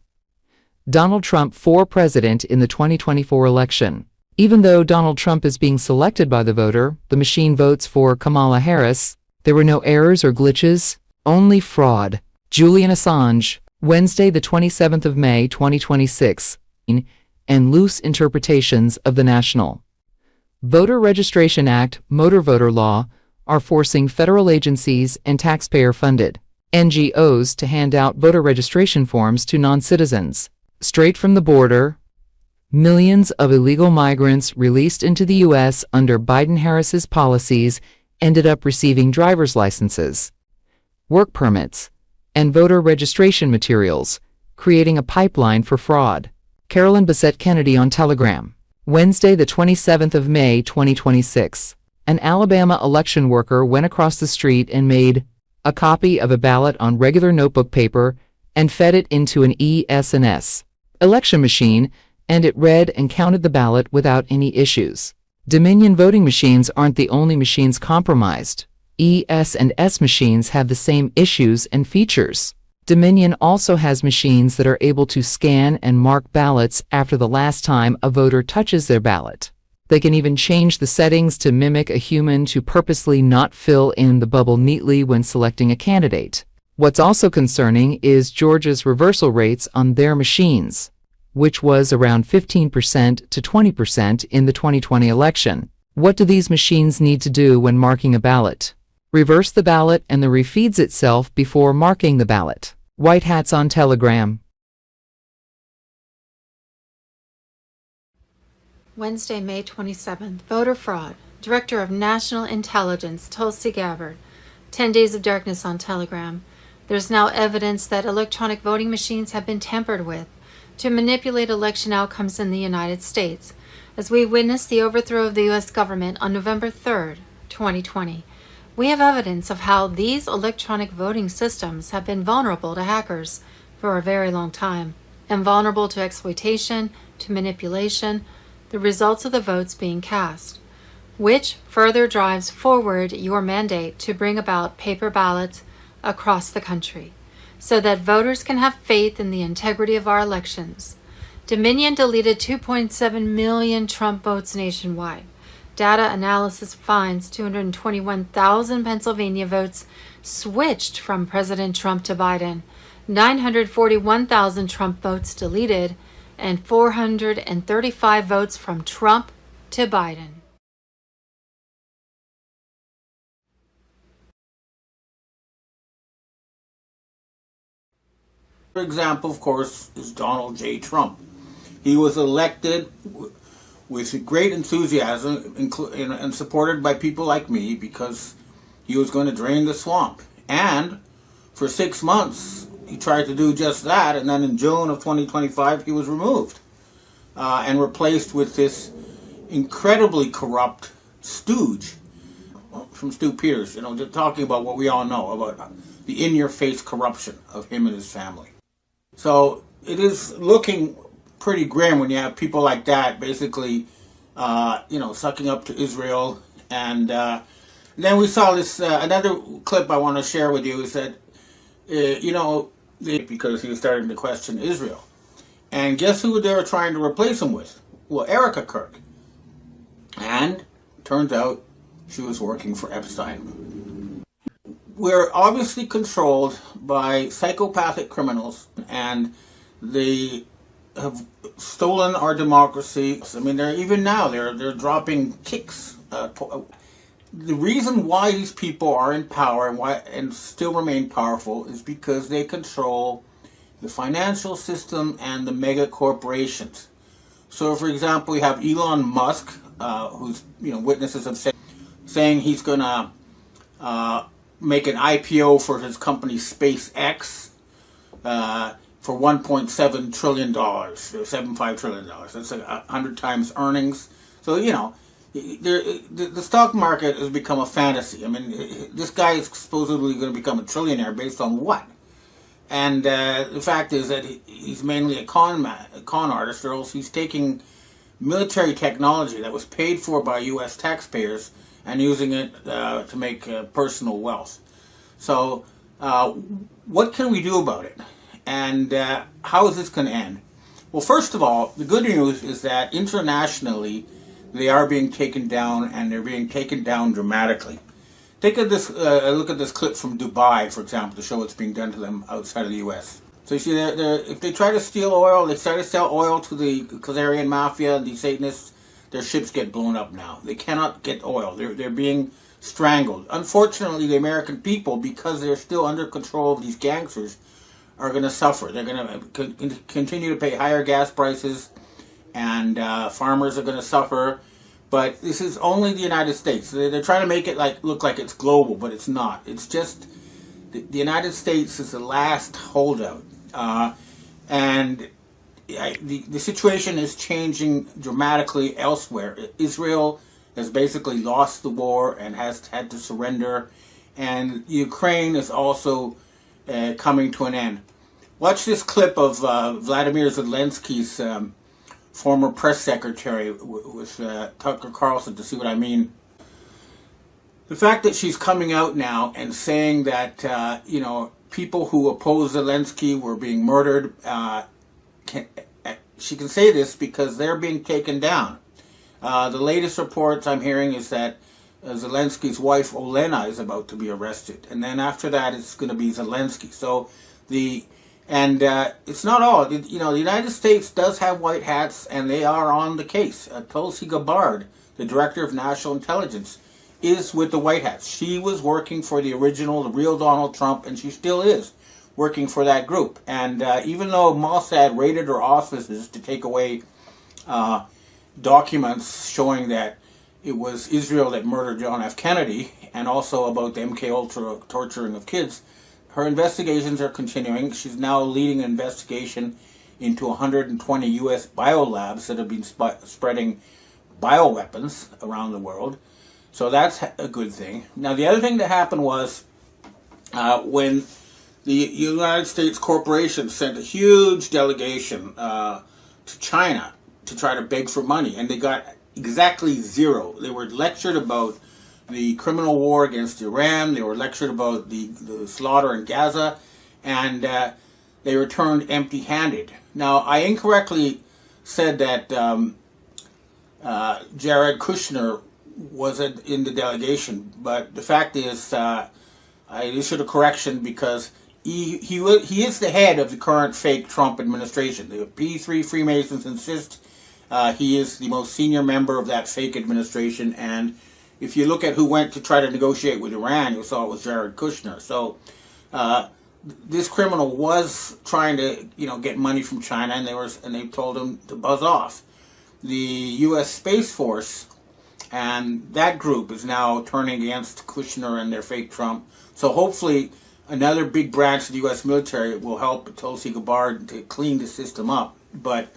Donald Trump for president in the 2024 election. Even though Donald Trump is being selected by the voter, the machine votes for Kamala Harris. There were no errors or glitches, only fraud. Julian Assange, Wednesday, the 27th of May, 2026, and loose interpretations of the National Voter Registration Act, Motor Voter Law, are forcing federal agencies and taxpayer-funded NGOs to hand out voter registration forms to non-citizens. Straight from the border, millions of illegal migrants released into the U.S. under Biden-Harris's policies ended up receiving driver's licenses, work permits, and voter registration materials, creating a pipeline for fraud. Carolyn Bessette Kennedy on Telegram. Wednesday, the 27th of May, 2026, an Alabama election worker went across the street and made a copy of a ballot on regular notebook paper and fed it into an ES&S election machine, and it read and counted the ballot without any issues. Dominion voting machines aren't the only machines compromised. ES&S machines have the same issues and features. Dominion also has machines that are able to scan and mark ballots after the last time a voter touches their ballot. They can even change the settings to mimic a human to purposely not fill in the bubble neatly when selecting a candidate. What's also concerning is Georgia's reversal rates on their machines, which was around 15% to 20% in the 2020 election. What do these machines need to do when marking a ballot? Reverse the ballot and the refeeds itself before marking the ballot. White hats on Telegram. Wednesday, May 27th. Voter fraud. Director of National Intelligence, Tulsi Gabbard. 10 Days of Darkness on Telegram. There's now evidence that electronic voting machines have been tampered with to manipulate election outcomes in the United States. As we witness the overthrow of the U.S. government on November 3rd, 2020, we have evidence of how these electronic voting systems have been vulnerable to hackers for a very long time, and vulnerable to exploitation, to manipulation, the results of the votes being cast, which further drives forward your mandate to bring about paper ballots across the country, so that voters can have faith in the integrity of our elections. Dominion deleted 2.7 million Trump votes nationwide. Data analysis finds 221,000 Pennsylvania votes switched from President Trump to Biden, 941,000 Trump votes deleted, and 435 votes from Trump to Biden. For example, of course, is Donald J. Trump. He was elected with great enthusiasm and supported by people like me because he was going to drain the swamp. And for 6 months, he tried to do just that, and then in June of 2025, he was removed and replaced with this incredibly corrupt stooge from Stu Peters, just talking about what we all know about the in-your-face corruption of him and his family. So it is looking pretty grim when you have people like that basically, sucking up to Israel. And then we saw this, another clip I want to share with you is that, because he was starting to question Israel. And guess who they were trying to replace him with? Well, Erica Kirk. And turns out she was working for Epstein. We're obviously controlled by psychopathic criminals, and they have stolen our democracy. I mean, they're dropping kicks. The reason why these people are in power and still remain powerful is because they control the financial system and the mega corporations. So, for example, we have Elon Musk, who's witnesses have said, saying he's going to make an IPO for his company SpaceX for $1.7 trillion, $75 trillion. That's 100 times earnings. So, the stock market has become a fantasy. I mean, this guy is supposedly going to become a trillionaire based on what? And the fact is that he's mainly a con artist, or else he's taking military technology that was paid for by U.S. taxpayers and using it to make personal wealth. So what can we do about it? And how is this going to end? Well, first of all, the good news is that internationally they are being taken down, and they're being taken down dramatically. Take a look at this clip from Dubai, for example, to show what's being done to them outside of the U.S. So you see, if they try to steal oil, they try to sell oil to the Khazarian mafia, the Satanists, their ships get blown up now. They cannot get oil. They're being strangled. Unfortunately, the American people, because they're still under control of these gangsters, are going to suffer. They're going to continue to pay higher gas prices, and farmers are going to suffer. But this is only the United States. They're trying to make it look like it's global, but it's not. It's just the United States is the last holdout. And the situation is changing dramatically elsewhere. Israel has basically lost the war and has had to surrender. And Ukraine is also coming to an end. Watch this clip of Vladimir Zelensky's former press secretary with Tucker Carlson to see what I mean. The fact that she's coming out now and saying that, people who oppose Zelensky were being murdered, she can say this because they're being taken down. The latest reports I'm hearing is that Zelensky's wife, Olena, is about to be arrested. And then after that, it's going to be Zelensky. So it's not all. The United States does have white hats, and they are on the case. Tulsi Gabbard, the director of national intelligence, is with the White Hats. She was working for the real Donald Trump, and she still is working for that group. And even though Mossad raided her offices to take away documents showing that it was Israel that murdered John F. Kennedy, and also about the MK Ultra torturing of kids, her investigations are continuing. She's now leading an investigation into 120 U.S. biolabs that have been spreading bioweapons around the world. So that's a good thing. Now, the other thing that happened was when the United States corporation sent a huge delegation to China to try to beg for money, and they got exactly zero. They were lectured about the criminal war against Iran. They were lectured about the slaughter in Gaza, and they returned empty-handed. Now, I incorrectly said that Jared Kushner wasn't in the delegation, but the fact is, I issued a correction because he is the head of the current fake Trump administration. The P3 Freemasons insist he is the most senior member of that fake administration, and if you look at who went to try to negotiate with Iran, you saw it was Jared Kushner. So this criminal was trying to, get money from China, and they told him to buzz off. The U.S. Space Force and that group is now turning against Kushner and their fake Trump. So hopefully another big branch of the U.S. military will help Tulsi Gabbard to clean the system up. But,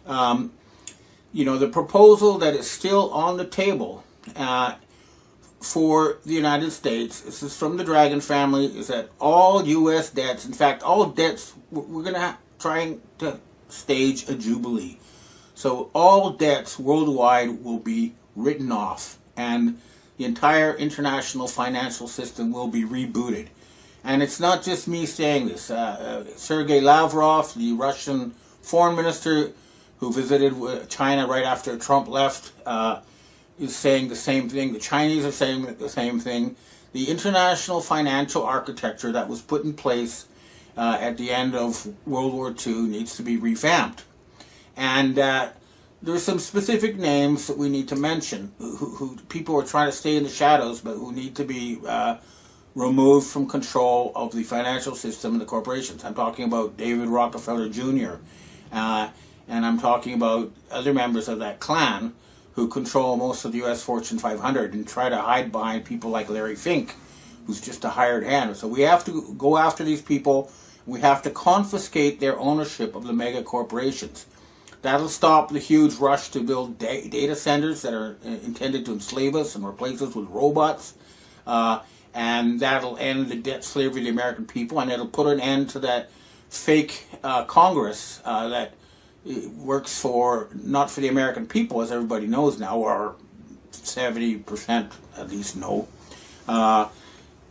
the proposal that is still on the table for the United States, this is from the Dragon family, is that all U.S. debts, in fact, all debts, we're going to try to stage a jubilee. So all debts worldwide will be written off, and the entire international financial system will be rebooted. And it's not just me saying this. Sergei Lavrov, the Russian foreign minister who visited China right after Trump left, is saying the same thing. The Chinese are saying the same thing. The international financial architecture that was put in place at the end of World War II needs to be revamped. And there's some specific names that we need to mention, who people are trying to stay in the shadows, but who need to be removed from control of the financial system and the corporations. I'm talking about David Rockefeller Jr., and I'm talking about other members of that clan who control most of the U.S. Fortune 500 and try to hide behind people like Larry Fink, who's just a hired hand. So we have to go after these people. We have to confiscate their ownership of the mega corporations. That'll stop the huge rush to build data centers that are intended to enslave us and replace us with robots. And that'll end the debt slavery of the American people, and it'll put an end to that fake Congress that works not for the American people, as everybody knows now, or 70% at least know.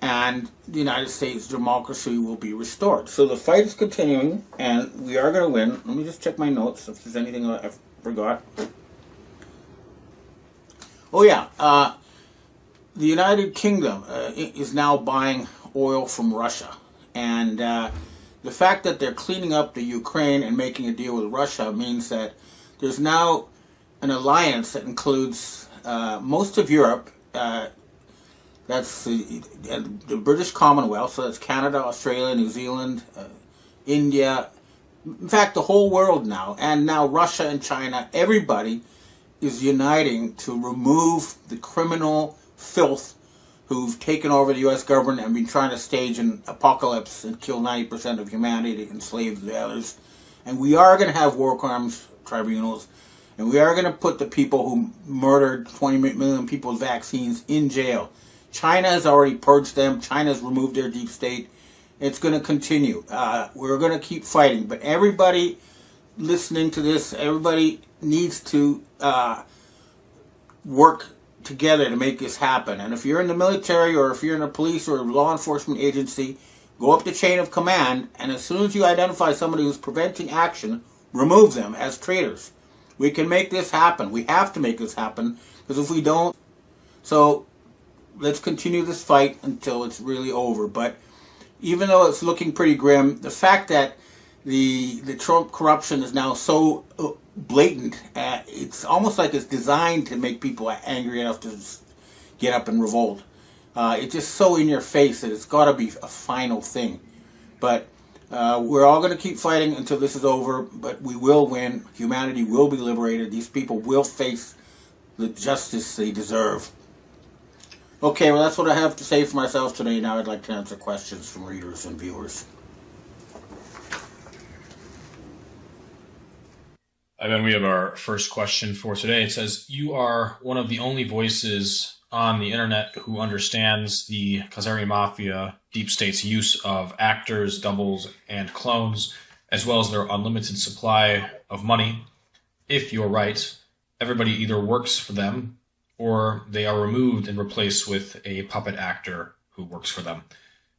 And the United States democracy will be restored. So the fight is continuing, and we are going to win. Let me just check my notes if there's anything I forgot. Oh yeah, the United Kingdom is now buying oil from Russia, and the fact that they're cleaning up the Ukraine and making a deal with Russia means that there's now an alliance that includes most of Europe. That's the British Commonwealth, so that's Canada, Australia, New Zealand, India, in fact the whole world now, and now Russia and China. Everybody is uniting to remove the criminal filth who've taken over the U.S. government and been trying to stage an apocalypse and kill 90% of humanity, to enslave the others. And we are going to have war crimes tribunals, and we are going to put the people who murdered 20 million people with vaccines in jail. China has already purged them. China has removed their deep state. It's going to continue. We're going to keep fighting. But everybody listening to this, everybody needs to work together to make this happen. And if you're in the military, or if you're in a police or a law enforcement agency, go up the chain of command, and as soon as you identify somebody who's preventing action, remove them as traitors. We can make this happen. We have to make this happen, because if we don't, so let's continue this fight until it's really over. But even though it's looking pretty grim, the fact that the Trump corruption is now so blatant, it's almost like it's designed to make people angry enough to get up and revolt. It's just so in your face that it's got to be a final thing. But we're all going to keep fighting until this is over, but we will win. Humanity will be liberated. These people will face the justice they deserve. Okay, well, that's what I have to say for myself today. Now I'd like to answer questions from readers and viewers. And then we have our first question for today. It says, you are one of the only voices on the internet who understands the Khazari Mafia deep state's use of actors, doubles, and clones, as well as their unlimited supply of money. If you're right, everybody either works for them or they are removed and replaced with a puppet actor who works for them.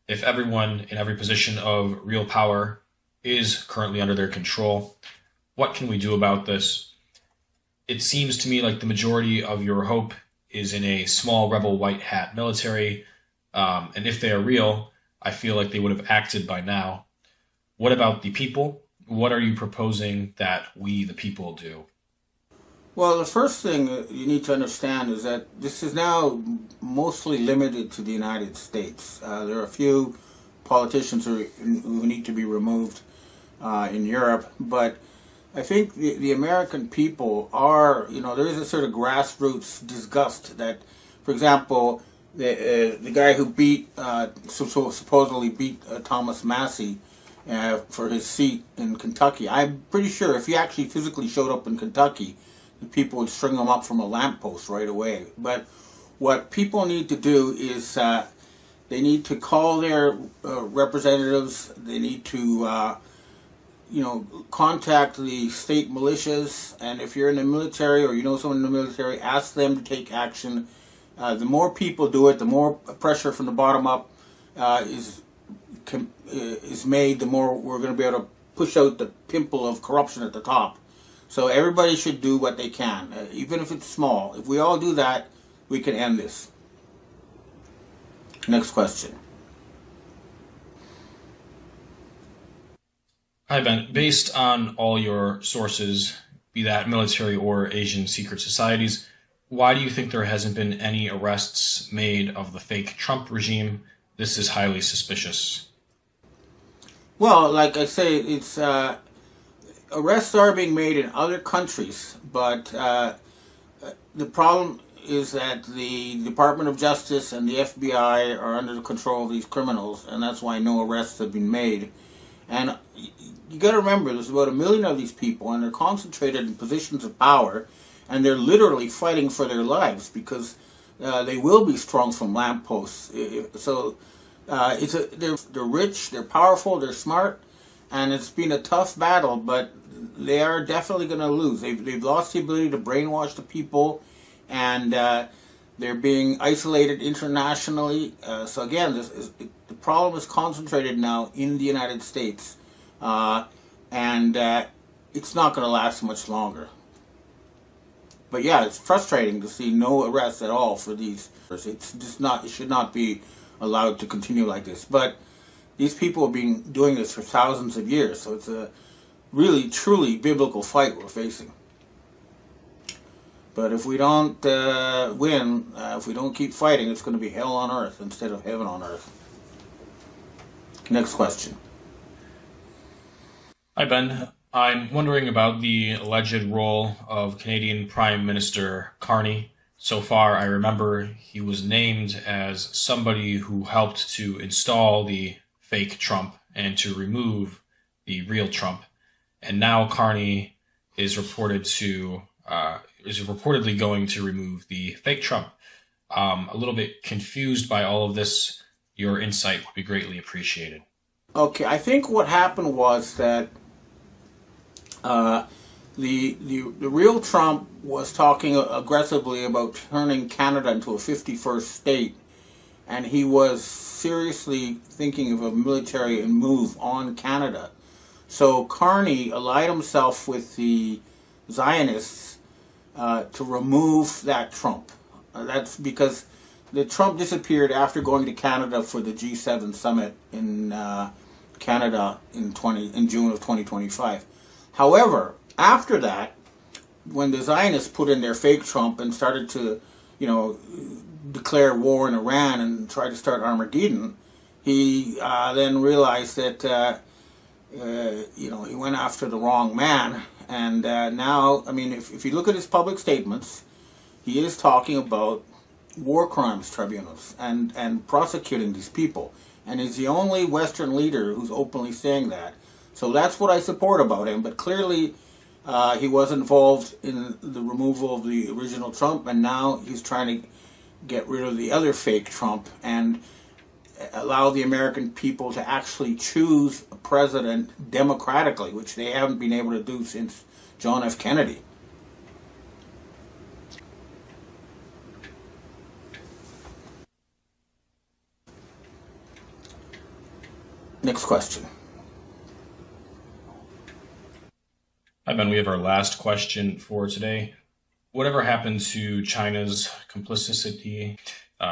If everyone in every position of real power is currently under their control, what can we do about this? It seems to me like the majority of your hope is in a small rebel white hat military, and if they are real, I feel like they would have acted by now. What about the people? What are you proposing that we, the people, do? Well, the first thing you need to understand is that this is now mostly limited to the United States. There are a few politicians who need to be removed in Europe, but I think the American people are, there is a sort of grassroots disgust that, for example, the guy who supposedly beat Thomas Massey for his seat in Kentucky, I'm pretty sure if he actually physically showed up in Kentucky, the people would string him up from a lamppost right away. But what people need to do is they need to call their representatives. They need to, contact the state militias. And if you're in the military or you know someone in the military, ask them to take action. The more people do it, the more pressure from the bottom up is made, the more we're going to be able to push out the pimple of corruption at the top. So everybody should do what they can, even if it's small. If we all do that, we can end this. Next question. Hi, Ben. Based on all your sources, be that military or Asian secret societies, why do you think there hasn't been any arrests made of the fake Trump regime? This is highly suspicious. Well, like I say, it's arrests are being made in other countries, but the problem is that the Department of Justice and the FBI are under the control of these criminals, and that's why no arrests have been made. And you got to remember, there's about 1 million of these people, and they're concentrated in positions of power, and they're literally fighting for their lives because they will be strung from lampposts. So they're rich, they're powerful, they're smart, and it's been a tough battle, but they are definitely going to lose. They've lost the ability to brainwash the people, and they're being isolated internationally. So again, the problem is concentrated now in the United States, and it's not going to last much longer. But yeah, it's frustrating to see no arrests at all for these. It's just not. It should not be allowed to continue like this. But these people have been doing this for thousands of years, so it's a really, truly biblical fight we're facing. But if we don't win, if we don't keep fighting, it's going to be hell on earth instead of heaven on earth. Next question. Hi, Ben. I'm wondering about the alleged role of Canadian Prime Minister Carney. So far, I remember he was named as somebody who helped to install the fake Trump and to remove the real Trump. And now Carney is reportedly going to remove the fake Trump. A little bit confused by all of this. Your insight would be greatly appreciated. Okay, I think what happened was that the real Trump was talking aggressively about turning Canada into a 51st state, and he was seriously thinking of a military move on Canada. So Carney allied himself with the Zionists to remove that Trump. That's because the Trump disappeared after going to Canada for the G7 summit in Canada in June of 2025. However, after that, when the Zionists put in their fake Trump and started to, declare war in Iran and try to start Armageddon, he then realized that, he went after the wrong man. And now, if you look at his public statements, he is talking about war crimes tribunals and prosecuting these people. And he's the only Western leader who's openly saying that. So that's what I support about him. But clearly, He was involved in the removal of the original Trump, and now he's trying to get rid of the other fake Trump and allow the American people to actually choose a president democratically, which they haven't been able to do since John F. Kennedy. Next question. Hi, Ben. We have our last question for today. Whatever happened to China's complicity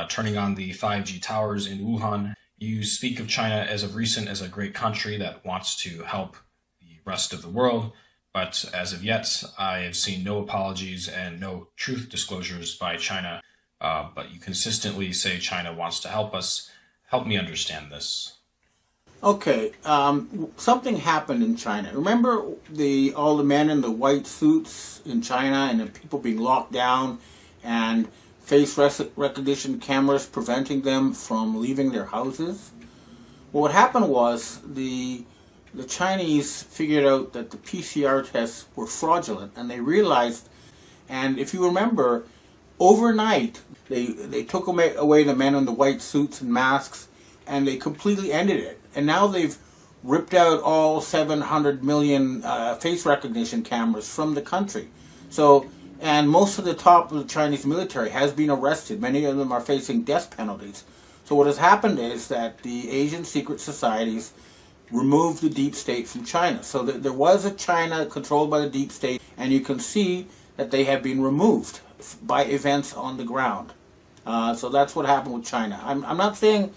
turning on the 5G towers in Wuhan? You speak of China as of recent as a great country that wants to help the rest of the world, but as of yet, I have seen no apologies and no truth disclosures by China. But you consistently say China wants to help us. Help me understand this. Okay, something happened in China. Remember all the men in the white suits in China and the people being locked down and face recognition cameras preventing them from leaving their houses? Well, what happened was the Chinese figured out that the PCR tests were fraudulent, and they realized, and if you remember, overnight they took away the men in the white suits and masks, and they completely ended it. And now they've ripped out all 700 million face recognition cameras from the country. So, and most of the top of the Chinese military has been arrested. Many of them are facing death penalties. So what has happened is that the Asian secret societies removed the deep state from China. So there was a China controlled by the deep state, and you can see that they have been removed by events on the ground. So that's what happened with China. I'm not saying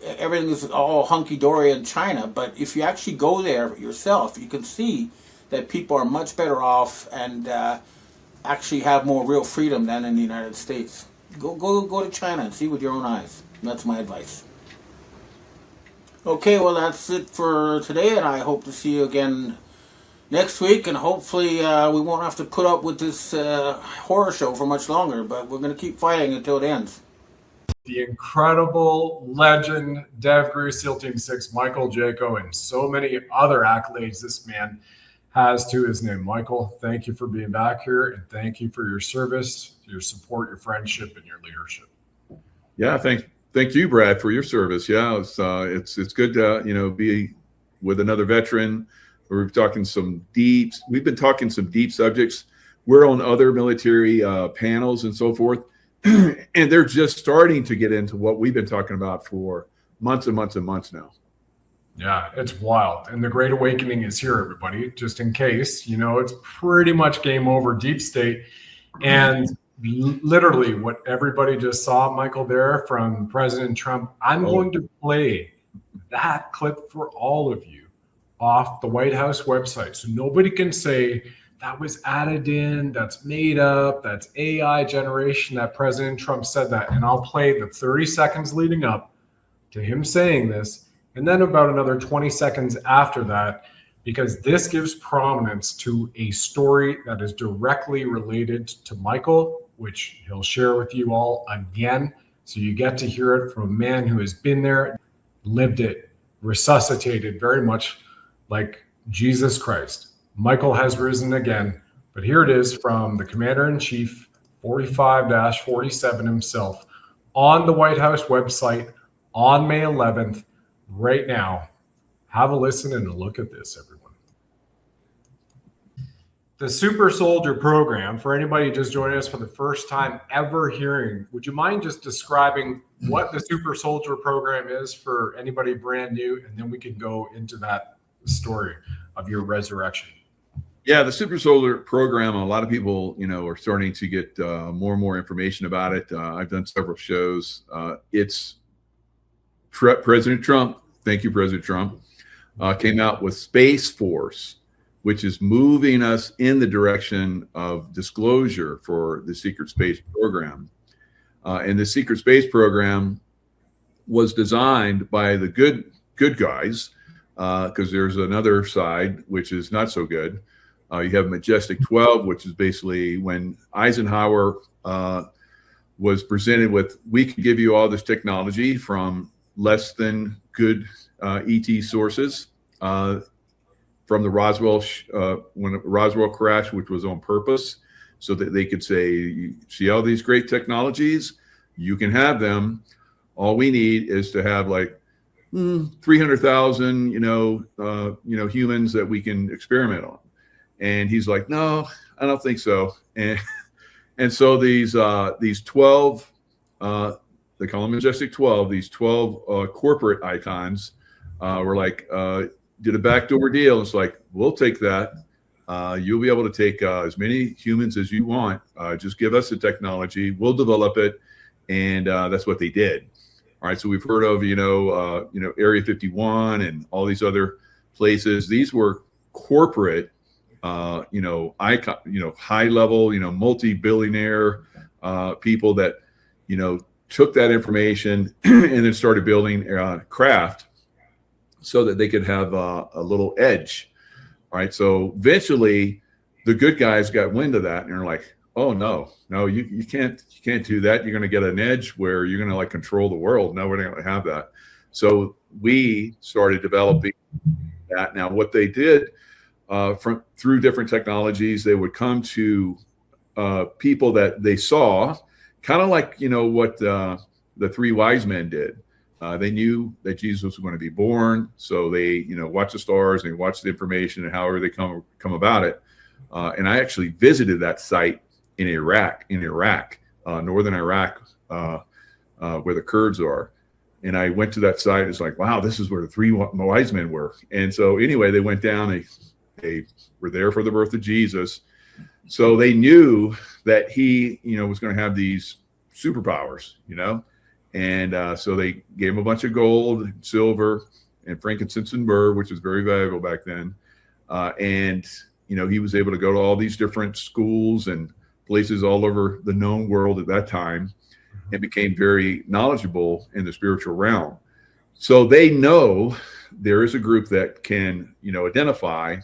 everything is all hunky-dory in China, but if you actually go there yourself, you can see that people are much better off and actually have more real freedom than in the United States. Go to China and see with your own eyes. That's my advice. Okay, well, that's it for today, and I hope to see you again next week, and hopefully we won't have to put up with this horror show for much longer, but we're going to keep fighting until it ends. The incredible legend, Dev Greer, SEAL Team 6, Michael Jaco, and so many other accolades this man has to his name. Michael, thank you for being back here, and thank you for your service, your support, your friendship, and your leadership. Yeah, thank you, Brad, for your service. Yeah, it's good to be with another veteran. We've been talking some deep subjects. We're on other military panels and so forth. And they're just starting to get into what we've been talking about for months and months and months now. Yeah, it's wild. And the Great Awakening is here, everybody. Just in case, it's pretty much game over, deep state. And literally what everybody just saw, Michael, there from President Trump, I'm going to play that clip for all of you off the White House website. So nobody can say, that was added in, that's made up, that's AI generation, that President Trump said that. And I'll play the 30 seconds leading up to him saying this, and then about another 20 seconds after that, because this gives prominence to a story that is directly related to Michael, which he'll share with you all again. So you get to hear it from a man who has been there, lived it, resuscitated, very much like Jesus Christ. Michael has risen again, but here it is from the Commander-in-Chief, 45-47 himself, on the White House website on May 11th, right now. Have a listen and a look at this, everyone. The Super Soldier program, for anybody just joining us for the first time ever hearing, would you mind just describing what the Super Soldier program is for anybody brand new, and then we can go into that story of your resurrection. Yeah, the Super Soldier program, a lot of people, are starting to get more and more information about it. I've done several shows. It's President Trump, thank you, President Trump, came out with Space Force, which is moving us in the direction of disclosure for the secret space program. And the secret space program was designed by the good guys, because there's another side which is not so good. You have Majestic 12, which is basically when Eisenhower was presented with, we can give you all this technology from less than good ET sources. from the Roswell when the Roswell crash, which was on purpose, so that they could say, "You see all these great technologies, you can have them. All we need is to have like 300,000, humans that we can experiment on." And he's like, "No, I don't think so." And so these 12, they call them Majestic 12, these 12 corporate icons were like, did a backdoor deal. It's like, we'll take that. You'll be able to take as many humans as you want. Just give us the technology. We'll develop it. And that's what they did. All right. So we've heard of, Area 51 and all these other places. These were corporate, icon, high level, multi-billionaire people that, took that information and then started building craft so that they could have a little edge. All right. So eventually the good guys got wind of that and they're like, "Oh no, you can't do that. You're going to get an edge where you're going to like control the world. No, we're not going to have that." So we started developing that. Now, what they did through different technologies, they would come to people that they saw, kind of like, what the three wise men did. They knew that Jesus was going to be born. So they, watched the stars and watched the information and however they come about it. And I actually visited that site in Iraq, northern Iraq, where the Kurds are. And I went to that site. It's like, wow, this is where the three wise men were. And so anyway, they went down, they were there for the birth of Jesus. So they knew that he, was going to have these superpowers, and so they gave him a bunch of gold, silver, and frankincense and myrrh, which was very valuable back then. And he was able to go to all these different schools and places all over the known world at that time, and became very knowledgeable in the spiritual realm. So they know there is a group that can, identify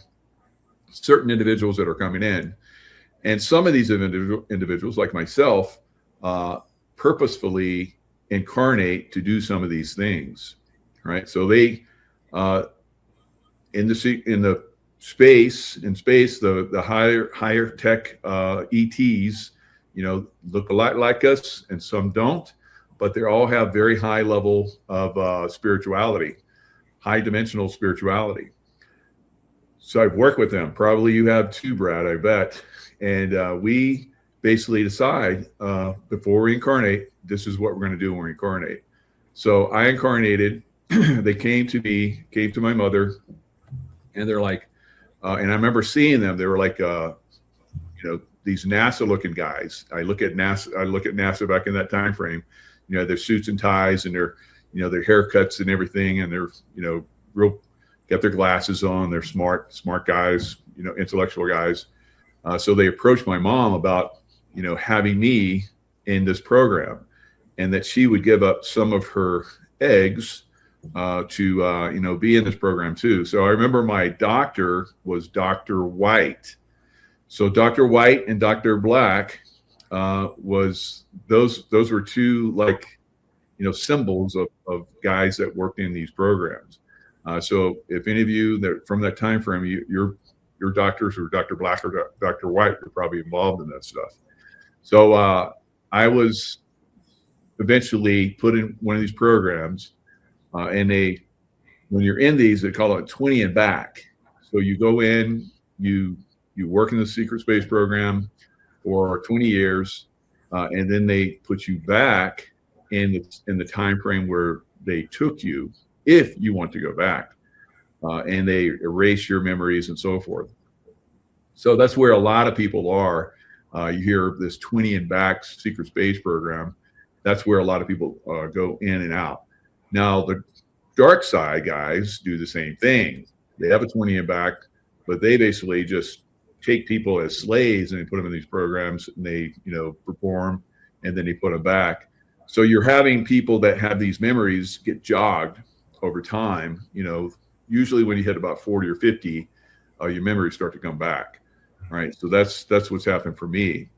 certain individuals that are coming in. And some of these individuals, like myself, purposefully incarnate to do some of these things, right? So they, in the space, the higher tech ETs, look a lot like us, and some don't, but they all have very high level of spirituality, high dimensional spirituality. So I've worked with them. Probably you have too, Brad, I bet. And we basically decide before we incarnate, this is what we're going to do when we incarnate. So I incarnated. They came to me, came to my mother, and they're like, and I remember seeing them. They were like, these NASA-looking guys. I look at NASA back in that time frame. Their suits and ties and their haircuts and everything, and they're real. Got their glasses on. They're smart guys. Intellectual guys. So they approached my mom about, having me in this program, and that she would give up some of her eggs to, be in this program too. So I remember my doctor was Dr. White. So Dr. White and Dr. Black those were two symbols of guys that worked in these programs. So if any of you that from that time frame, your doctors or Dr. Black or Dr. White were probably involved in that stuff. So I was eventually put in one of these programs, and when you're in these, they call it 20 and back. So you go in, you work in the secret space program for 20 years, and then they put you back in the time frame where they took you, if you want to go back, and they erase your memories and so forth. So that's where a lot of people are. You hear this 20 and back secret space program. That's where a lot of people go in and out. Now, the dark side guys do the same thing. They have a 20 and back, but they basically just take people as slaves and they put them in these programs, and they, perform, and then they put them back. So you're having people that have these memories get jogged over time. Usually when you hit about 40 or 50, your memories start to come back, right? So that's what's happened for me.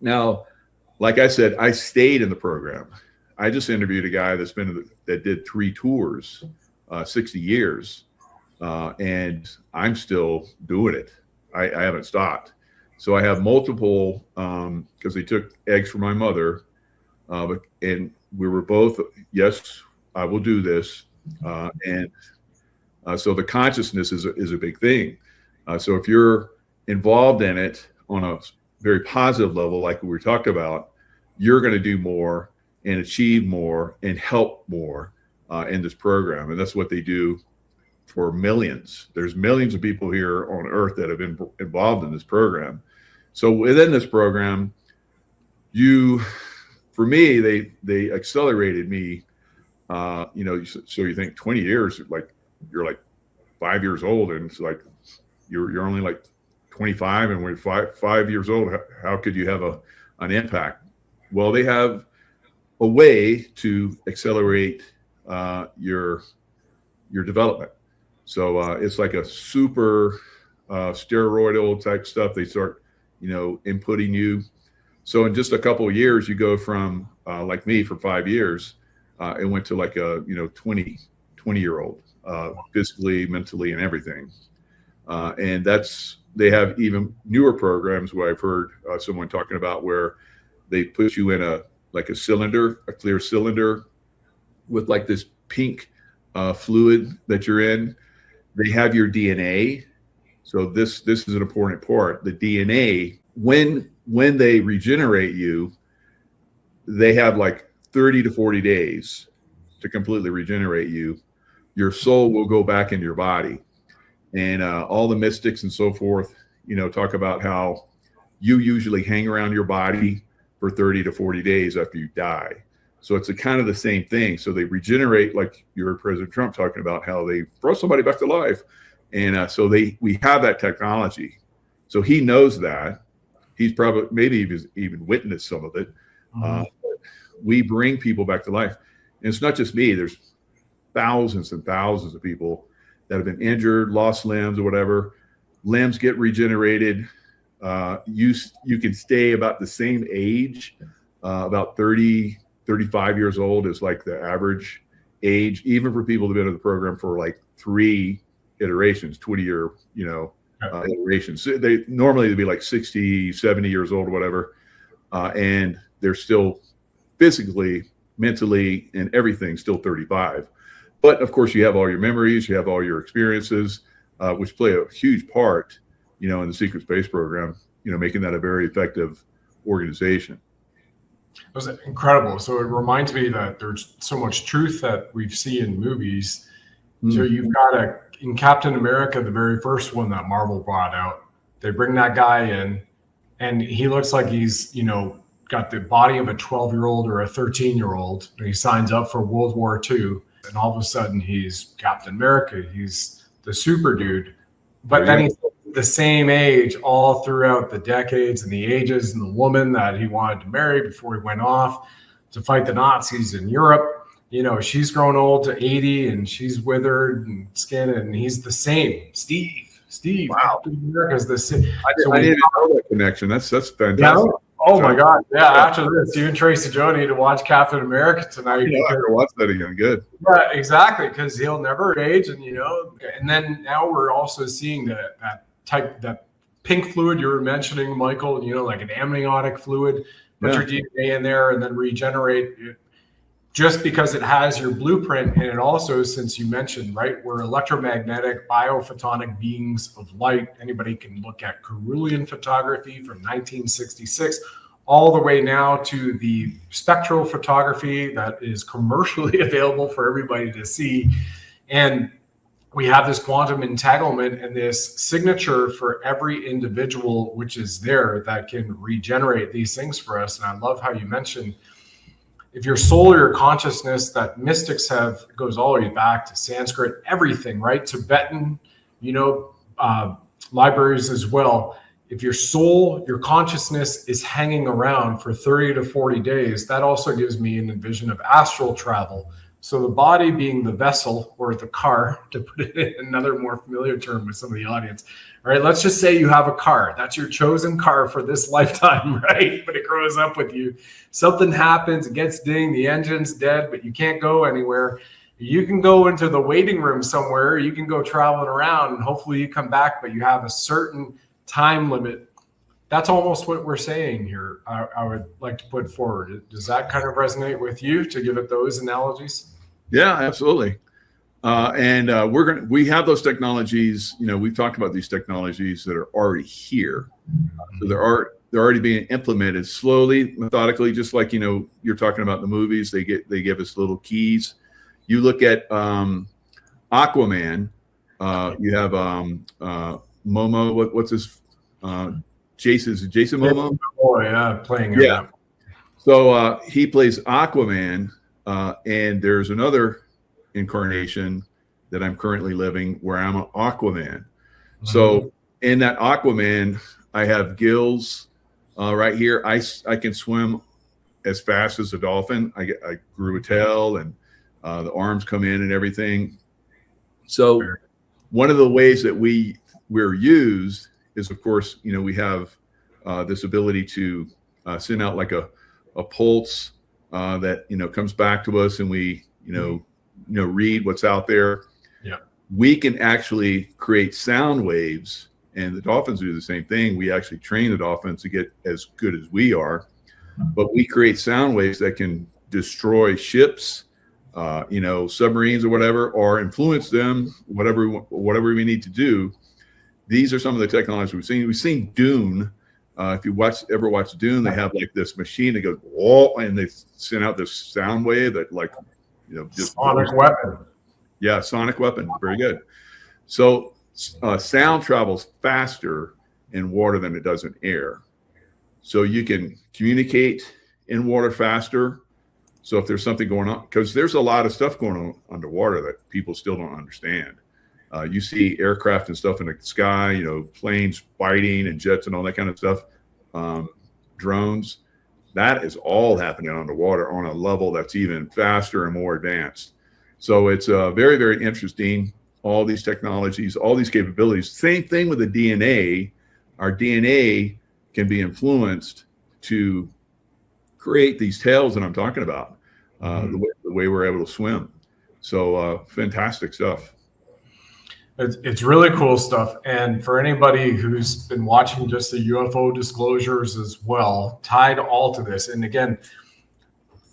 Now, like I said, I stayed in the program. I just interviewed a guy that did 3 tours, 60 years. and I'm still doing it. I haven't stopped. So I have multiple, because they took eggs from my mother, and we were both, yes, I will do this. So the consciousness is a big thing. So if you're involved in it on a very positive level, like we talked about, you're going to do more and achieve more and help more in this program. And that's what they do for millions. There's millions of people here on earth that have been involved in this program. So within this program, for me, they accelerated me, so you think 20 years, like you're like 5 years old, and it's like you're only like 25, and when you're 5 years old, how could you have an impact? Well, they have a way to accelerate your development. So it's like a super steroidal type stuff. They start, inputting you. So in just a couple of years, you go from like me for 5 years, it went to like a 20-year-old, physically, mentally, and everything. And they have even newer programs where I've heard someone talking about where they put you in a clear cylinder with like this pink fluid that you're in. They have your DNA. So this is an important part. The DNA, when they regenerate you, they have like 30 to 40 days to completely regenerate you. Your soul will go back into your body. And all the mystics and so forth, talk about how you usually hang around your body for 30 to 40 days after you die. So it's kind of the same thing. So they regenerate, like you heard President Trump talking about how they brought somebody back to life. And so we have that technology. So he knows that. He's probably maybe even witnessed some of it. We bring people back to life. And it's not just me. There's thousands and thousands of people that have been injured, lost limbs or whatever. Limbs get regenerated. You can stay about the same age, about 30, 35 years old is like the average age, even for people that have been in the program for like 3 iterations, 20-year, iterations. So they'd be like 60, 70 years old or whatever. And they're still physically, mentally, and everything still 35. But of course, you have all your memories, you have all your experiences, which play a huge part, in the secret space program, making that a very effective organization. It was incredible. So it reminds me that there's so much truth that we see in movies. So you've got in Captain America, the very first one that Marvel brought out, they bring that guy in and he looks like he's, got the body of a 12-year-old or a 13-year-old. And he signs up for World War II. And all of a sudden he's Captain America. He's the super dude. But then he's the same age all throughout the decades and the ages, and the woman that he wanted to marry before he went off to fight the Nazis in Europe. She's grown old to 80 and she's withered and skin, and he's the same. Steve. Wow. America's the same. I didn't know that connection. That's fantastic. Yeah. Oh my God. Yeah. After this, you and Tracy Joe need to watch Captain America tonight. I gotta watch that again. Good. Yeah, exactly. Because he'll never age. And then now we're also seeing that pink fluid you were mentioning, Michael, like an amniotic fluid, put your DNA in there and then regenerate it, just because it has your blueprint. And it also, since you mentioned, right, we're electromagnetic biophotonic beings of light. Anybody can look at Carolean photography from 1966 all the way now to the spectral photography that is commercially available for everybody to see. And we have this quantum entanglement and this signature for every individual, which is there, that can regenerate these things for us. And I love how you mentioned, if your soul or your consciousness, that mystics have, goes all the way back to Sanskrit, everything, right? Tibetan, libraries as well. If your soul, your consciousness is hanging around for 30 to 40 days, that also gives me an envision of astral travel. So the body being the vessel or the car, to put it in another more familiar term with some of the audience, right? Let's just say you have a car. That's your chosen car for this lifetime, right? But it grows up with you. Something happens, it gets dinged, the engine's dead, but you can't go anywhere. You can go into the waiting room somewhere, you can go traveling around, and hopefully you come back, but you have a certain time limit. That's almost what we're saying here. I would like to put forward. Does that kind of resonate with you, to give it those analogies? Yeah, absolutely. We have those technologies. We've talked about these technologies that are already here. So they're already being implemented slowly, methodically, just like you're talking about the movies. They give us little keys. You look at Aquaman. You have Momo. What's his? Jason Momoa. Oh yeah, playing. Yeah. So he plays Aquaman, and there's another incarnation that I'm currently living where I'm an Aquaman. Mm-hmm. So in that Aquaman, I have gills right here. I can swim as fast as a dolphin. I grew a tail, and the arms come in and everything. So one of the ways that we're used is, of course, we have this ability to send out like a pulse that comes back to us, and we read what's out there. Yeah, we can actually create sound waves, and the dolphins do the same thing. We actually train the dolphins to get as good as we are, but we create sound waves that can destroy ships, submarines or whatever, or influence them, whatever we need to do. These are some of the technologies we've seen. We've seen Dune. If you ever watch Dune, they have like this machine that goes whoa, and they send out this sound wave that just sonic weapon. Yeah, sonic weapon. Very good. So sound travels faster in water than it does in air. So you can communicate in water faster. So if there's something going on, because there's a lot of stuff going on underwater that people still don't understand. You see aircraft and stuff in the sky, planes fighting and jets and all that kind of stuff, drones. That is all happening underwater on a level that's even faster and more advanced. So it's very, very interesting, all these technologies, all these capabilities. Same thing with the DNA. Our DNA can be influenced to create these tails that I'm talking about, the way we're able to swim. So fantastic stuff. It's really cool stuff. And for anybody who's been watching just the UFO disclosures as well, tied all to this. And again,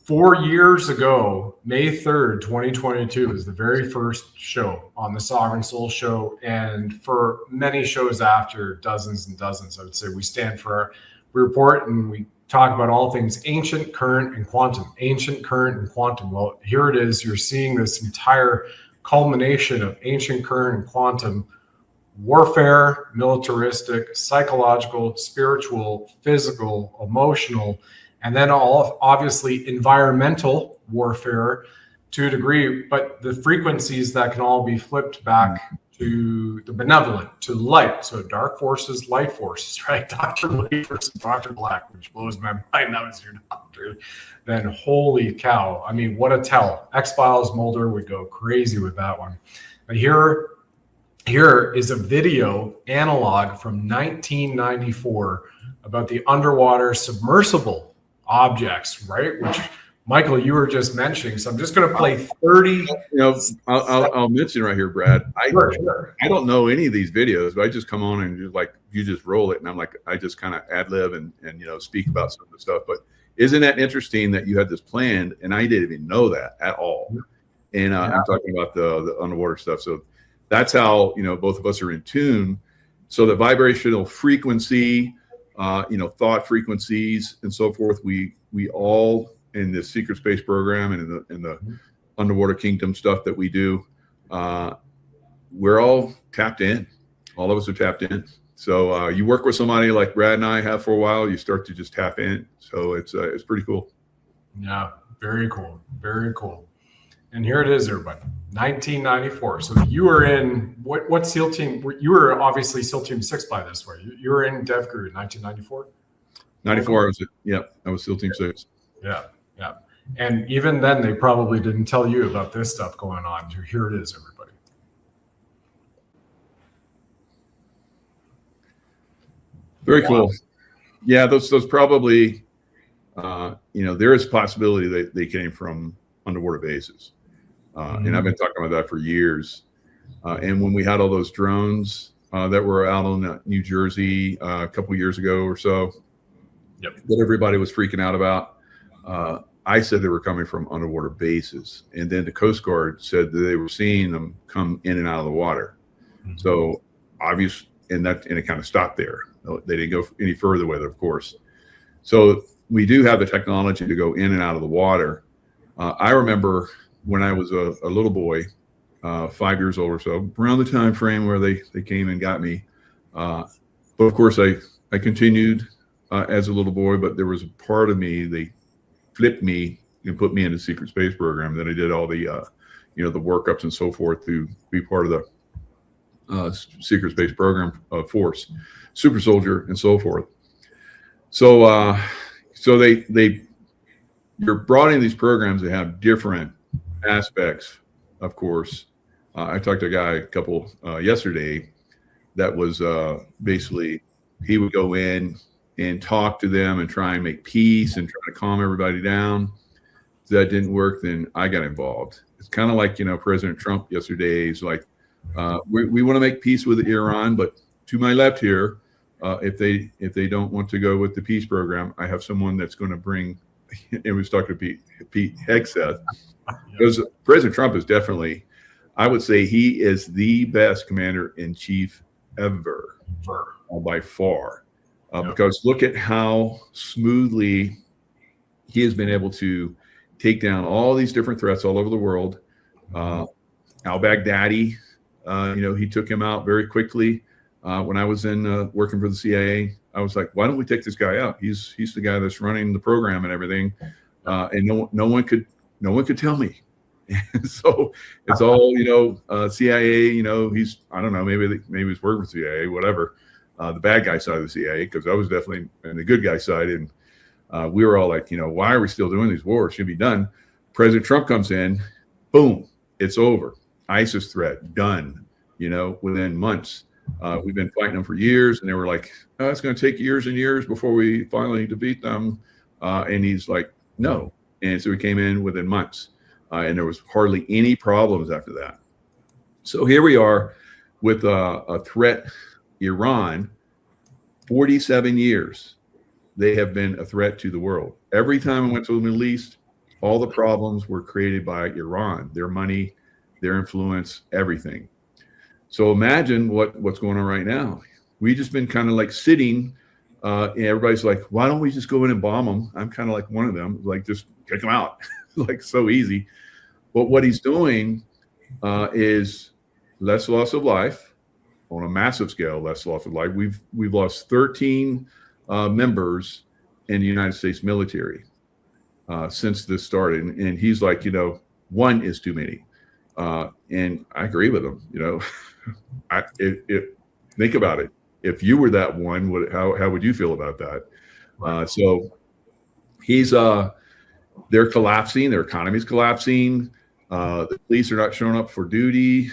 4 years ago, May 3rd, 2022 was the very first show on the Sovereign Soul Show. And for many shows after, dozens and dozens, I would say, we report and we talk about all things ancient, current, and quantum. Ancient, current, and quantum. Well, here it is. You're seeing this entire culmination of ancient, current, and quantum warfare, militaristic, psychological, spiritual, physical, emotional, and then all obviously environmental warfare to a degree, but the frequencies that can all be flipped back to the benevolent, to light. So dark forces, light forces, right? Dr. Lee versus Dr. Black, which blows my mind. That was your doctor. Then holy cow. I mean, what a tell. X-Files Mulder would go crazy with that one. But here is a video analog from 1994 about the underwater submersible objects, right? Which, Michael, you were just mentioning. So I'm just going to play 30. I'll mention right here, Brad. I don't know any of these videos, but I just come on and you just roll it, and I'm like, I just kind of ad lib and speak about some of the stuff. But isn't that interesting that you had this planned, and I didn't even know that at all? And I'm talking about the underwater stuff. So that's how both of us are in tune. So the vibrational frequency, thought frequencies, and so forth. We all in the secret space program and in the underwater kingdom stuff that we do, we're all tapped in. All of us are tapped in. So you work with somebody like Brad and I have for a while, you start to just tap in. So it's pretty cool. Yeah, very cool. Very cool. And here it is, everybody. 1994. So you were in what SEAL team? You were obviously SEAL Team 6 by this way. You were in Dev Crew in 1994? 94, I was SEAL Team 6. Yeah. And even then, they probably didn't tell you about this stuff going on. So here it is, everybody. Very cool. Yeah, those probably, there is a possibility that they came from underwater bases. And I've been talking about that for years. And when we had all those drones that were out on New Jersey a couple years ago or so, that everybody was freaking out about, I said they were coming from underwater bases. And then the Coast Guard said that they were seeing them come in and out of the water. So obvious, and it kind of stopped there. They didn't go any further with it, of course. So we do have the technology to go in and out of the water. I remember when I was a little boy, 5 years old or so, around the time frame where they came and got me. But of course, I continued as a little boy, but there was a part of me, they flipped me and put me in the secret space program. Then I did all the, the workups and so forth to be part of the secret space program force, super soldier and so forth. So, you're brought in these programs that have different aspects, of course. I talked to a guy yesterday that was basically, he would go in and talk to them and try and make peace and try to calm everybody down. If that didn't work, then I got involved. It's kind of like, President Trump yesterday is like, we want to make peace with Iran, but to my left here, if they don't want to go with the peace program, I have someone that's going to bring, and we was talking to Pete Hegseth, because President Trump is definitely, I would say he is the best commander in chief ever, by far. Because look at how smoothly he has been able to take down all these different threats all over the world. Al-Baghdadi, he took him out very quickly. When I was in working for the CIA, I was like, why don't we take this guy out? He's the guy that's running the program and everything. And no one could tell me. So it's all, CIA, he's, I don't know, maybe he's working for CIA, whatever. The bad guy side of the CIA, because I was definitely in the good guy side. And we were all like, why are we still doing these wars? Should be done. President Trump comes in, boom, it's over. ISIS threat, done, within months. We've been fighting them for years, and they were like, oh, it's going to take years and years before we finally defeat them. And he's like, no. And so we came in within months, and there was hardly any problems after that. So here we are with a threat, Iran, 47 years. They have been a threat to the world. Every time I went to the Middle East, all the problems were created by Iran, their money, their influence, everything. So imagine what's going on right now. We just been kind of like sitting, and everybody's like, why don't we just go in and bomb them? I'm kind of like one of them, like just take them out, like so easy. But what he's doing is less loss of life on a massive scale, less loss of life. We've lost 13 members in the United States military since this started. And he's like, one is too many. And I agree with him. Think about it. If you were that one, how would you feel about that? So he's they're collapsing. Their economy's collapsing. The police are not showing up for duty.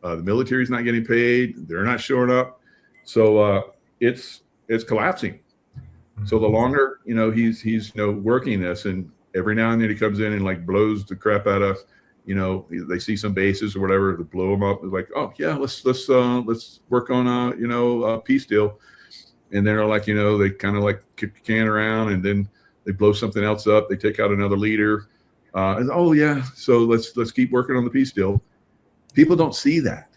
The military's not getting paid. They're not showing up. So it's collapsing. So the longer he's working this, and every now and then he comes in and like blows the crap out of. They see some bases or whatever, they blow them up. It's like, oh yeah, let's work on a peace deal. And then they're like, they kind of like kick the can around, and then they blow something else up. They take out another leader. And oh yeah, so let's keep working on the peace deal. People don't see that.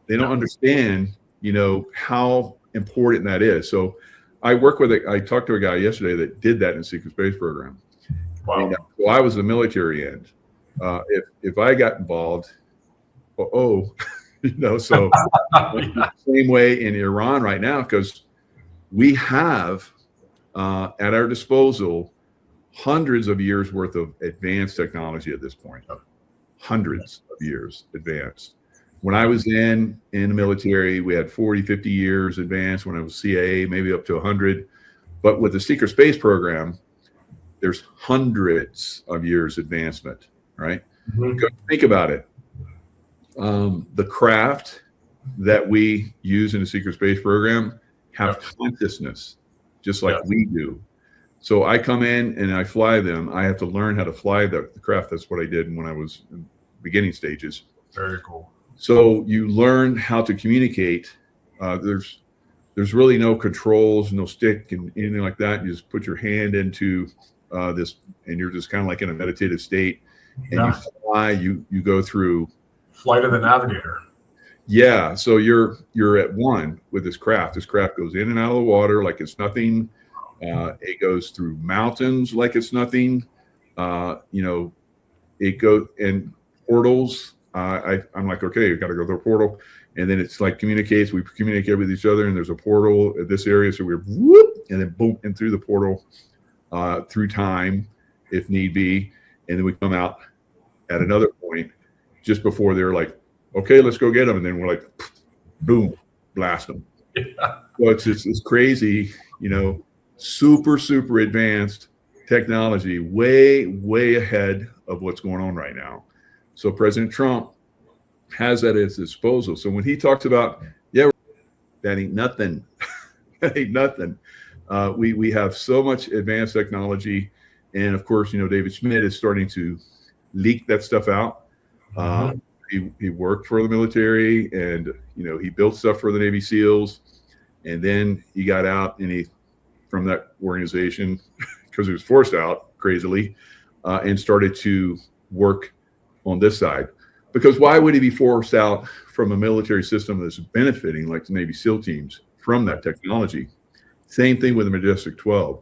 They don't understand, how important that is. So I talked to a guy yesterday that did that in the secret space program. Wow. And, so I was the military end. If I got involved, so same way in Iran right now, because we have at our disposal hundreds of years worth of advanced technology at this point, hundreds of years advanced. When I was in the military, we had 40, 50 years advanced. When I was CIA, maybe up to 100. But with the secret space program, there's hundreds of years advancement. Right? Mm-hmm. Think about it. The craft that we use in the secret space program have consciousness, just like we do. So I come in and I fly them. I have to learn how to fly the craft. That's what I did when I was beginning stages. Very cool. So you learn how to communicate. There's really no controls, no stick and anything like that. You just put your hand into this, and you're just kind of like in a meditative state, and you fly. You go through Flight of the Navigator. Yeah, so you're at one with this craft. This craft goes in and out of the water like it's nothing. It goes through mountains like it's nothing. It goes in portals. I'm like, okay, you got to go through a portal, and then it's like communicates. We communicate with each other, and there's a portal at this area, so we're whoop, and then boom, and through the portal, through time, if need be, and then we come out at another point just before they're like, okay, let's go get them, and then we're like, boom, blast them. Yeah. So it's crazy, super advanced technology, way ahead of what's going on right now. So President Trump has that at his disposal. So when he talks about, that ain't nothing, that ain't nothing. We have so much advanced technology, and of course, David Schmidt is starting to leak that stuff out. He worked for the military, and he built stuff for the Navy SEALs, and then he got out and from that organization because he was forced out crazily, and started to work on this side. Because why would he be forced out from a military system that's benefiting, like the Navy SEAL teams, from that technology? Same thing with the Majestic 12.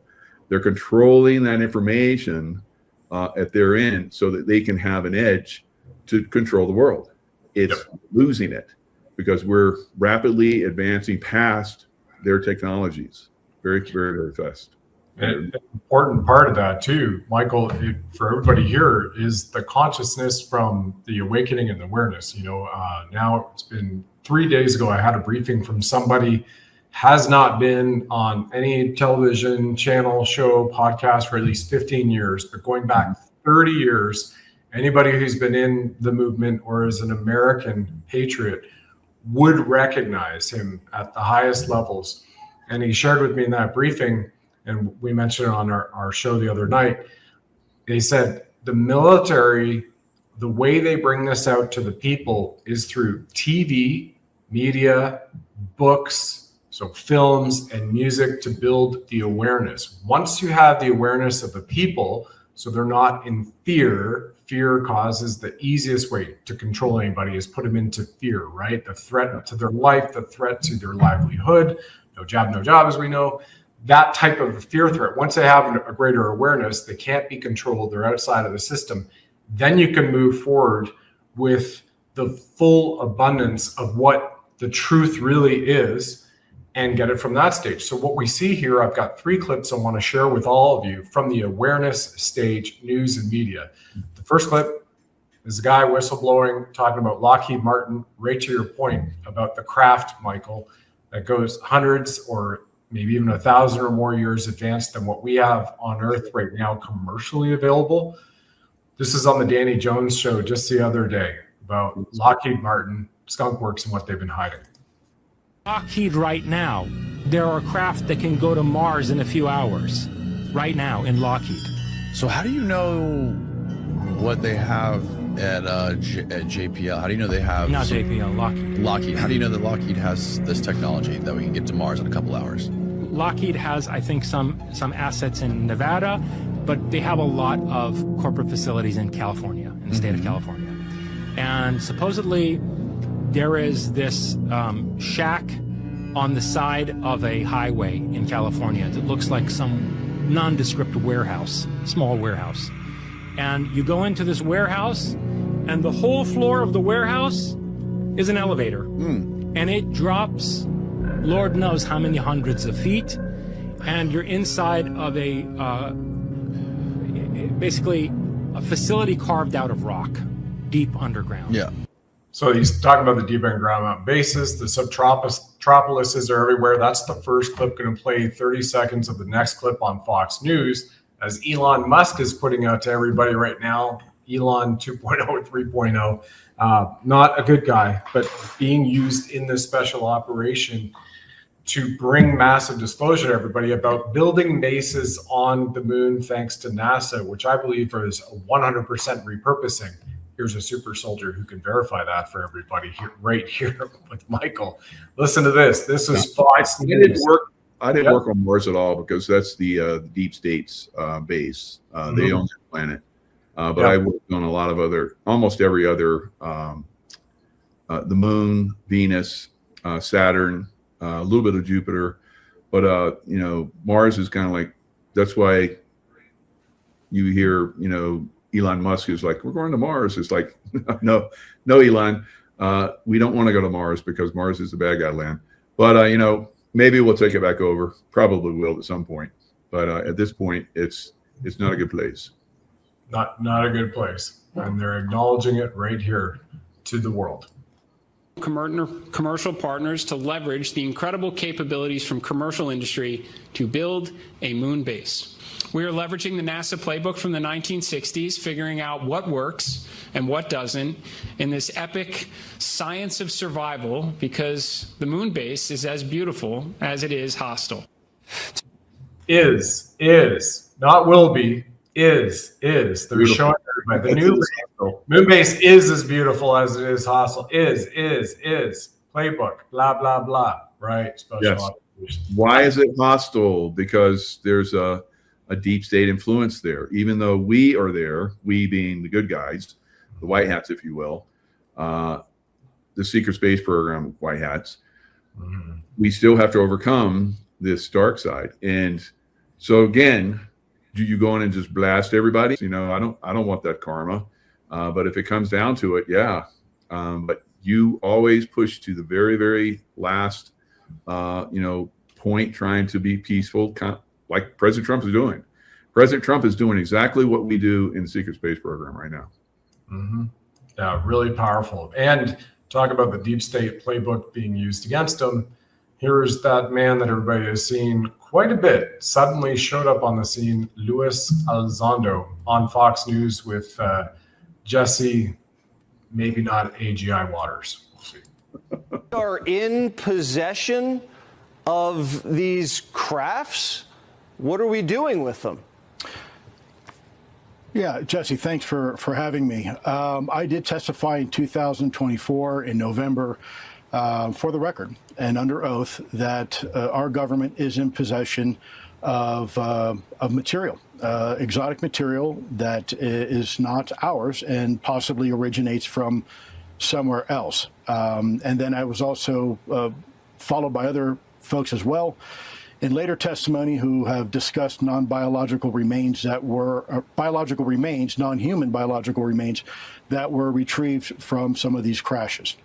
They're controlling that information at their end so that they can have an edge to control the world. It's losing it because we're rapidly advancing past their technologies very, very, very fast. An important part of that too, Michael, for everybody here, is the consciousness from the awakening and the awareness. Now it's been 3 days ago, I had a briefing from somebody has not been on any television channel, show, podcast for at least 15 years, but going back 30 years, anybody who's been in the movement or is an American patriot would recognize him at the highest levels. And he shared with me in that briefing, and we mentioned it on our show the other night, they said the military, the way they bring this out to the people is through TV, media, books, so films and music to build the awareness. Once you have the awareness of the people, so they're not in fear. Fear causes the easiest way to control anybody is put them into fear, right? The threat to their life, the threat to their livelihood, no job, as we know. That type of fear threat, once they have a greater awareness, they can't be controlled. They're outside of the system. Then you can move forward with the full abundance of what the truth really is and get it from that stage. So what we see here, I've got 3 clips I want to share with all of you from the awareness stage, news and media. The first clip is a guy whistleblowing, talking about Lockheed Martin, right to your point about the craft, Michael, that goes hundreds or maybe even 1,000 or more years advanced than what we have on Earth right now commercially available. This is on the Danny Jones show just the other day about Lockheed Martin, Skunk Works, and what they've been hiding. Lockheed right now, there are craft that can go to Mars in a few hours, right now in Lockheed. So how do you know what they have at JPL? How do you know they have... Not JPL, Lockheed. Lockheed. How do you know that Lockheed has this technology that we can get to Mars in a couple hours? Lockheed has, I think, some assets in Nevada, but they have a lot of corporate facilities in California, in the state of California. And supposedly there is this shack on the side of a highway in California that looks like some nondescript warehouse, small warehouse. And you go into this warehouse, and the whole floor of the warehouse is an elevator. And it drops Lord knows how many hundreds of feet, and you're inside of a basically a facility carved out of rock, deep underground. Yeah. So he's talking about the deep underground mountain bases. The subtropolises are everywhere. That's the first clip. Going to play 30 seconds of the next clip on Fox News as Elon Musk is putting out to everybody right now. Elon 2.0, 3.0. Not a good guy, but being used in this special operation to bring massive disclosure to everybody about building bases on the moon thanks to NASA, which I believe is 100% repurposing. here's a super soldier who can verify that for everybody here, right here with Michael. Listen to this. This is Fox News. I didn't work on Mars at all because that's the deep state's base. They own that planet. But I worked on a lot of almost every other, the moon, Venus, Saturn, a little bit of Jupiter. But, Mars is kind of like, that's why you hear, Elon Musk is like, we're going to Mars. It's like, no, Elon, we don't want to go to Mars because Mars is the bad guy land. But, maybe we'll take it back over. Probably will at some point. But at this point, it's not a good place. Not a good place. And they're acknowledging it right here to the world. Commercial partners to leverage the incredible capabilities from commercial industry to build a moon base. We are leveraging the NASA playbook from the 1960s, figuring out what works and what doesn't in this epic science of survival, because the moon base is as beautiful as it is hostile. Is, not will be, is. They're beautiful. Showing everybody. The new moon base is as beautiful as it is hostile. Is. Playbook, blah, blah, blah. Right? Yes. Why is it hostile? Because there's a deep state influence there. Even though we are there, we being the good guys, the white hats, if you will, the secret space program, white hats, we still have to overcome this dark side. And so again, do you go in and just blast everybody? I don't want that karma. But if it comes down to it, yeah. But you always push to the very, very last, point, trying to be peaceful, like President Trump is doing. President Trump is doing exactly what we do in the secret space program right now. Yeah, really powerful. And talk about the deep state playbook being used against him. Here's that man that everybody has seen quite a bit, suddenly showed up on the scene, Luis Elizondo on Fox News with Jesse, maybe not AGI Waters. We'll see. Are in possession of these crafts? What are we doing with them? Yeah, Jesse, thanks for having me. I did testify in 2024 in November for the record and under oath that our government is in possession of material, exotic material that is not ours and possibly originates from somewhere else. And then I was also followed by other folks as well in later testimony who have discussed non-biological remains that were biological remains, non-human biological remains that were retrieved from some of these crashes.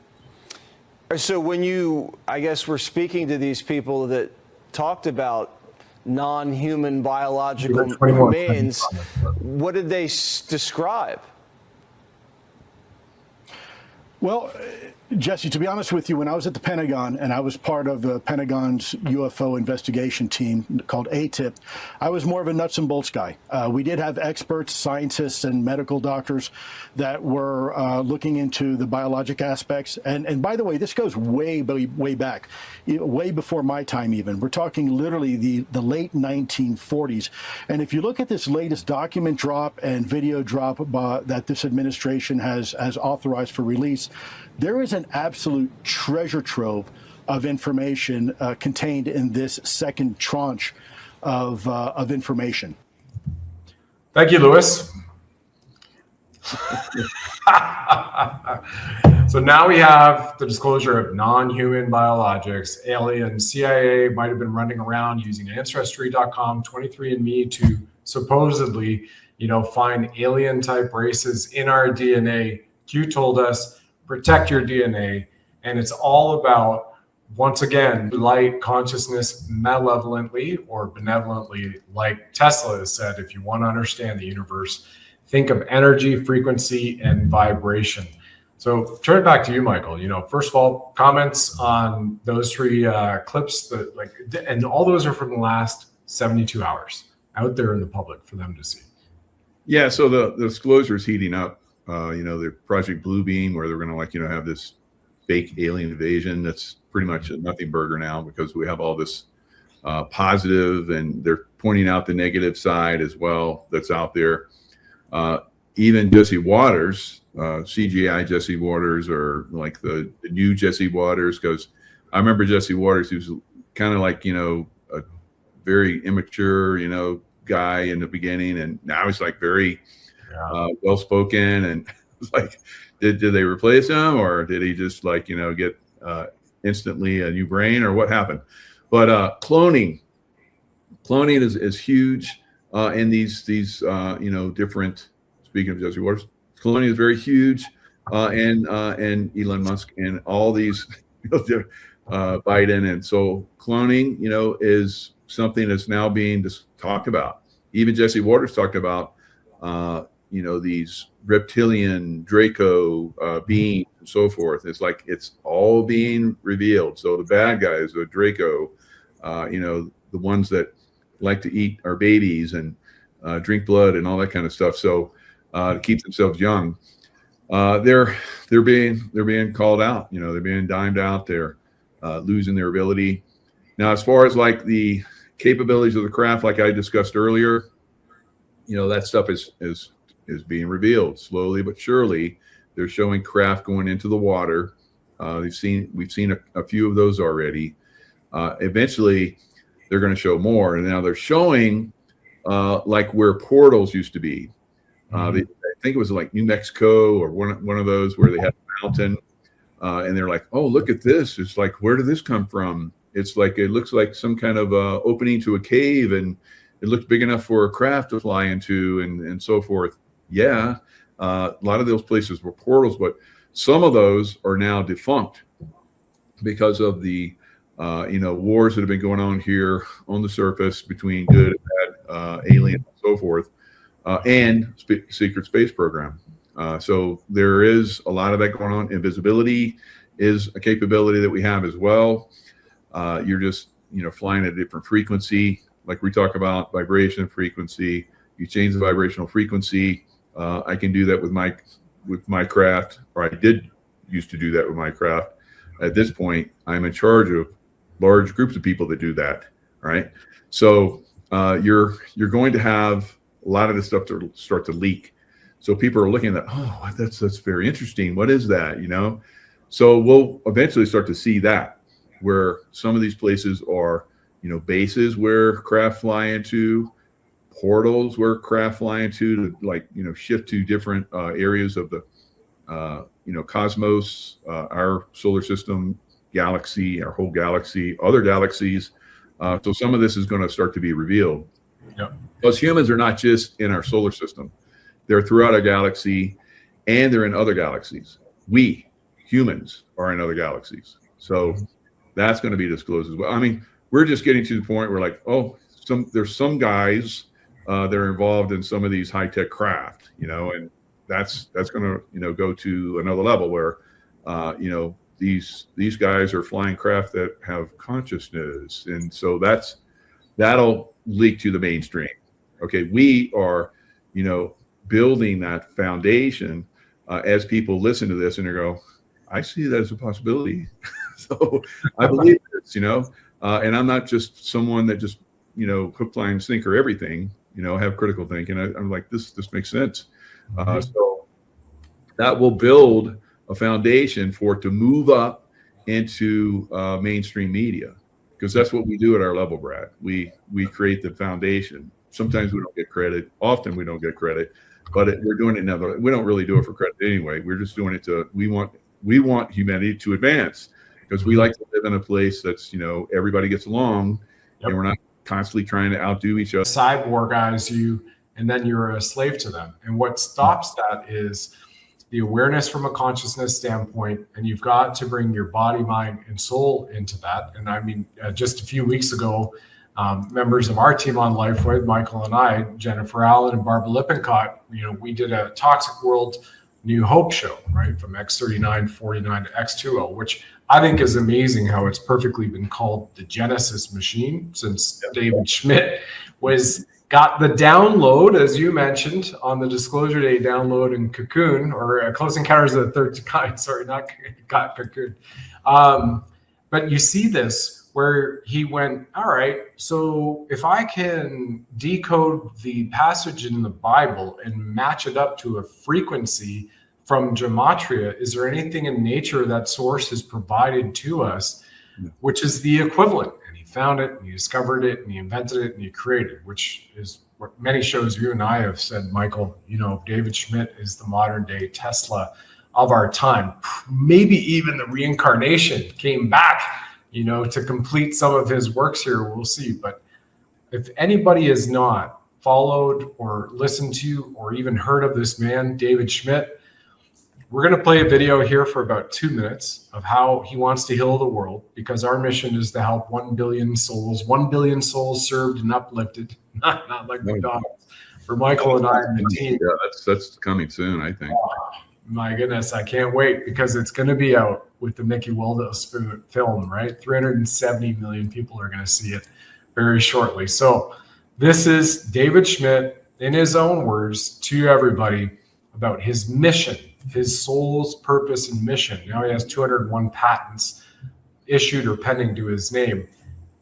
So when you, I guess, were speaking to these people that talked about non-human biological remains, what did they describe? Well, Jesse, to be honest with you, when I was at the Pentagon and I was part of the Pentagon's UFO investigation team called ATIP, I was more of a nuts and bolts guy. We did have experts, scientists, and medical doctors that were looking into the biologic aspects. And by the way, this goes way back, way before my time even. We're talking literally the late 1940s. And if you look at this latest document drop and video drop that this administration has authorized for release, there is an absolute treasure trove of information contained in this second tranche of information. Thank you, Louis. So now we have the disclosure of non-human biologics. Alien CIA might have been running around using Ancestry.com, 23andMe to supposedly, find alien-type races in our DNA. You told us, protect your DNA. And it's all about, once again, light consciousness malevolently or benevolently, like Tesla has said, if you want to understand the universe, think of energy, frequency, and vibration. So turn it back to you, Michael. First of all, comments on those three clips and all those are from the last 72 hours out there in the public for them to see. Yeah. So the disclosure is heating up. The Project Bluebeam, where they're going to have this fake alien invasion. That's pretty much a nothing burger now because we have all this positive, and they're pointing out the negative side as well that's out there. even Jesse Waters, CGI Jesse Waters, or like the new Jesse Waters, because I remember Jesse Waters, he was kind of like, a very immature, guy in the beginning, and now he's like very well spoken. And it's like, did they replace him, or did he just like get instantly a new brain, or what happened? But cloning is huge in these different. Speaking of Jesse Waters, cloning is very huge, and Elon Musk and all these Biden, and so cloning is something that's now being talked about. Even Jesse Waters talked about these reptilian Draco beings and so forth. It's like it's all being revealed. So the bad guys, the Draco, the ones that like to eat our babies and drink blood and all that kind of stuff. So to keep themselves young, they're being called out. They're being dimed out. They're losing their ability. Now, as far as like the capabilities of the craft, like I discussed earlier, that stuff is being revealed slowly but surely. They're showing craft going into the water. We've seen a few of those already. Eventually, they're going to show more, and now they're showing like where portals used to be. I think it was like New Mexico or one of those where they had a mountain, and they're like, "Oh, look at this! It's like, where did this come from?" It's like it looks like some kind of opening to a cave, and it looked big enough for a craft to fly into, and so forth. Yeah, a lot of those places were portals, but some of those are now defunct because of the wars that have been going on here on the surface between good and bad aliens and so forth, and secret space program. So there is a lot of that going on. Invisibility is a capability that we have as well. You're just flying at a different frequency, like we talk about vibration frequency. You change the vibrational frequency. I can do that with my craft, or I did used to do that with my craft. At this point, I'm in charge of large groups of people that do that. Right. So you're going to have a lot of this stuff to start to leak. So people are looking at, oh, that's very interesting. What is that? So we'll eventually start to see that, where some of these places are, bases where craft fly into, portals where craft fly into to like, shift to different areas of the, cosmos, our solar system, galaxy, our whole galaxy, other galaxies. So some of this is going to start to be revealed. Yep. Because humans are not just in our solar system. They're throughout our galaxy, and they're in other galaxies. We, humans, are in other galaxies. So that's going to be disclosed as well. I mean, we're just getting to the point where like, there's some guys that are involved in some of these high-tech craft, and that's going to, go to another level where, these guys are flying craft that have consciousness. And so that'll leak to the mainstream. Okay. We are, building that foundation as people listen to this and they go, I see that as a possibility. So I believe this, and I'm not just someone that just, hook, line, sinker everything, have critical thinking. I'm like, this makes sense. So that will build a foundation for it to move up into mainstream media, because that's what we do at our level, Brad. We create the foundation. Sometimes we don't get credit. Often we don't get credit, but we're doing it now. We don't really do it for credit anyway. We're just doing it we want humanity to advance, because we like to live in a place that's, everybody gets along. Yep. And we're not constantly trying to outdo each other. Cyborgize you, and then you're a slave to them. And what stops that is the awareness from a consciousness standpoint, and you've got to bring your body, mind, and soul into that. And I mean, just a few weeks ago, members of our team on LifeWave, Michael and I, Jennifer Allen and Barbara Lippincott, we did a Toxic World New Hope show, right, from X3949 to X20, which I think is amazing how it's perfectly been called the Genesis machine, since David Schmidt got the download, as you mentioned, on the Disclosure Day download in Cocoon, or Close Encounters of the Third Kind. Sorry, not Cocoon. But you see this where he went, all right, so if I can decode the passage in the Bible and match it up to a frequency from gematria, is there anything in nature that source has provided to us, which is the equivalent? And he found it, and he discovered it, and he invented it, and he created, which is what many shows you and I have said, Michael, David Schmidt is the modern day Tesla of our time. Maybe even the reincarnation came back, to complete some of his works here. We'll see. But if anybody has not followed or listened to or even heard of this man, David Schmidt, we're going to play a video here for about 2 minutes of how he wants to heal the world, because our mission is to help 1 billion souls served and uplifted, not like McDonald's. For Michael and I and the team. Yeah, that's coming soon, I think. My goodness, I can't wait, because it's going to be out with the Mickey Waldos film, right? 370 million people are going to see it very shortly. So this is David Schmidt, in his own words, to everybody about his mission, his soul's purpose and mission. Now he has 201 patents issued or pending to his name.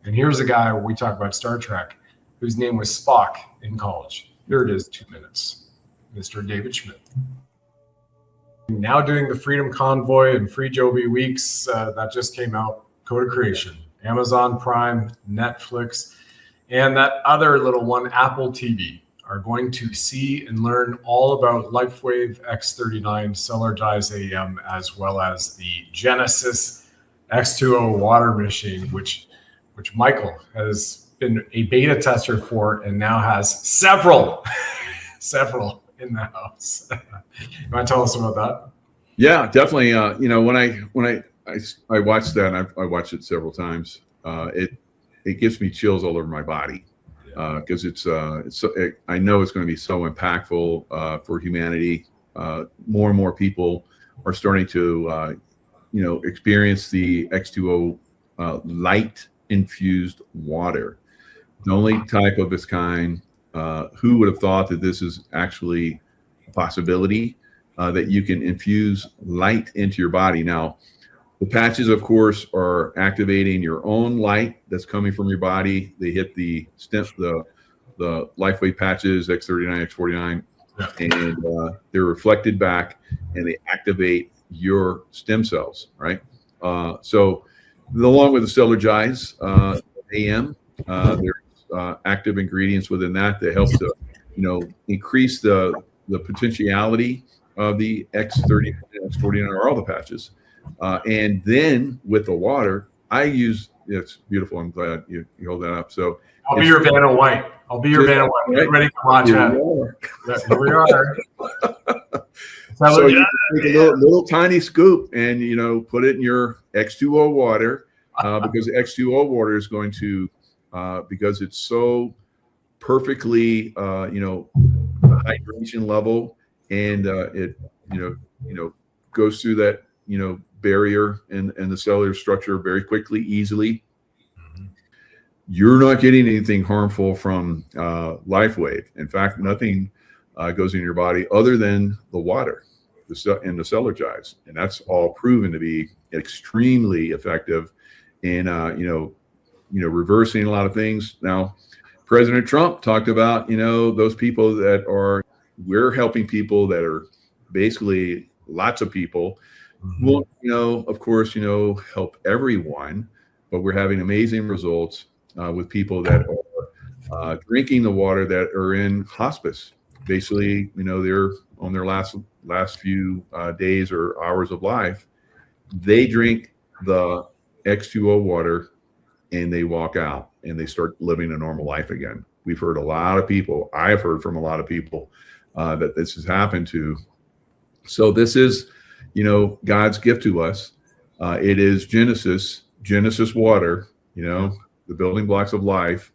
And here's a guy, we talk about Star Trek, whose name was Spock in college. Here it is, 2 minutes. Mr. David Schmidt. Now doing the Freedom Convoy and Free Joby Weeks that just came out, Code of Creation, Amazon Prime, Netflix, and that other little one, Apple TV, are going to see and learn all about LifeWave X39 Cellar-Dyes AM, as well as the Genesis X2O water machine, which Michael has been a beta tester for and now has several in the house. You want to tell us about that? Yeah, definitely. When I watched that, and I watched it several times, it gives me chills all over my body, because I know it's going to be so impactful for humanity. More and more people are starting to experience the X2O light infused water, the only type of its kind. Who would have thought that this is actually a possibility, that you can infuse light into your body? Now, the patches, of course, are activating your own light that's coming from your body. They hit the LifeWave patches, X39, X49, and they're reflected back, and they activate your stem cells, right? So along with the Cellar-Dyes AM, there's active ingredients within that help to, increase the potentiality of the X30, X49, or all the patches. And then with the water, I use, it's beautiful. I'm glad you hold that up. So I'll be your Vanna White. White. Get ready to watch that. Here we are. So you take a little tiny scoop and, put it in your X2O water, because X2O water is going to, because it's so perfectly, hydration level, and it, goes through that, barrier and the cellular structure very quickly, easily. You're not getting anything harmful from LifeWave. In fact, nothing goes in your body other than the water and the Cellar-Dyes, and that's all proven to be extremely effective in, reversing a lot of things. Now, President Trump talked about, those people we're helping people that are basically lots of people. Won't, of course, help everyone, but we're having amazing results with people that are drinking the water that are in hospice. Basically, they're on their last few days or hours of life. They drink the X2O water and they walk out and they start living a normal life again. We've heard a lot of people. I've heard from a lot of people that this has happened to. So this is, God's gift to us. It is Genesis water, the building blocks of life,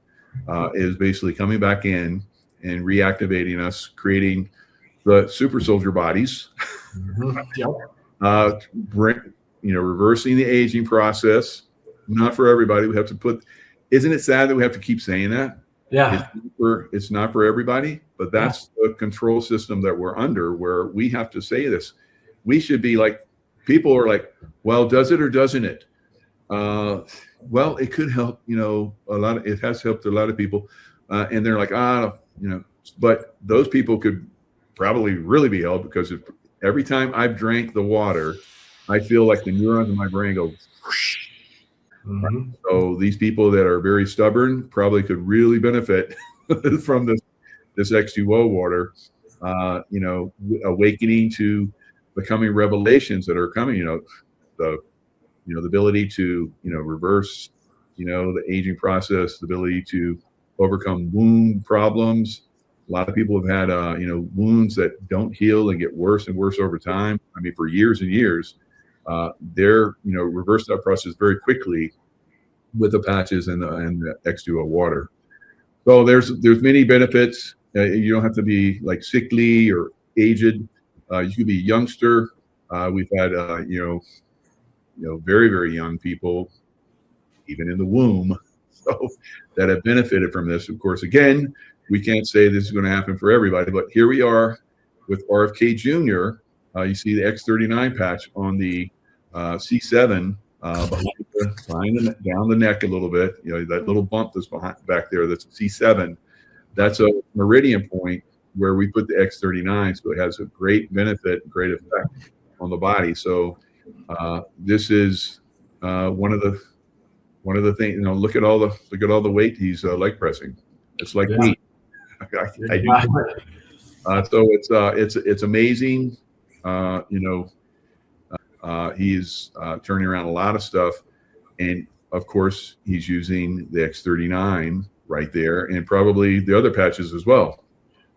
is basically coming back in and reactivating us, creating the super soldier bodies, reversing the aging process. Not for everybody. We have to put, isn't it sad that we have to keep saying that? Yeah. It's not for everybody, but that's the control system that we're under, where we have to say this. We should be like, people are like, well, does it or doesn't it? Well, it could help. A lot of it has helped a lot of people, and they're like, but those people could probably really be helped because every time I've drank the water, I feel like the neurons in my brain go. Whoosh. Mm-hmm. So these people that are very stubborn probably could really benefit from this X2O water. Awakening to becoming revelations that are coming. The ability to reverse the aging process, the ability to overcome wound problems. A lot of people have had wounds that don't heal and get worse and worse over time. I mean, for years and years. They're reverse that process very quickly with the patches and the X2O water. So there's many benefits. You don't have to be like sickly or aged. You could be a youngster. We've had very, very young people, even in the womb, so that have benefited from this. Of course, again, we can't say this is going to happen for everybody, but here we are with RFK Jr. You see the X39 patch on the C7 down the neck a little bit. That little bump that's back there, that's a C7. That's a meridian point where we put the X39, so it has a great benefit, great effect on the body. So this is one of the things. Look at all the weight he's leg pressing. It's like me. So it's amazing. He's turning around a lot of stuff, and of course he's using the X39 right there, and probably the other patches as well.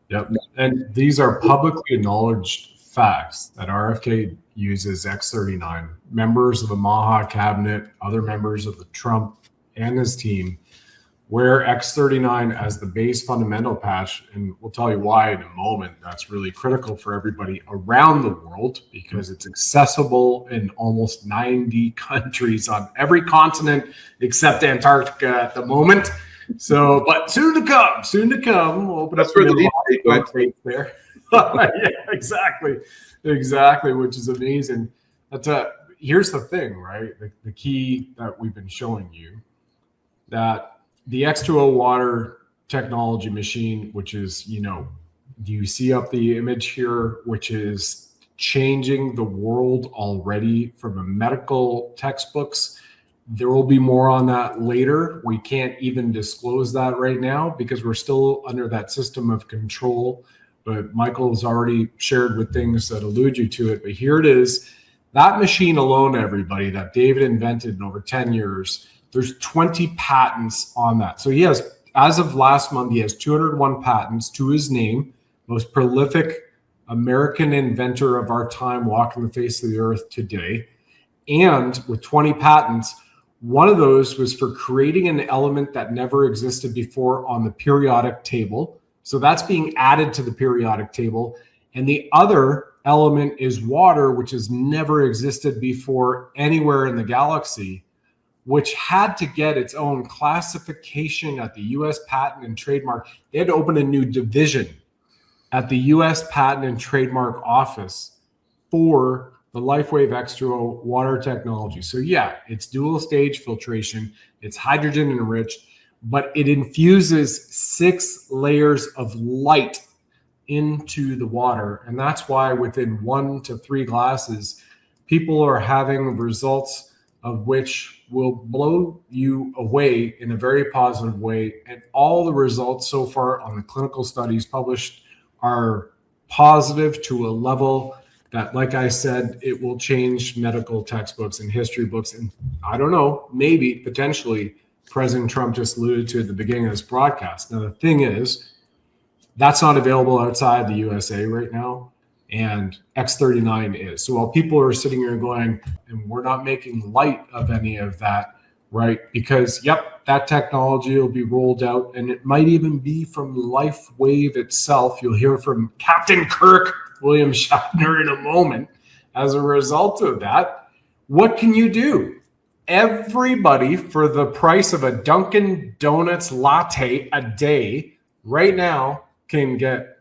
Yep, and these are publicly acknowledged facts that RFK uses X39. Members of the Maha cabinet, other members of the Trump and his team wear X39 as the base fundamental patch, and we'll tell you why in a moment. That's really critical for everybody around the world because it's accessible in almost 90 countries on every continent except Antarctica at the moment. So, but soon to come. We'll open up the deep there. Yeah, exactly, which is amazing. But here's the thing, right? The key that we've been showing you, that the X2O water technology machine, which is, do you see up the image here, which is changing the world already from the medical textbooks. There will be more on that later. We can't even disclose that right now because we're still under that system of control. But Michael's already shared with things that allude you to it. But here it is. That machine alone, everybody, that David invented in over 10 years, there's 20 patents on that. So he has, as of last month, he has 201 patents to his name, most prolific American inventor of our time walking the face of the earth today. And with 20 patents, one of those was for creating an element that never existed before on the periodic table. So that's being added to the periodic table. And the other element is water, which has never existed before anywhere in the galaxy, which had to get its own classification at the U.S. Patent and Trademark. They had to open a new division at the U.S. Patent and Trademark Office for the LifeWave X2O water technology. So yeah, it's dual stage filtration, it's hydrogen enriched, but it infuses 6 layers of light into the water. And that's why within 1 to 3 glasses, people are having results of which will blow you away in a very positive way. And all the results so far on the clinical studies published are positive to a level that, like I said, it will change medical textbooks and history books. And I don't know, maybe, potentially, President Trump just alluded to at the beginning of this broadcast. Now, the thing is, that's not available outside the USA right now, and X39 is. So while people are sitting here going, and we're not making light of any of that, right? Because, yep, that technology will be rolled out, and it might even be from LifeWave itself. You'll hear from Captain Kirk William Shatner in a moment. As a result of that, what can you do? Everybody, for the price of a Dunkin' Donuts latte a day, right now can get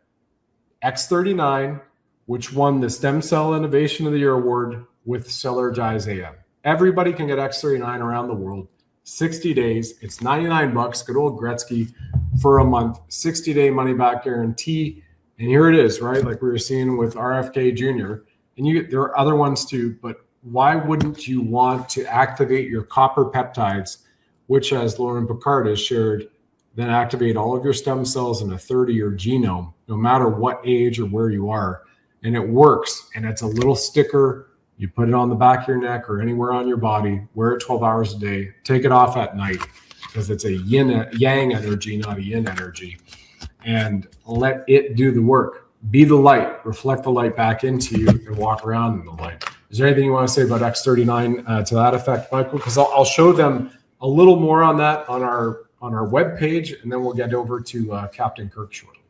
X39, which won the Stem Cell Innovation of the Year award with Celergize AM. Everybody can get X39 around the world. 60 days. It's $99. Good old Gretzky for a month. 60-day money-back guarantee. And here it is, right? Like we were seeing with RFK Jr. And there are other ones too, but why wouldn't you want to activate your copper peptides, which, as Lauren Picard has shared, then activate all of your stem cells in a 30-year genome, no matter what age or where you are. And it works. And it's a little sticker. You put it on the back of your neck or anywhere on your body, wear it 12 hours a day, take it off at night because it's a yang energy, not a yin energy. And let it do the work. Be the light, reflect the light back into you and walk around in the light. Is there anything you want to say about X39 to that effect, Michael? Because I'll show them a little more on that on our webpage, and then we'll get over to Captain Kirk shortly.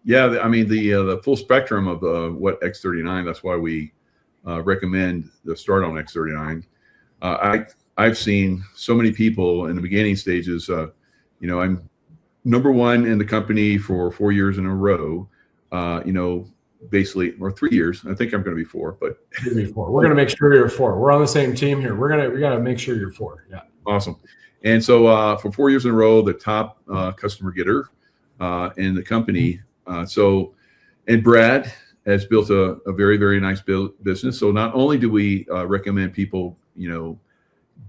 Yeah, I mean, the full spectrum of what X39, that's why we recommend the start on X39. I've seen so many people in the beginning stages. I'm number one in the company for 4 years in a row. Basically, or 3 years. I think I'm going to be 4, but you'll be 4. We're going to make sure you're 4. We're on the same team here. We got to make sure you're 4. Yeah. Awesome. And so for 4 years in a row, the top customer getter in the company. And Brad has built a very, very nice business. So not only do we recommend people,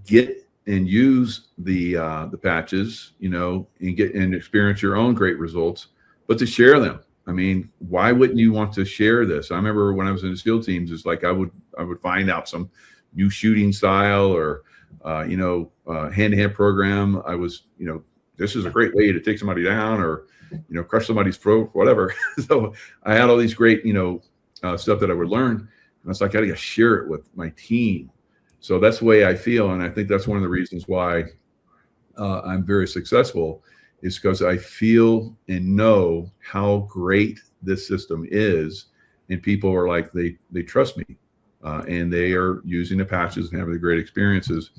get and use the patches, and get and experience your own great results, but to share them. I mean, why wouldn't you want to share this? I remember when I was in the SEAL teams, it's like I would find out some new shooting style or hand-to-hand program. I was, this is a great way to take somebody down or crush somebody's throat, whatever. So I had all these great stuff that I would learn, and I was like, I gotta share it with my team. So that's the way I feel, and I think that's one of the reasons why I'm very successful. Is because I feel and know how great this system is, and people are like they trust me, and they are using the patches and having great experiences.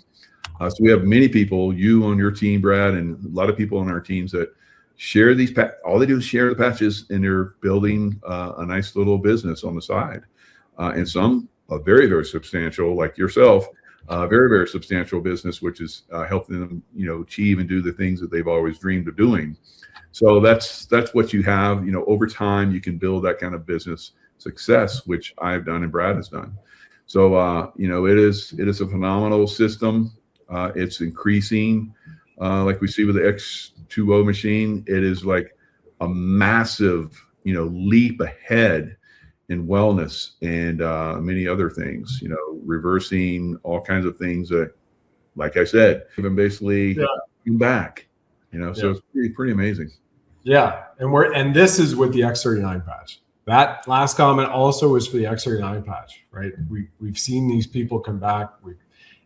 So we have many people, you on your team, Brad, and a lot of people on our teams that share these. All they do is share the patches, and they're building a nice little business on the side, and some a very, very substantial, like yourself. Very, very substantial business, which is helping them, achieve and do the things that they've always dreamed of doing. So that's what you have. Over time, you can build that kind of business success, which I've done and Brad has done. So it is a phenomenal system. It's increasing, like we see with the X2O machine. It is like a massive, leap ahead in wellness and many other things, reversing all kinds of things that, like I said, even basically come back, so it's pretty amazing. Yeah. And this is with the X39 patch. That last comment also was for the X39 patch, right? We've seen these people come back, but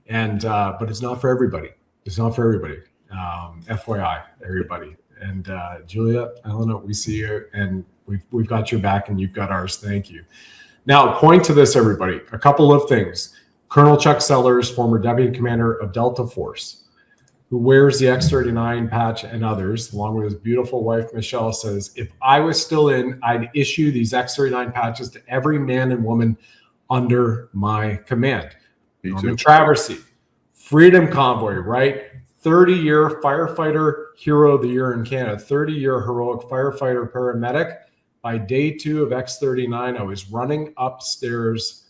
it's not for everybody. It's not for everybody. FYI, everybody. And Julia, Elena, we see you, and we've got your back, and you've got ours. Thank you. Now, point to this, everybody. A couple of things. Colonel Chuck Sellers, former deputy commander of Delta Force, who wears the X39 patch and others, along with his beautiful wife, Michelle, says, if I was still in, I'd issue these X39 patches to every man and woman under my command. Norman Traversy, Freedom Convoy, right? 30-year firefighter hero of the year in Canada, 30-year heroic firefighter paramedic. By day 2 of X39, I was running upstairs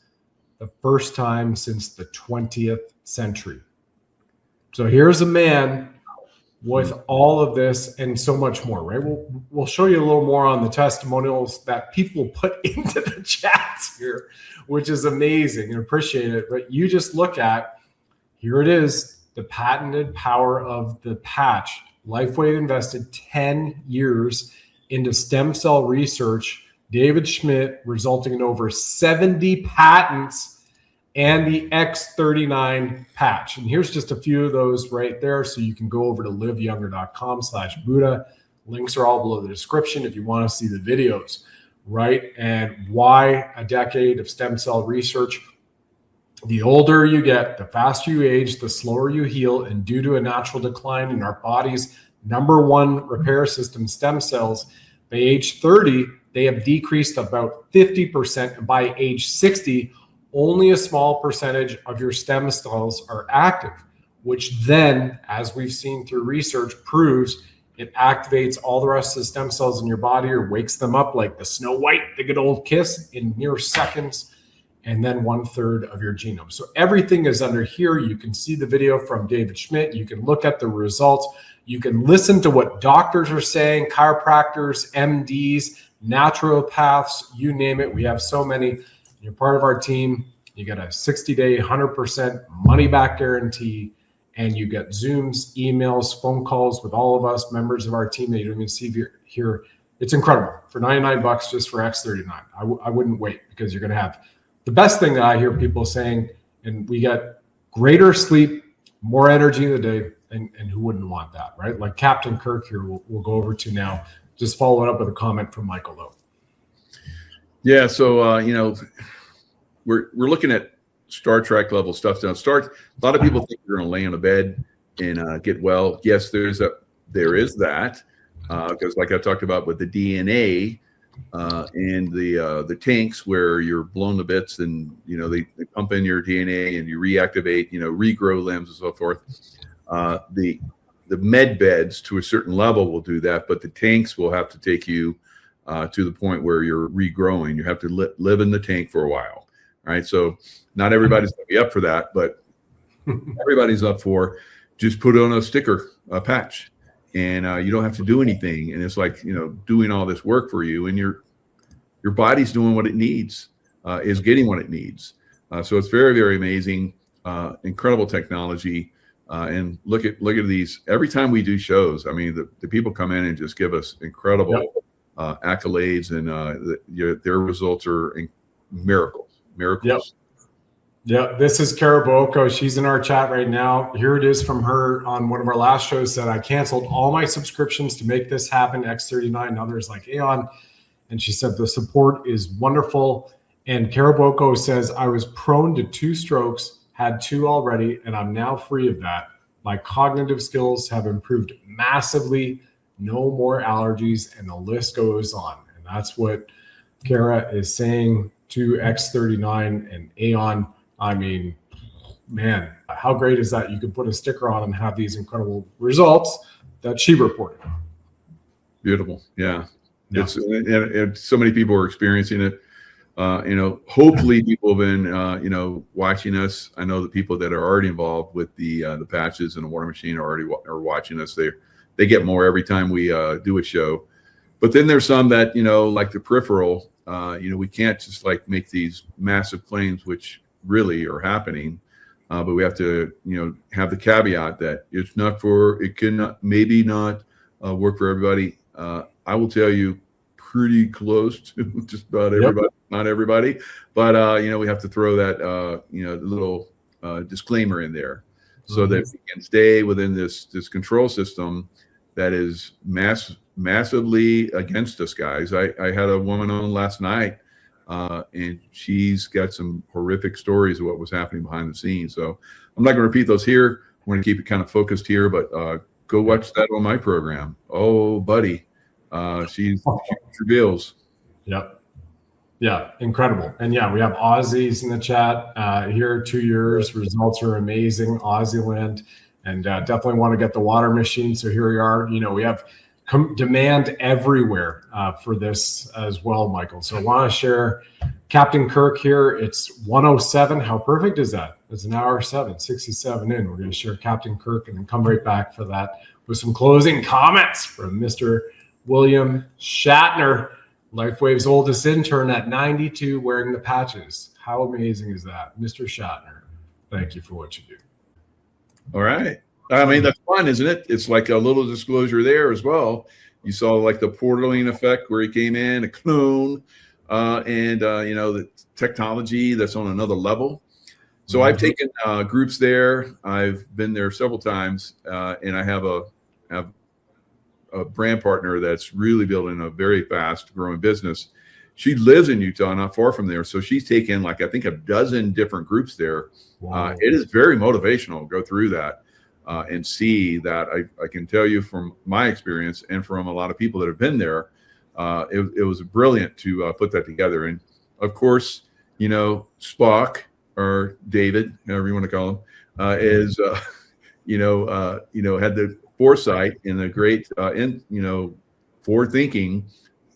the first time since the 20th century. So here's a man with all of this and so much more, right? We'll show you a little more on the testimonials that people put into the chats here, which is amazing and appreciate it. But you just look at, here it is, the patented power of the patch. Lifeway invested 10 years into stem cell research. David Schmidt, resulting in over 70 patents, and the X39 patch. And here's just a few of those right there. So you can go over to liveyounger.com/Buddha. Links are all below the description if you want to see the videos, right? And why a decade of stem cell research? The older you get, the faster you age, the slower you heal. And due to a natural decline in our body's #1 repair system, stem cells, by age 30, they have decreased about 50%. And by age 60, only a small percentage of your stem cells are active, which then, as we've seen through research, proves it activates all the rest of the stem cells in your body or wakes them up like the Snow White, the good old kiss, in mere seconds, and then 1/3 of your genome. So everything is under here. You can see the video from David Schmidt. You can look at the results. You can listen to what doctors are saying, chiropractors, MDs, naturopaths, you name it. We have so many. You're part of our team. You get a 60-day, 100% money-back guarantee, and you get Zooms, emails, phone calls with all of us, members of our team that you don't even see here. It's incredible. For $99 just for X39. I wouldn't wait, because you're going to have the best thing that I hear people saying, and we get greater sleep, more energy in the day, and who wouldn't want that, right? Like Captain Kirk here, we'll go over to now. Just follow it up with a comment from Michael Lowe. Yeah, so we're looking at Star Trek level stuff now. A lot of people think you're going to lay on a bed and get well. Yes, there is that, because like I talked about with the DNA and the tanks where you're blown to bits, and they pump in your DNA and you reactivate, regrow limbs and so forth. The med beds to a certain level will do that, but the tanks will have to take you to the point where you're regrowing. You have to live in the tank for a while, right? So not everybody's going to be up for that, but everybody's up for just put on a sticker, a patch, and you don't have to do anything. And it's like, doing all this work for you, and your body's doing what it needs, is getting what it needs. So it's very, very amazing, incredible technology. And look at these. Every time we do shows, I mean, the people come in and just give us incredible accolades, and their results are miracles. Yeah, this is Kara Boko. She's in our chat right now. Here it is from her on one of our last shows. Said, I canceled all my subscriptions to make this happen, X39 and others like Aeon. And she said, the support is wonderful. And Kara Boko says, I was prone to 2 strokes, had 2 already, and I'm now free of that. My cognitive skills have improved massively. No more allergies, and the list goes on. And that's what Kara is saying to X39 and Aeon. I mean, man, how great is that? You can put a sticker on and have these incredible results that she reported. Beautiful. Yeah. It's so many people are experiencing it. Hopefully people have been, watching us. I know the people that are already involved with the patches and the water machine are watching us. They get more every time we do a show. But then there's some that, like the peripheral, we can't just like make these massive claims, which really are happening. But we have to, have the caveat that it cannot, maybe not work for everybody. I will tell you, pretty close to just about everybody, not everybody, but we have to throw that little disclaimer in there, so that we can stay within this control system that is massively against us, guys. I had a woman on last night, and she's got some horrific stories of what was happening behind the scenes. So I'm not going to repeat those here. I'm going to keep it kind of focused here, but go watch that on my program. Oh, buddy. She reveals. Yep. Yeah, incredible. And yeah, we have Aussies in the chat here. 2 years, results are amazing. Aussie land, and definitely want to get the water machine. So here we are. We have demand everywhere for this as well, Michael. So I want to share Captain Kirk here. It's 1:07. How perfect is that? It's an hour 67 in. We're going to share Captain Kirk and then come right back for that with some closing comments from Mr. William Shatner, LifeWave's oldest intern at 92, wearing the patches. How amazing is that? Mr. Shatner, thank you for what you do. All right. I mean, that's fun, isn't it? It's like a little disclosure there as well. You saw like the portaling effect where he came in, a clone, and the technology that's on another level. So I've taken groups there. I've been there several times, and I have a brand partner that's really building a very fast growing business. She lives in Utah, not far from there. So she's taken like, I think, a dozen different groups there. Wow. It is very motivational to go through that and see that. I can tell you from my experience and from a lot of people that have been there, it was brilliant to put that together. And of course, Spock or David, however you want to call him, is had the foresight and the great forward thinking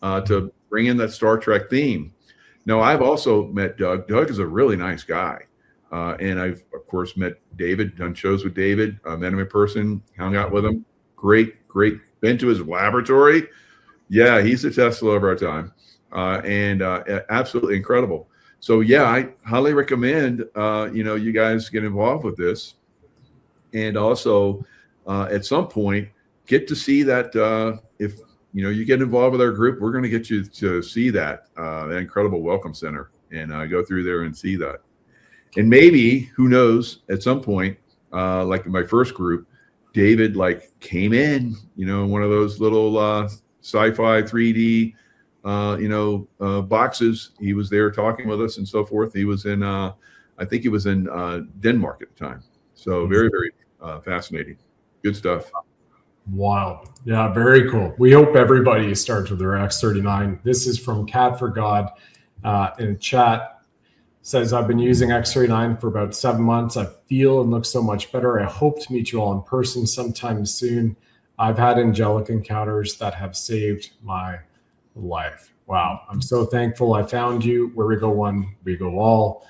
to bring in that Star Trek theme. Now, I've also met Doug. Doug is a really nice guy. And I've, of course, met David, done shows with David, met him in person, hung out with him. Great. Been to his laboratory. Yeah, he's a Tesla of our time. And absolutely incredible. So, yeah, I highly recommend, you guys get involved with this. And also, at some point, get to see that if, you get involved with our group, we're going to get you to see that incredible welcome center and go through there and see that. And maybe, who knows, at some point, like in my first group, David came in, one of those little sci-fi 3D, boxes. He was there talking with us and so forth. He was in, I think he was in Denmark at the time. So very, very fascinating. Good stuff. Wow. Yeah, very cool. We hope everybody starts with their X39. This is from Cat for God in chat. Says, I've been using X39 for about 7 months. I feel and look so much better. I hope to meet you all in person sometime soon. I've had angelic encounters that have saved my life. Wow. I'm so thankful I found you. Where we go one, we go all.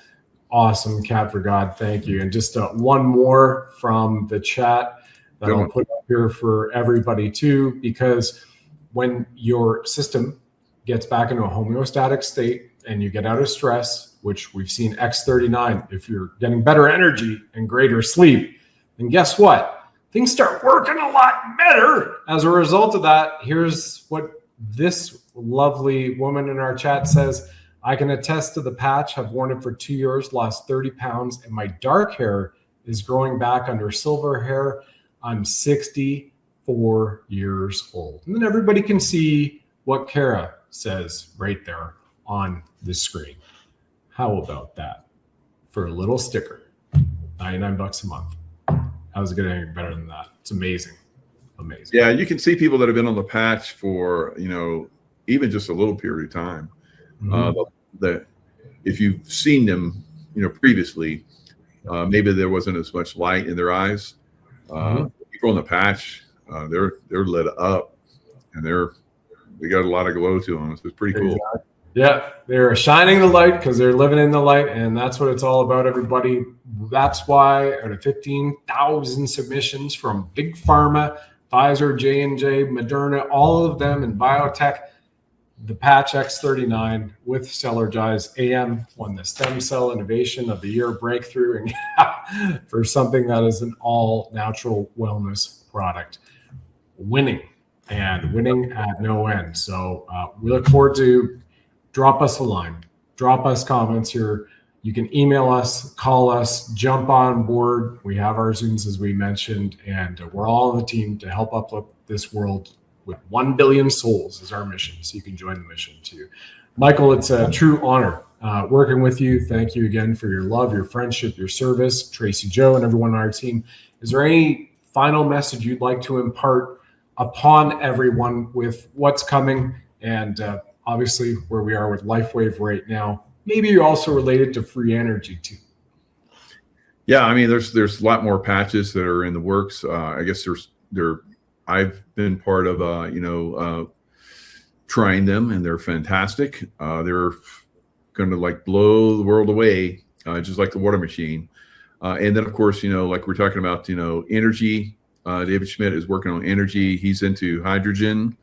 Awesome, Cat for God. Thank you. And just one more from the chat that I'll put up here for everybody too, because when your system gets back into a homeostatic state and you get out of stress, which we've seen X39, if you're getting better energy and greater sleep, then guess what? Things start working a lot better. As a result of that, here's what this lovely woman in our chat says. I can attest to the patch. I've worn it for 2 years, lost 30 pounds, and my dark hair is growing back under silver hair. I'm 64 years old. And then everybody can see what Kara says right there on the screen. How about that for a little sticker? $99 a month. How's it going to get any better than that? It's amazing. Amazing. Yeah, you can see people that have been on the patch for, even just a little period of time. That if you've seen them, previously, maybe there wasn't as much light in their eyes. People on the patch, they're lit up and they got a lot of glow to them. It's pretty cool. Exactly. Yeah, they're shining the light because they're living in the light, and that's what it's all about, everybody. That's why out of 15,000 submissions from Big Pharma, Pfizer, J&J, Moderna, all of them in biotech, the patch X39 with Celergize AM won the Stem Cell Innovation of the Year breakthrough and for something that is an all-natural wellness product. Winning at no end. So we look forward to. Drop us a line, drop us comments here. You can email us, call us, jump on board. We have our Zooms, as we mentioned, and we're all on the team to help uplift this world with 1 billion souls is our mission. So you can join the mission too. Michael, it's a true honor working with you. Thank you again for your love, your friendship, your service. Tracy, Joe, and everyone on our team. Is there any final message you'd like to impart upon everyone with what's coming and obviously where we are with LifeWave right now? Maybe you're also related to free energy too. Yeah, I mean, there's a lot more patches that are in the works. I guess I've been part of trying them, and they're fantastic. They're going to blow the world away, just like the water machine. And then of course, like we're talking about, energy. David Schmidt is working on energy. He's into hydrogen,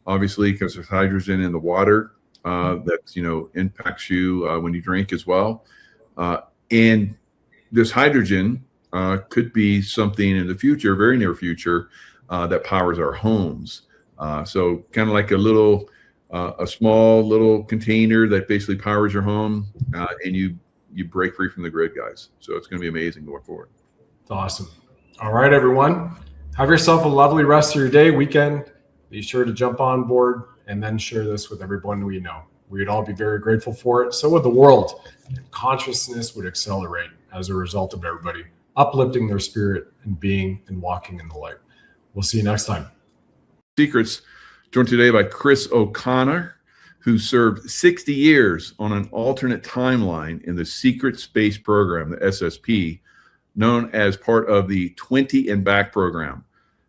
obviously, because there's hydrogen in the water that impacts you when you drink as well. And this hydrogen could be something in the future, very near future, that powers our homes. So kind of like a small little container that basically powers your home, and you break free from the grid, guys. So it's going to be amazing going forward. It's awesome. All right, everyone. Have yourself a lovely rest of your day, weekend. Be sure to jump on board and then share this with everyone we know. We'd all be very grateful for it. So would the world. And consciousness would accelerate as a result of everybody uplifting their spirit and being and walking in the light. We'll see you next time. Secrets, joined today by Chris O'Connor, who served 60 years on an alternate timeline in the Secret Space Program, the SSP, known as part of the 20 and Back program.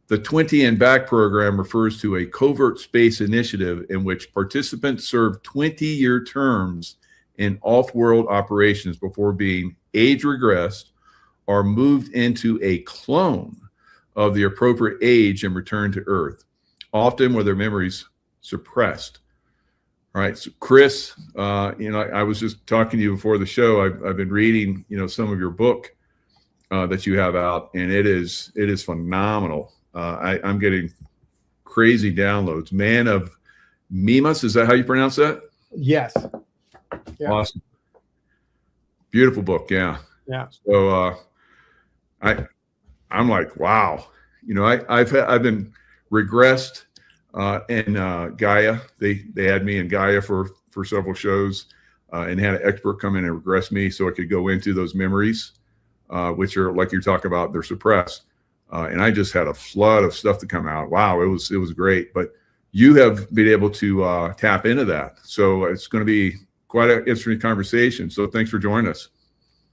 The 20 and Back program refers to a covert space initiative in which participants serve 20-year terms in off-world operations before being age regressed or moved into a clone of the appropriate age and returned to Earth, often with their memories suppressed. All right, so Chris, I was just talking to you before the show. I've been reading, some of your book that you have out, and it is phenomenal. I'm getting crazy downloads. Man of Mimas, is that how you pronounce that? Yes. Yeah. Awesome. Beautiful book. Yeah. Yeah. So I'm like, wow. I've been regressed in Gaia. They had me in Gaia for several shows and had an expert come in and regress me so I could go into those memories, which are, like you're talking about, they're suppressed. And I just had a flood of stuff to come out. Wow, it was great. But you have been able to tap into that. So it's going to be quite an interesting conversation. So thanks for joining us.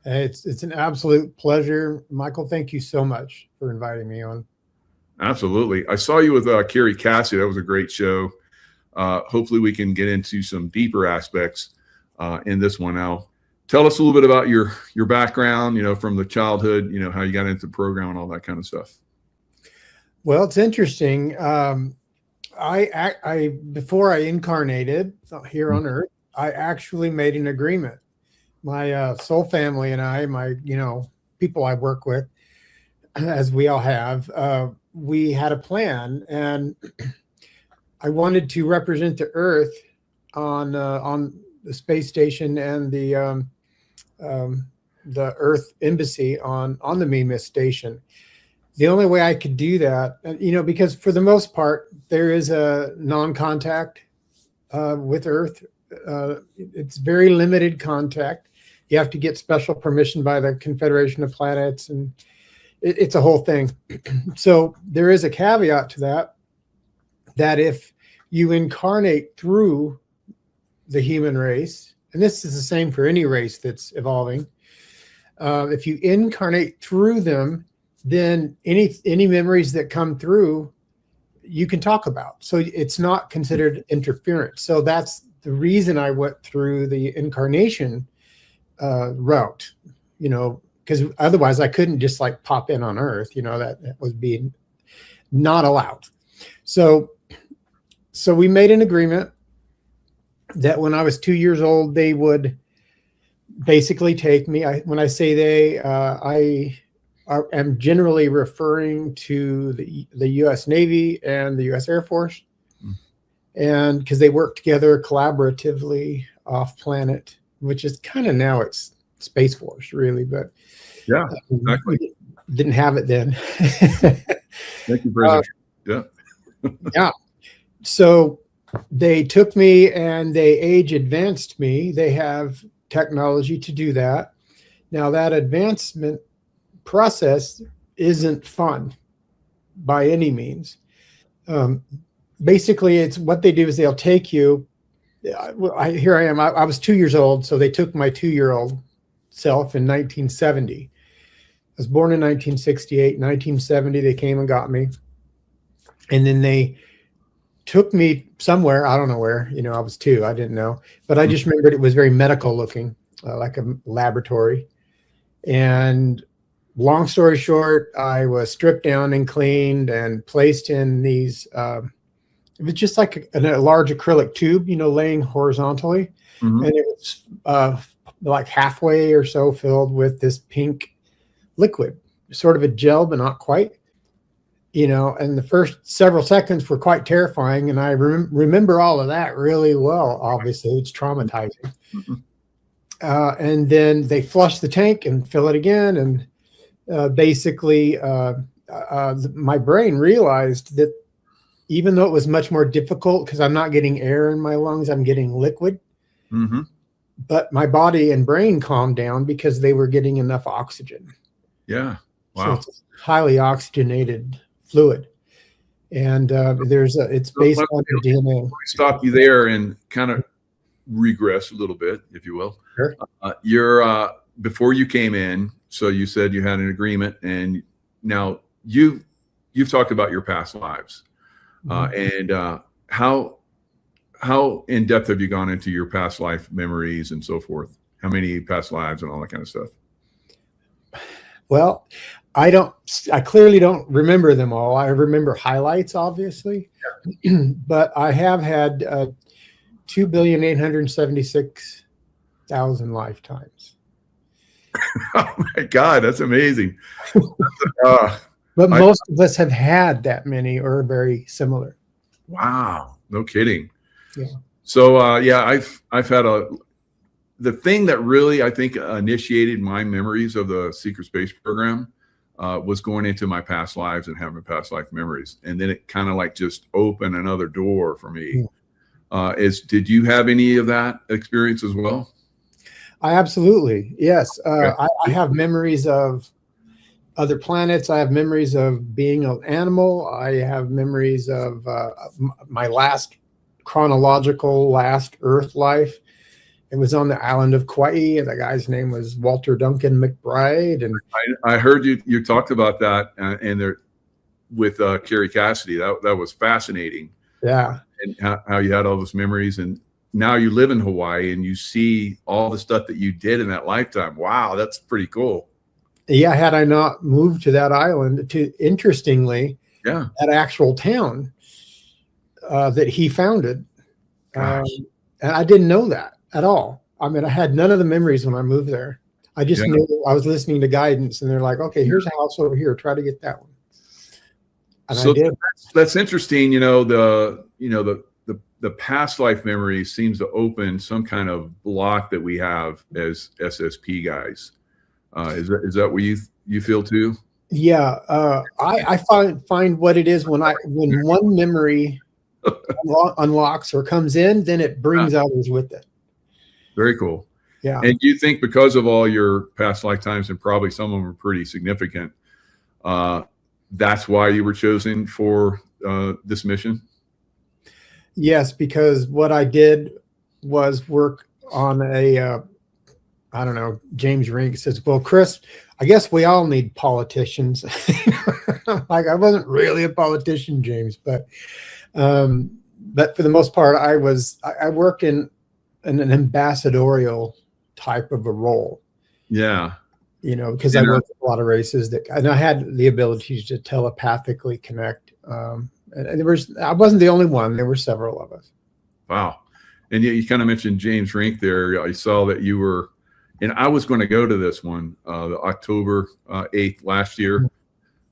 It's an absolute pleasure. Michael, thank you so much for inviting me on. Absolutely. I saw you with Carrie Cassie. That was a great show. Hopefully we can get into some deeper aspects in this one. Now, tell us a little bit about your background, from the childhood, how you got into the program and all that kind of stuff. Well, it's interesting. I before I incarnated here on Earth, I actually made an agreement. My soul family and I, people I work with, as we all have, we had a plan, and I wanted to represent the Earth on the space station and the Earth Embassy on the Mimas station. The only way I could do that, because for the most part there is a non-contact with Earth. It's very limited contact. You have to get special permission by the Confederation of Planets, and it's a whole thing. So there is a caveat to that if you incarnate through the human race, and this is the same for any race that's evolving, if you incarnate through them, then any memories that come through, you can talk about. So it's not considered interference. So that's the reason I went through the incarnation route, because otherwise I couldn't just like pop in on Earth, that was being not allowed. So we made an agreement that when I was 2 years old, they would basically take me. When I say they, I am generally referring to the U.S. Navy and the U.S. Air Force, and because they work together collaboratively off planet, which is kind of now it's Space Force really, but yeah, exactly. Didn't have it then. Thank you, President. Yeah. Yeah. So they took me and they age advanced me. They have technology to do that. Now that advancement process isn't fun by any means. Basically, it's what they do is they'll take you. Here I am. I was 2 years old, so they took my 2-year-old self in 1970. I was born in 1968. 1970, they came and got me. And then they took me somewhere. I don't know where. I was 2. I didn't know. But I just remembered it was very medical looking, like a laboratory. And long story short, I was stripped down and cleaned and placed in these, it was just like a large acrylic tube, laying horizontally. Mm-hmm. And it was like halfway or so filled with this pink liquid, sort of a gel, but not quite. And the first several seconds were quite terrifying. And I remember all of that really well. Obviously, it's traumatizing. Mm-hmm. And then they flush the tank and fill it again. And basically, my brain realized that even though it was much more difficult because I'm not getting air in my lungs, I'm getting liquid. Mm-hmm. But my body and brain calmed down because they were getting enough oxygen. Yeah. Wow. So it's highly oxygenated fluid. And it's based on the DNA. Let me stop you there and kind of regress a little bit, if you will. Sure. You're before you came in, so you said you had an agreement, and now you've talked about your past lives, and how in depth have you gone into your past life memories and so forth? How many past lives and all that kind of stuff? Well, I clearly don't remember them all. I remember highlights, obviously, but I have had 2,876,000 lifetimes. Oh my God, that's amazing. But most of us have had that many or very similar. Wow, no kidding. Yeah. So yeah, I've had the thing that really I think initiated my memories of the secret space program was going into my past lives and having past life memories, and then it kind of like just opened another door for me. Did you have any of that experience as well? I absolutely, yes. Okay. I have memories of other planets. I have memories of being an animal. I have memories of my chronological last Earth life. It was on the island of Kauai, and the guy's name was Walter Duncan McBride. And I heard you talked about that, and there with Carrie Cassidy. That was fascinating. Yeah, and how you had all those memories, and now you live in Hawaii and you see all the stuff that you did in that lifetime. Wow, that's pretty cool. Yeah, had I not moved to that island, interestingly, that actual town that he founded, and I didn't know that at all. I mean, I had none of the memories when I moved there. I just knew I was listening to guidance, and they're like, "Okay, here's a house over here. Try to get that one." And so I did. That's interesting. The past life memory seems to open some kind of block that we have as SSP guys. Is that what you feel too? Yeah, I find what it is when one memory unlocks or comes in, then it brings others with it. Very cool. Yeah. And you think because of all your past lifetimes, and probably some of them are pretty significant, that's why you were chosen for this mission? Yes, because what I did was work on I don't know, James Rink says, "Well, Chris, I guess we all need politicians." Like, I wasn't really a politician, James, but for the most part, I worked in an ambassadorial type of a role. Yeah. Because I worked with a lot of races and I had the ability to telepathically connect. And I wasn't the only one. There were several of us. Wow. And you kind of mentioned James Rink there. I saw that you were, and I was going to go to this one, the October 8th last year.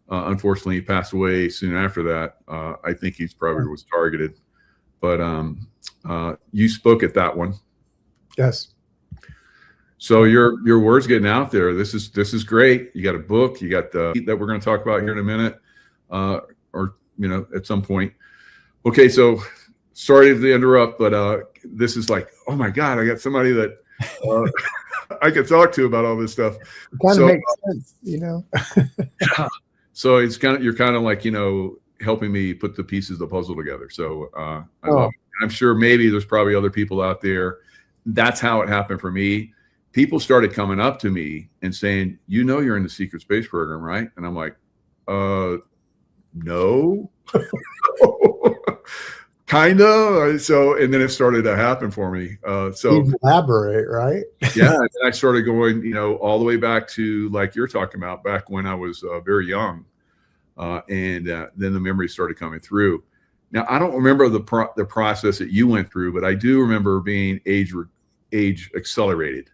Unfortunately, he passed away soon after that. I think he's probably was targeted, but you spoke at that one. Yes. So your word's getting out there. This is great. You got a book. You got that we're going to talk about here in a minute, or at some point. Okay, so sorry to interrupt, but this is like, oh my God, I got somebody that I could talk to about all this stuff. It kind of makes sense, So you're kind of like helping me put the pieces of the puzzle together. So I love it. I'm sure maybe there's probably other people out there. That's how it happened for me. People started coming up to me and saying, "You're in the secret space program, right?" And I'm like, no. Kind of. So, and then it started to happen for me. So elaborate, right? Yeah. And I started going, all the way back to like you're talking about back when I was very young. And then the memories started coming through. Now, I don't remember the process that you went through, but I do remember being age accelerated.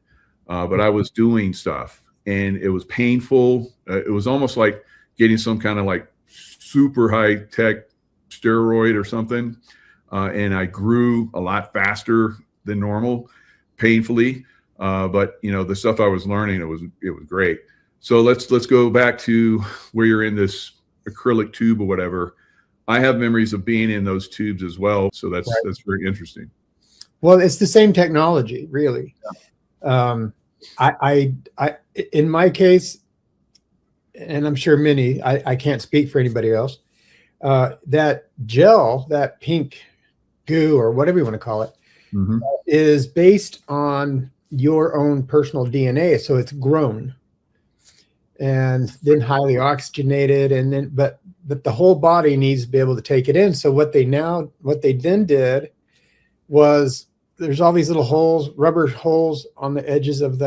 But I was doing stuff and it was painful. It was almost like getting some kind of like super high tech steroid or something. And I grew a lot faster than normal, painfully. But the stuff I was learning, it was great. So let's go back to where you're in this acrylic tube or whatever. I have memories of being in those tubes as well. So that's very interesting. Well, it's the same technology, really. Yeah. I in my case, and I'm sure many, I can't speak for anybody else, that gel, that pink goo or whatever you want to call it, is based on your own personal DNA. So it's grown and then highly oxygenated, and then but the whole body needs to be able to take it in. So what they then did was, there's all these little holes, rubber holes on the edges of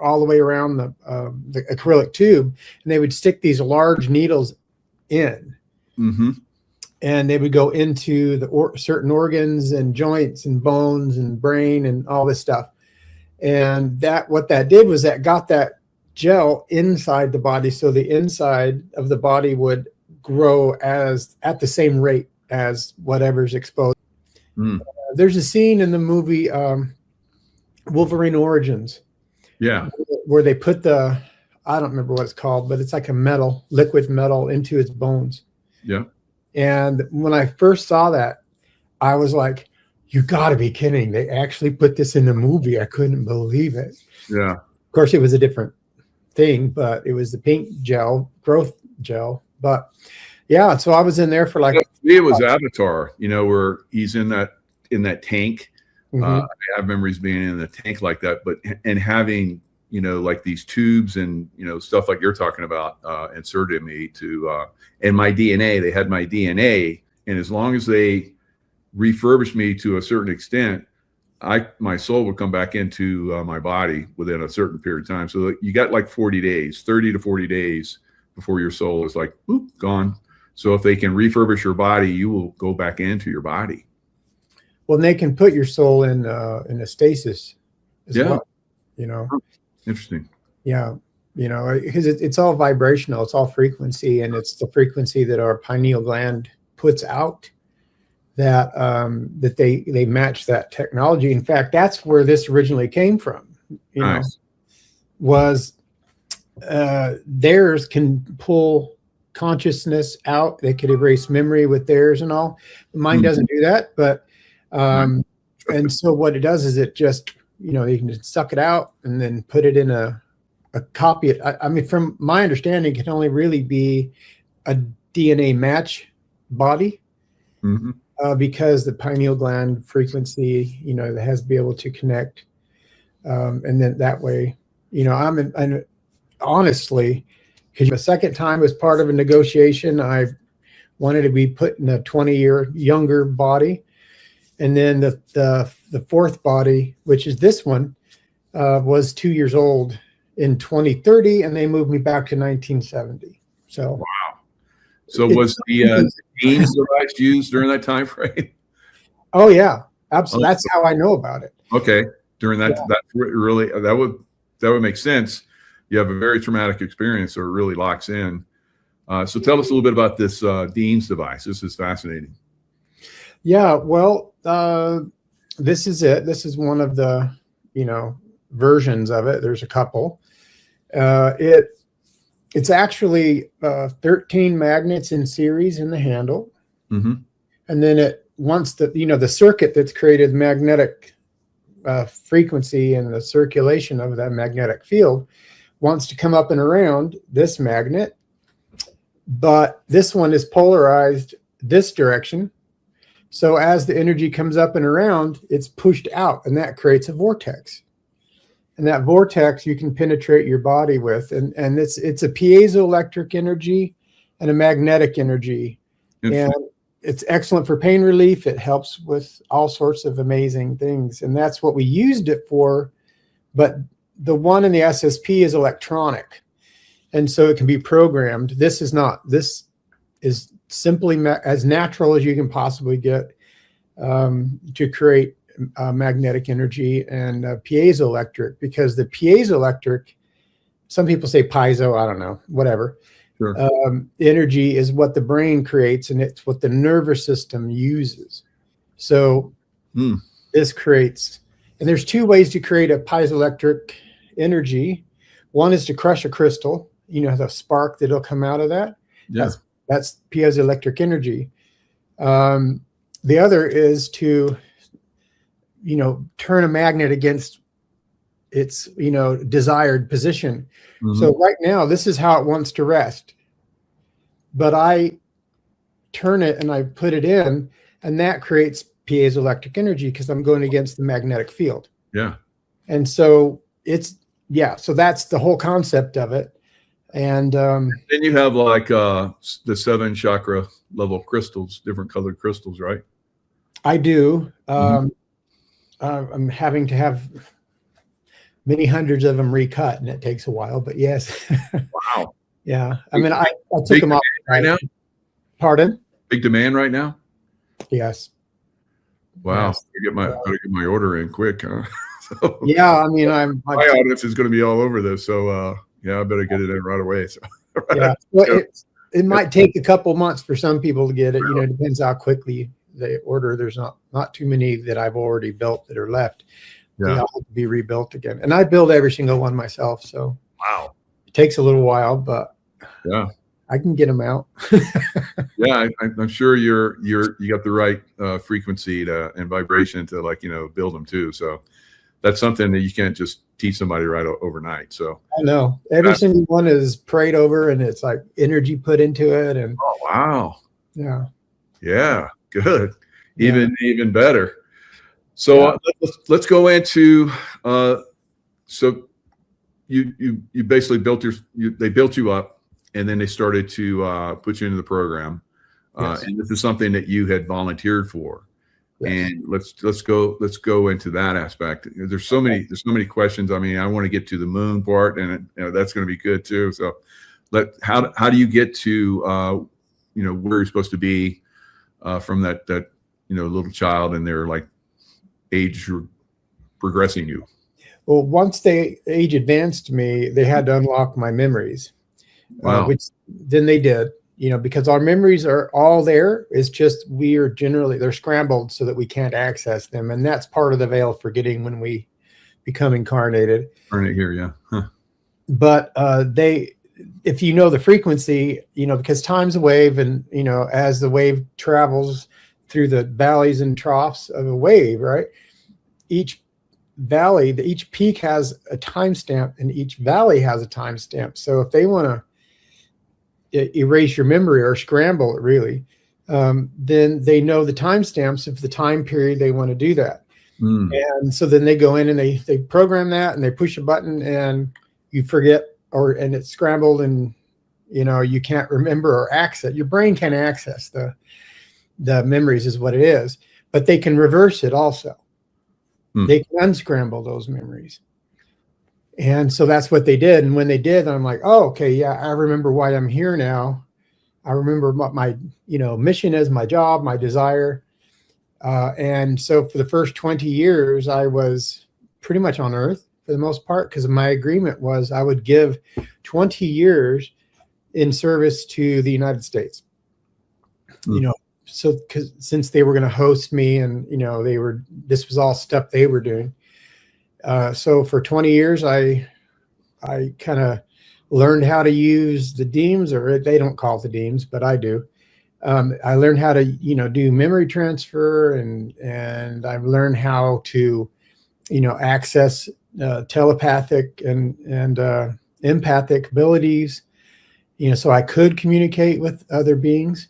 all the way around the acrylic tube, and they would stick these large needles in, and they would go into the certain organs and joints and bones and brain and all this stuff. And what that did was that got that gel inside the body, so the inside of the body would grow at the same rate as whatever's exposed. There's a scene in the movie Wolverine Origins, where they put I don't remember what it's called, but it's like a liquid metal into his bones. And when I first saw that, I was like, you got to be kidding. They actually put this in the movie. I couldn't believe it. Yeah. Of course, it was a different thing, but it was the pink growth gel. But yeah, so I was in there for like. It was Avatar, where he's in that tank. I have memories being in the tank like that, and having, like these tubes and, stuff like you're talking about, inserted in me and my DNA, they had my DNA. And as long as they refurbished me to a certain extent, my soul would come back into my body within a certain period of time. So you got like 40 days, 30 to 40 days before your soul is like, boop, gone. So if they can refurbish your body, you will go back into your body. Well, they can put your soul in a stasis as well, Interesting. Yeah. Because it's all vibrational, it's all frequency, and it's the frequency that our pineal gland puts out that they match that technology. In fact, that's where this originally came from, was theirs can pull consciousness out. They could erase memory with theirs and all. Mine doesn't do that, but and so what it does is it just, you can just suck it out and then put it in a copy. I mean, from my understanding, it can only really be a DNA match body, because the pineal gland frequency, that has to be able to connect. And then that way, I'm honestly, because the second time was part of a negotiation, I wanted to be put in a 20-year younger body. And then the fourth body, which is this one, was 2 years old in 2030, and they moved me back to 1970. So wow. So was the Dean's device used during that time frame? Oh yeah, absolutely. That's how I know about it. Okay, during that, that would make sense. You have a very traumatic experience, so it really locks in. So tell us a little bit about this Dean's device. This is fascinating. Yeah, well, this is it. This is one of the, versions of it. There's a couple. It's actually 13 magnets in series in the handle. And then once the circuit that's created magnetic frequency and the circulation of that magnetic field wants to come up and around this magnet, but this one is polarized this direction. So as the energy comes up and around, it's pushed out, and that creates a vortex. And that vortex you can penetrate your body with, and it's a piezoelectric energy and a magnetic energy, and it's excellent for pain relief. It helps with all sorts of amazing things, and that's what we used it for. But the one in the SSP is electronic, and so it can be programmed. This is not. This is simply as natural as you can possibly get to create magnetic energy and piezoelectric, because the piezoelectric, some people say piezo, I don't know, whatever. Sure. Energy is what the brain creates, and it's what the nervous system uses. So this creates, and there's two ways to create a piezoelectric energy. One is to crush a crystal, the spark that'll come out of that. Yeah. That's piezoelectric energy. The other is to, turn a magnet against its, desired position. So right now, this is how it wants to rest. But I turn it and I put it in, and that creates piezoelectric energy because I'm going against the magnetic field. Yeah. And so so that's the whole concept of it. And then you have like the 7 chakra level crystals, different colored crystals, right? I do. I'm having to have many hundreds of them recut, and it takes a while, but yes. Wow. Yeah. I mean, I took Big them off right now. Pardon? Big demand right now. Yes. Wow. Yes. Better get my order in quick, huh? So, yeah. I mean, my audience is going to be all over this. So, I better get it in right away. So, yeah. Well, it might take a couple months for some people to get it. You know, it depends how quickly they order. There's not too many that I've already built that are left. Yeah. They all have to be rebuilt again. And I build every single one myself. So wow. It takes a little while, but yeah, I can get them out. Yeah, I'm sure you got the right frequency and vibration to build them too. So that's something that you can't just teach somebody right overnight. So I know every single one is prayed over, and it's like energy put into it. And oh wow, yeah, good, even better. So let's go into so you basically they built you up, and then they started to put you into the program. And this is something that you had volunteered for. Yes. And let's go into that aspect. There's so many questions. I mean, I want to get to the moon part, and that's going to be good too. So, how do you get to where you're supposed to be from that little child, and they're like age progressing you? Well, once they age advanced me, they had to unlock my memories, which then they did. Because our memories are all there. It's just they're scrambled so that we can't access them. And that's part of the veil of forgetting when we become incarnated. Right here, yeah. Huh. But if you know the frequency, because time's a wave, and, as the wave travels through the valleys and troughs of a wave, right? Each valley, each peak has a timestamp, and each valley has a timestamp. So if they want to erase your memory or scramble it really, then they know the timestamps of the time period they want to do that. And so then they go in and they program that, and they push a button, and you forget, and it's scrambled, and you can't remember or access. Your brain can't access the memories is what it is, but they can reverse it also. They can unscramble those memories. And so that's what they did. And when they did, I'm like, oh, okay, yeah, I remember why I'm here now. I remember what my, mission is, my job, my desire. And so for the first 20 years, I was pretty much on Earth for the most part, because my agreement was I would give 20 years in service to the United States. So since they were going to host me, and, this was all stuff they were doing. So for 20 years, I kind of learned how to use the DEEMs, or they don't call it the DEEMs, but I do. I learned how to, do memory transfer, and I've learned how to, access telepathic and empathic abilities, so I could communicate with other beings.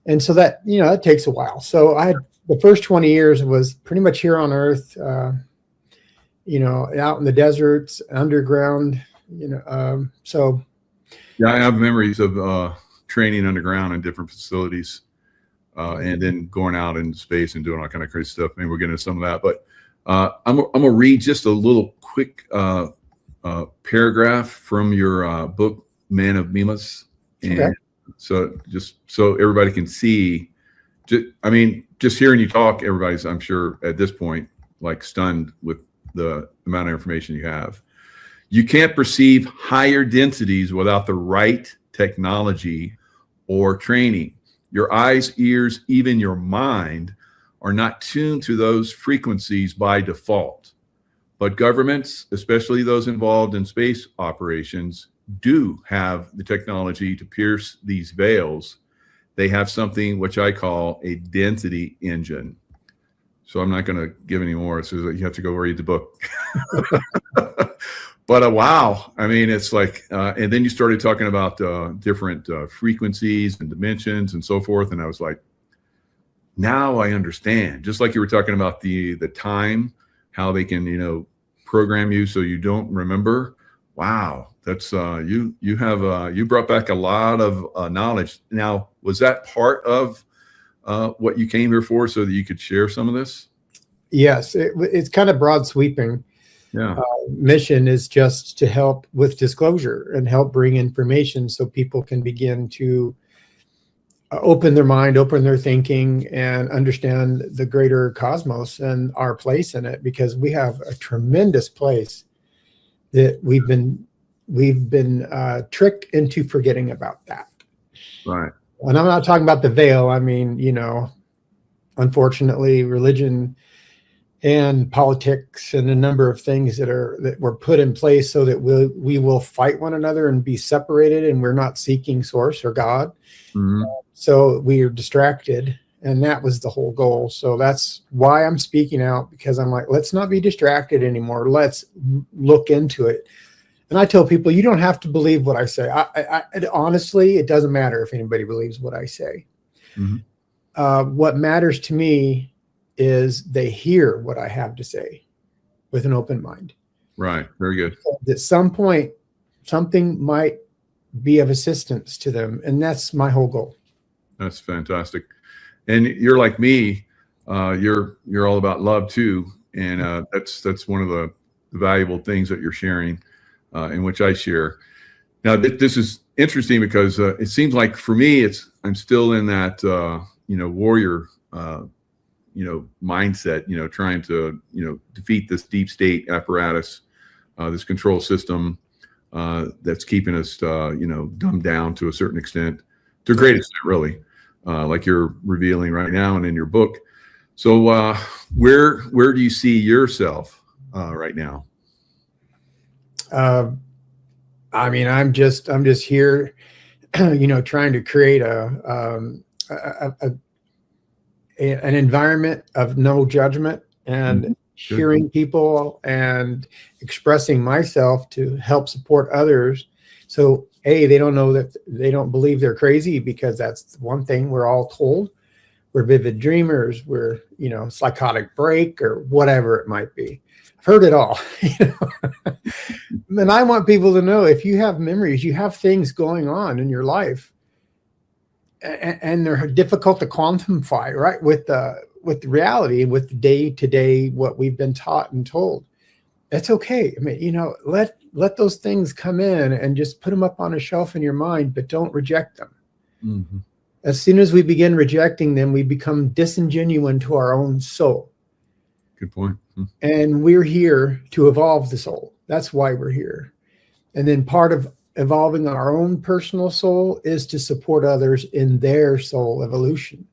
And so that, it takes a while. So the first 20 years was pretty much here on Earth, out in the deserts, underground, so. Yeah, I have memories of training underground in different facilities, and then going out in space and doing all kind of crazy stuff. Maybe we'll get into some of that, but I'm gonna read just a little quick paragraph from your book, Man of Mimas. And so just so everybody can see, just hearing you talk, everybody's, I'm sure at this point, like stunned with the amount of information you have. You can't perceive higher densities without the right technology or training. Your eyes, ears, even your mind are not tuned to those frequencies by default. But governments, especially those involved in space operations, do have the technology to pierce these veils. They have something which I call a density engine. So I'm not going to give any more. So you have to go read the book. But wow, I mean, it's like, and then you started talking about different frequencies and dimensions and so forth. And I was like, now I understand. Just like you were talking about the time, how they can, program you so you don't remember. Wow, that's you brought back a lot of knowledge. Now, was that part of what you came here for, so that you could share some of this? Yes, it's kind of broad sweeping. Yeah. Mission is just to help with disclosure and help bring information so people can begin to open their mind, open their thinking, and understand the greater cosmos and our place in it, because we have a tremendous place that we've been tricked into forgetting about that. Right. And I'm not talking about the veil. I mean, unfortunately, religion and politics and a number of things that were put in place so that we will fight one another and be separated, and we're not seeking source or God. Mm-hmm. So we are distracted, and that was the whole goal. So that's why I'm speaking out, because I'm like, let's not be distracted anymore. Let's look into it. And I tell people, you don't have to believe what I say. I honestly, it doesn't matter if anybody believes what I say. Mm-hmm. What matters to me is they hear what I have to say with an open mind. Right. Very good. At some point, something might be of assistance to them. And that's my whole goal. That's fantastic. And you're like me, you're all about love too. And that's one of the valuable things that you're sharing, in which I share. Now, this is interesting because it seems like for me, I'm still in that, warrior, mindset, trying to, defeat this deep state apparatus, this control system that's keeping us, dumbed down to a certain extent, to a great extent, really, like you're revealing right now and in your book. So where do you see yourself right now? I mean, I'm just here, trying to create an environment of no judgment and hearing people and expressing myself to help support others. So they don't know that they don't believe they're crazy, because that's one thing we're all told. We're vivid dreamers. We're, psychotic break or whatever it might be. I've heard it all. And I want people to know, if you have memories, you have things going on in your life, and they're difficult to quantify, right? With the reality, with the day-to-day, what we've been taught and told. That's okay. I mean, let those things come in and just put them up on a shelf in your mind, but don't reject them. Mm-hmm. As soon as we begin rejecting them, we become disingenuine to our own soul. Good point. And we're here to evolve the soul. That's why we're here. And then part of evolving our own personal soul is to support others in their soul evolution.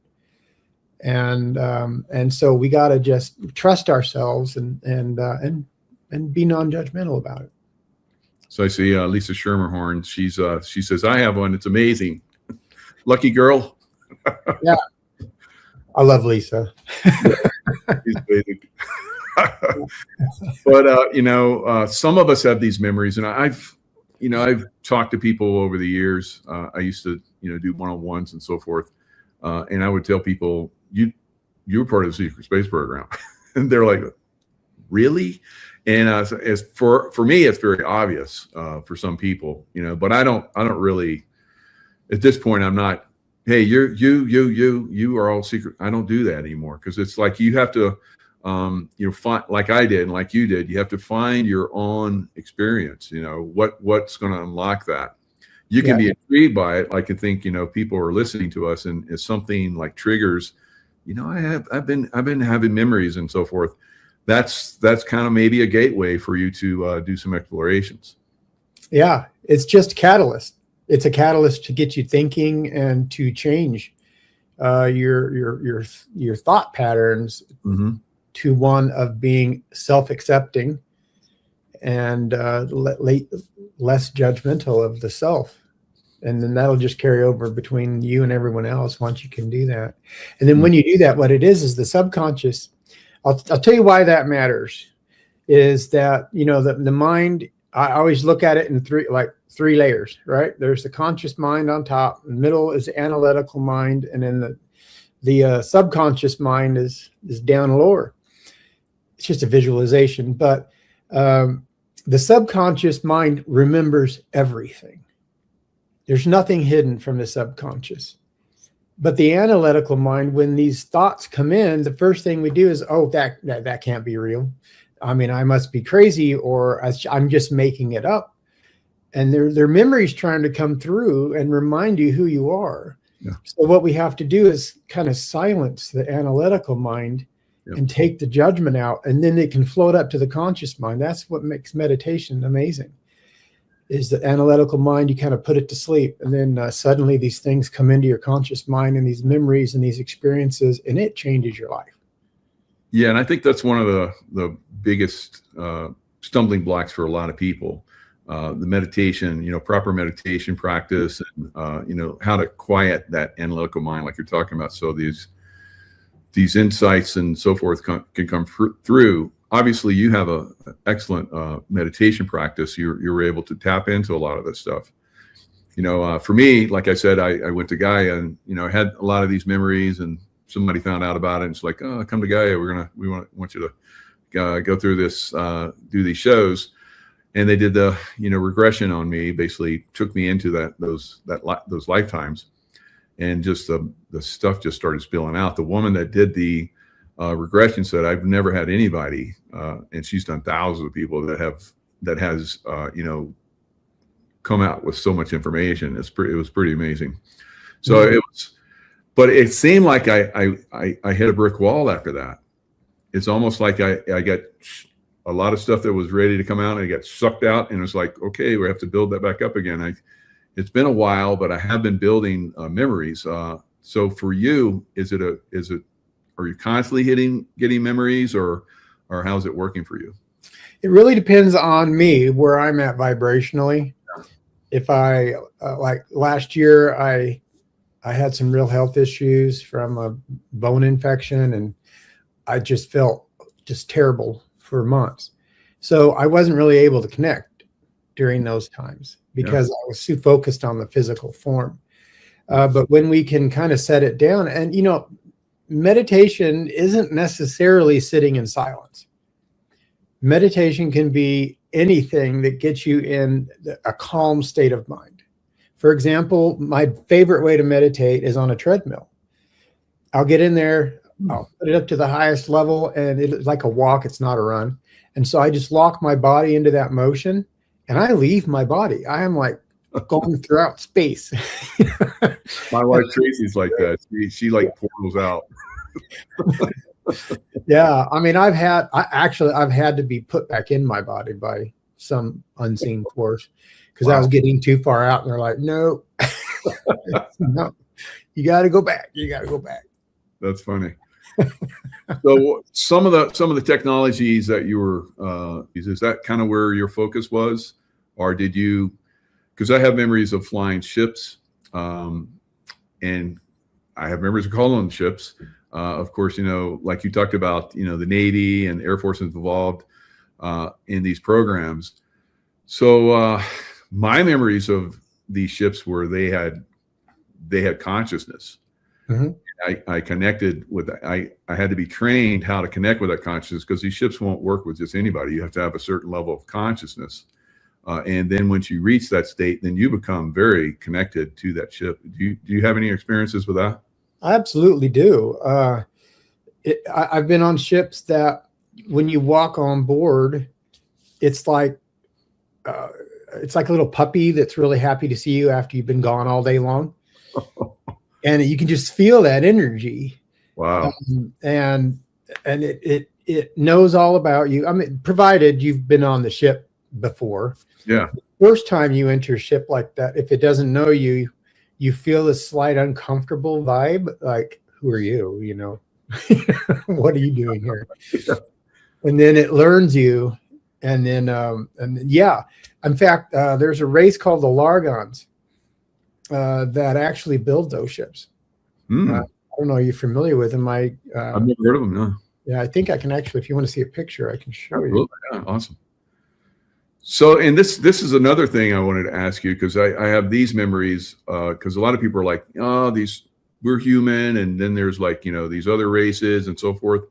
And so we got to just trust ourselves and be non-judgmental about it. So I see Lisa Schermerhorn. She says, I have one. It's amazing. Lucky girl. Yeah. I love Lisa. She's amazing. But, some of us have these memories, and I've talked to people over the years. I used to, do one-on-ones and so forth. And I would tell people, you were part of the secret space program. And they're like, really? And as for me, it's very obvious for some people, but I don't really, at this point, I'm not, hey, you are all secret. I don't do that anymore, because it's like you have to, find, like I did and like you did, you have to find your own experience, what's going to unlock that. You can be intrigued by it. I can think, people are listening to us, and if something like triggers, I've been having memories and so forth. That's kind of maybe a gateway for you to do some explorations. Yeah, it's just a catalyst. It's a catalyst to get you thinking and to change your thought patterns to one of being self-accepting and less judgmental of the self. And then that'll just carry over between you and everyone else once you can do that. And then when you do that, what it is the subconscious. I'll tell you why that matters. Is that, the mind, I always look at it in three layers, right? There's the conscious mind on top, the middle is the analytical mind, and then The subconscious mind is down lower. It's just a visualization, but the subconscious mind remembers everything. There's nothing hidden from the subconscious. But the analytical mind, when these thoughts come in, the first thing we do is, oh, that can't be real. I mean, I must be crazy, or I'm just making it up. And their memories trying to come through and remind you who you are. Yeah. So what we have to do is kind of silence the analytical mind and take the judgment out, and then it can float up to the conscious mind. That's what makes meditation amazing. Is the analytical mind, you kind of put it to sleep, and then suddenly these things come into your conscious mind, and these memories and these experiences, and it changes your life. Yeah, and I think that's one of the biggest stumbling blocks for a lot of people. The meditation, proper meditation practice, and how to quiet that analytical mind, like you're talking about. So these insights and so forth can come through. Obviously, you have an excellent meditation practice. You're able to tap into a lot of this stuff. For me, like I said, I went to Gaia, and I had a lot of these memories, and somebody found out about it, and it's like, oh, come to Gaia. We want you to go through this, do these shows. And they did the regression on me, basically took me into those lifetimes, and just the stuff just started spilling out. The woman that did the regression said, I've never had anybody, and she's done thousands of people that has come out with so much information. It was pretty amazing. So but it seemed like I hit a brick wall after that. It's almost like I got a lot of stuff that was ready to come out, and it got sucked out, and it's like, okay, we have to build that back up again. It's been a while, but I have been building memories. So for you, are you constantly getting memories, or how's it working for you? It really depends on me, where I'm at vibrationally. If I like last year, I had some real health issues from a bone infection, and I just felt just terrible for months. So I wasn't really able to connect during those times because I was too focused on the physical form. But when we can kind of set it down, and meditation isn't necessarily sitting in silence. Meditation can be anything that gets you in a calm state of mind. For example, my favorite way to meditate is on a treadmill. I'll get in there, I'll put it up to the highest level, and it's like a walk, it's not a run. And so I just lock my body into that motion, and I leave my body. I am like going throughout space. My wife Tracy's like that. She like portals out. Yeah, I mean, I've had to be put back in my body by some unseen force because I was getting too far out, and they're like, no, no, you got to go back. You got to go back. That's funny. So some of the technologies that you were is that kind of where your focus was, or did you? Because I have memories of flying ships, and I have memories of calling on ships. Of course, like you talked about, the Navy and Air Force is involved in these programs. So my memories of these ships were they had consciousness. Mm-hmm. I connected with I had to be trained how to connect with that consciousness, because these ships won't work with just anybody. You have to have a certain level of consciousness. And then once you reach that state, then you become very connected to that ship. Do you have any experiences with that? I absolutely do. I've been on ships that when you walk on board, it's like a little puppy that's really happy to see you after you've been gone all day long. And you can just feel that energy. Wow. And it knows all about you. I mean, provided you've been on the ship before. Yeah. The first time you enter a ship like that, if it doesn't know you, you feel a slight uncomfortable vibe. Like, who are you? What are you doing here? Yeah. And then it learns you. And then, in fact, there's a race called the Largons that actually build those ships. I don't know. Are you familiar with them? I've never heard of them. No. Yeah, I think I can actually, if you want to see a picture, I can show you. Yeah, awesome. So, and this is another thing I wanted to ask you, because I have these memories, because a lot of people are like, oh, these we're human, and then there's like, these other races and so forth.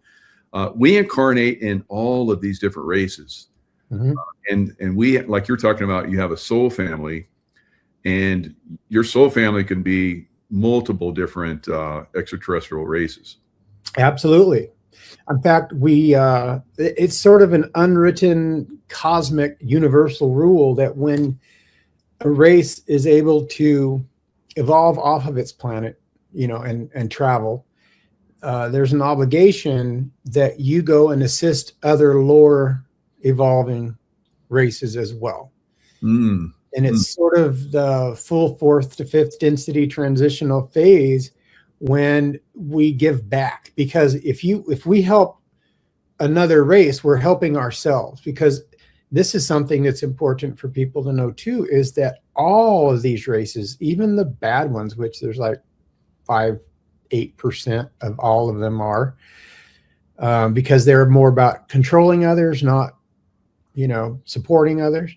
We incarnate in all of these different races. Mhm. And we, like you're talking about, you have a soul family, and your soul family can be multiple different extraterrestrial races. Absolutely. In fact, it's sort of an unwritten cosmic universal rule that when a race is able to evolve off of its planet, and travel, there's an obligation that you go and assist other lower evolving races as well. Mm. And it's sort of the full fourth to fifth density transitional phase when we give back, because if we help another race, we're helping ourselves. Because this is something that's important for people to know too, is that all of these races, even the bad ones, which there's like 5-8% of all of them are, because they're more about controlling others, not supporting others.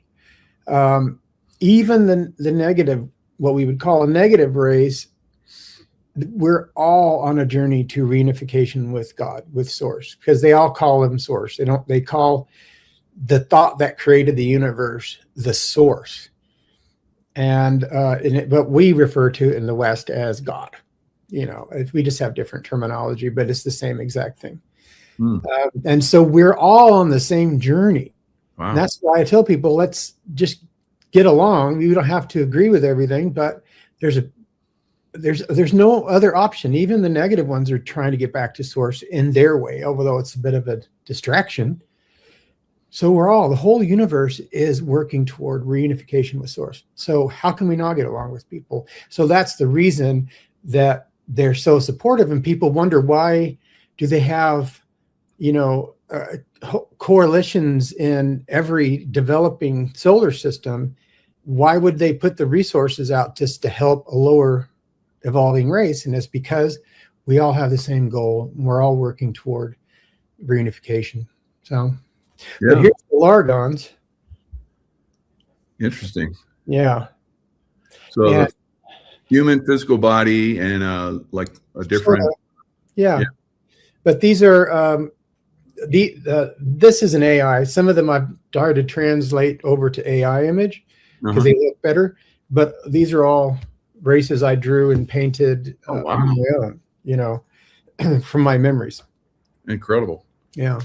Even the negative, what we would call a negative race, we're all on a journey to reunification with God, with Source, because they all call him Source. They call the thought that created the universe the Source, but we refer to it in the West as God. We just have different terminology, but it's the same exact thing. And so we're all on the same journey. Wow. And that's why I tell people, let's just get along. You don't have to agree with everything, but there's no other option. Even the negative ones are trying to get back to Source in their way, although it's a bit of a distraction. So the whole universe is working toward reunification with Source. So how can we not get along with people? So that's the reason that they're so supportive, and people wonder, why do they have, coalitions in every developing solar system? Why would they put the resources out just to help a lower evolving race? And it's because we all have the same goal. And we're all working toward reunification. So, But here's the Largons. Interesting. Yeah. So the human physical body and like a different. Yeah. But these are this is an AI. Some of them I've tried to translate over to AI image because they look better. But these are all races I drew and painted on my own, from my memories. Incredible. Yeah.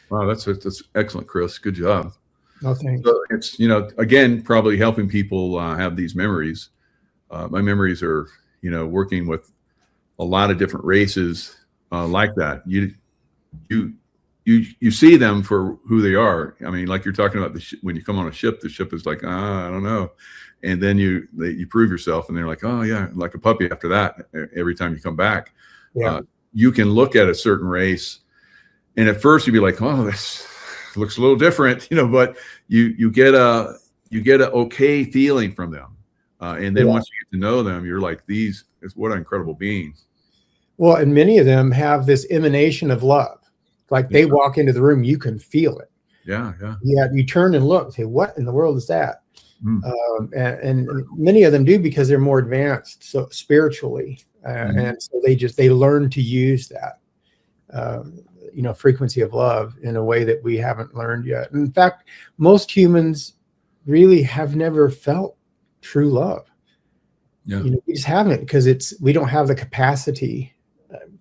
Wow, that's excellent, Chris. Good job. No, thanks. So it's, again, probably helping people have these memories. My memories are, working with a lot of different races like that. You see them for who they are. I mean, like you're talking about when you come on a ship, the ship is like, I don't know. And then you prove yourself, and they're like, oh yeah, like a puppy after that. Every time you come back, you can look at a certain race, and at first you'd be like, oh, this looks a little different, but you get a okay feeling from them, and then once you get to know them, you're like, what an incredible beings. Well, and many of them have this emanation of love. Like they walk into the room, you can feel it. Yeah. You turn and look, say, what in the world is that? And many of them do, because they're more advanced, so spiritually, and so they learn to use that, frequency of love in a way that we haven't learned yet. In fact, most humans really have never felt true love. We just haven't, because we don't have the capacity.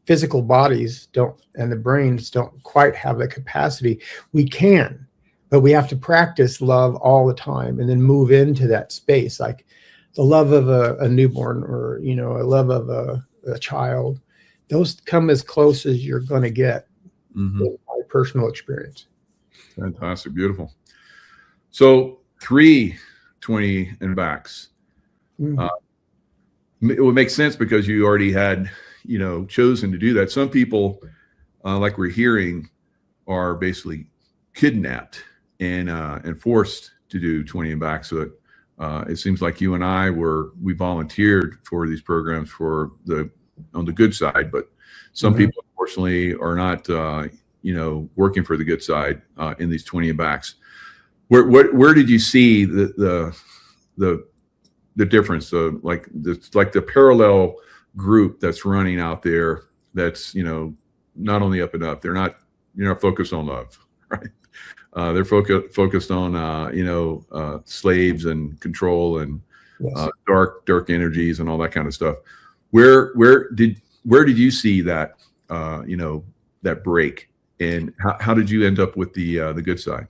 Physical bodies don't, and the brains don't quite have the capacity. We can, but we have to practice love all the time and then move into that space, like the love of a newborn, or a love of a child. Those come as close as you're going to get in my personal experience. Fantastic. Beautiful. So 3 20 and backs. It would make sense because you already had chosen to do that. Some people, like we're hearing, are basically kidnapped and forced to do 20 and back. So it seems like you and I we volunteered for these programs on the good side, but some people unfortunately are not working for the good side in these 20 and backs. Where did you see the difference, like the parallel group that's running out there that's, not only up and up. They're not, focused on love, right? They're focused on, slaves and control and Yes. dark energies and all that kind of stuff. Where did you see that, that break, and how did you end up with the good side?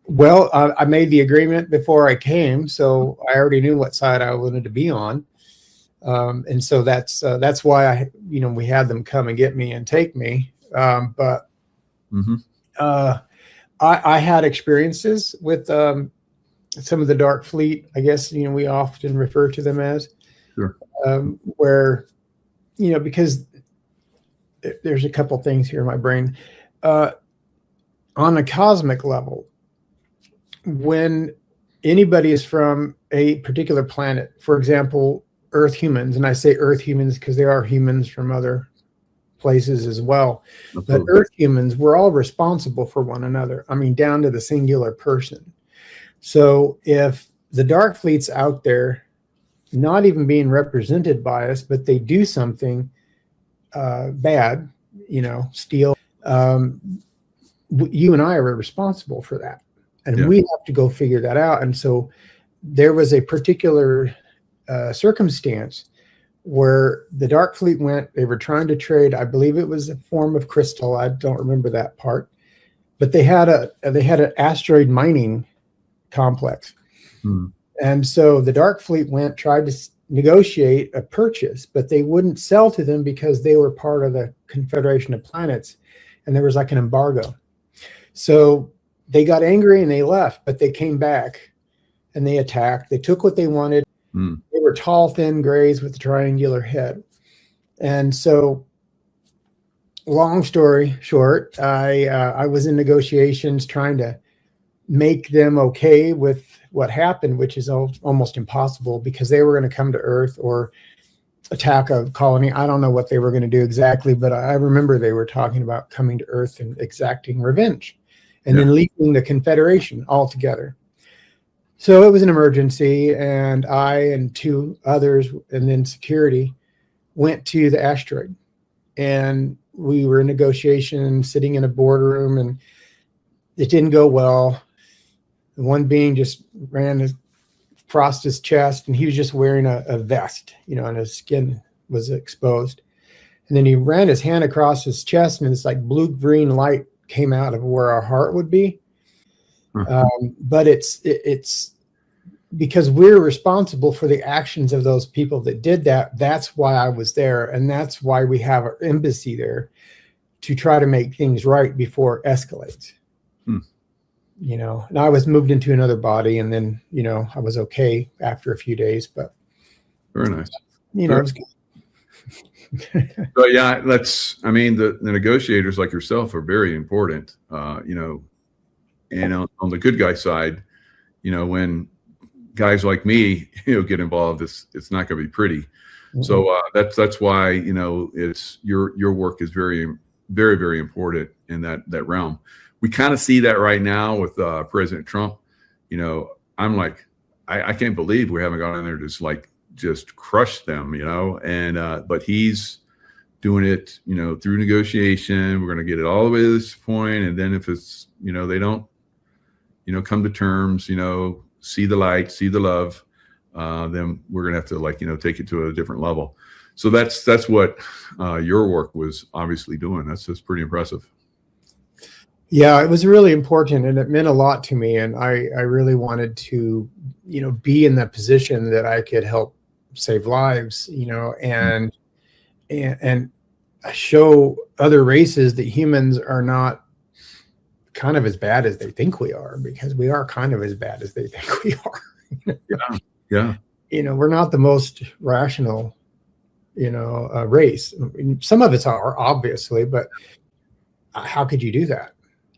Well, I made the agreement before I came, so I already knew what side I wanted to be on. And so that's why we had them come and get me and take me. But I had experiences with some of the Dark Fleet, I guess, we often refer to them as, sure. Where, because there's a couple things here in my brain. On a cosmic level, when anybody is from a particular planet, for example, Earth humans, and I say Earth humans because there are humans from other places as well, but Earth humans, we're all responsible for one another. I mean, down to the singular person. So if the Dark Fleet's out there, not even being represented by us, but they do something bad, steal, you and I are responsible for that. And we have to go figure that out. And so there was a particular circumstance where the Dark Fleet went, they were trying to trade, I believe it was a form of crystal. I don't remember that part, but they had an asteroid mining complex. And so the Dark Fleet tried to negotiate a purchase, but they wouldn't sell to them because they were part of the Confederation of Planets, and there was like an embargo. So they got angry and they left, but they came back and they attacked. They took what they wanted. They were tall, thin grays with a triangular head. And so, long story short, I was in negotiations trying to make them okay with what happened, which is almost impossible because they were going to come to Earth or attack a colony. I don't know what they were going to do exactly, but I remember they were talking about coming to Earth and exacting revenge and then leaving the Confederation altogether. So it was an emergency, and I and two others and then security went to the asteroid, and we were in negotiation, sitting in a boardroom, and it didn't go well. The one being just ran across his chest, and he was just wearing a vest, and his skin was exposed. And then he ran his hand across his chest, and this like blue-green light came out of where our heart would be. But it's because we're responsible for the actions of those people that did that. That's why I was there, and that's why we have our embassy there, to try to make things right before it escalates. And I was moved into another body, and then I was okay after a few days. But very nice. It was good. So the negotiators like yourself are very important, and on the good guy side, when guys like me, get involved, it's not going to be pretty. So that's why, it's your work is very, very, very important in that realm. We kind of see that right now with President Trump. I'm like, I can't believe we haven't gone in there just crush them, and but he's doing it, through negotiation. We're going to get it all the way to this point, and then if it's, they don't, come to terms, see the light, see the love, then we're going to have to take it to a different level. So that's what your work was obviously doing. That's just pretty impressive. Yeah, it was really important, and it meant a lot to me. And I really wanted to, be in that position that I could help save lives, and show other races that humans are not kind of as bad as they think we are, because we are kind of as bad as they think we are. Yeah. We're not the most rational, race. I mean, some of us are, obviously, but how could you do that?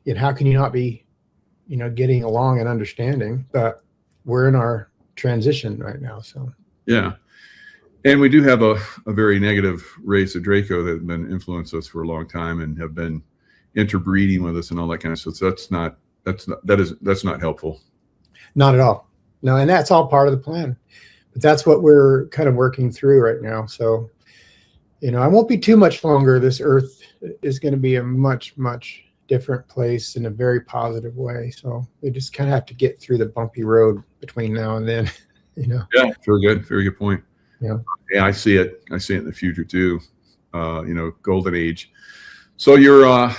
And how can you not be, getting along and understanding? But we're in our transition right now. So yeah. And we do have a very negative race of Draco that have been influenced us for a long time and have been interbreeding with us and all that kind of stuff. So that's not helpful. Not at all. No, and that's all part of the plan. But that's what we're kind of working through right now. So, I won't be too much longer. This Earth is going to be a much, much different place in a very positive way. So we just kind of have to get through the bumpy road between now and then. Yeah, very good point. Yeah, I see it in the future too. Golden age. So you're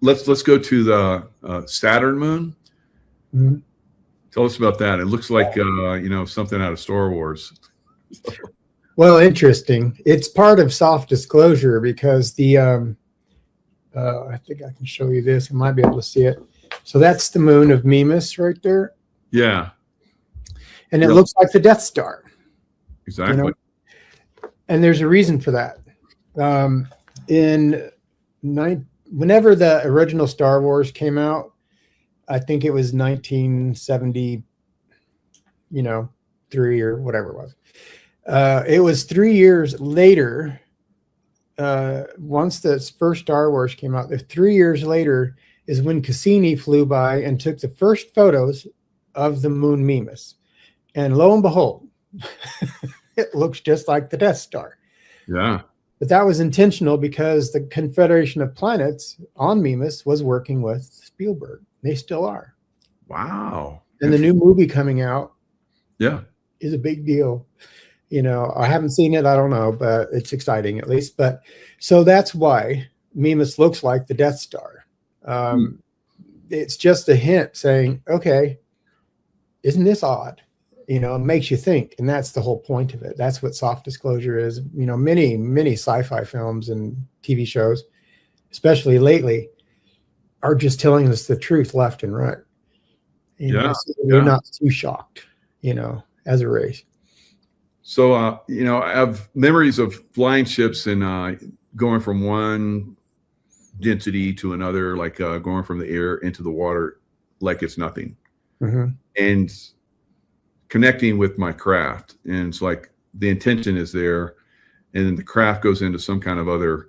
let's go to the Saturn moon. Mm-hmm. Tell us about that. It looks like something out of Star Wars. Well, interesting. It's part of soft disclosure because the I think I can show you this. I might be able to see it. So that's the moon of Mimas right there. Yeah. And it looks like the Death Star. Exactly. And there's a reason for that. Whenever the original Star Wars came out, I think it was 1973 or whatever it was. It was 3 years later. Once the first Star Wars came out, 3 years later is when Cassini flew by and took the first photos of the moon Mimas. And lo and behold, it looks just like the Death Star. Yeah. But that was intentional because the Confederation of Planets on Mimas was working with Spielberg. They still are. Wow. And the new movie coming out is a big deal. I haven't seen it. I don't know, but it's exciting at least. But so that's why Mimas looks like the Death Star. It's just a hint saying, okay, isn't this odd? It makes you think. And that's the whole point of it. That's what soft disclosure is. Many, many sci-fi films and TV shows, especially lately, are just telling us the truth left and right. So we're not too shocked, as a race. So, I have memories of flying ships and going from one density to another, like going from the air into the water like it's nothing. Mm-hmm. And connecting with my craft. And it's like the intention is there, and then the craft goes into some kind of other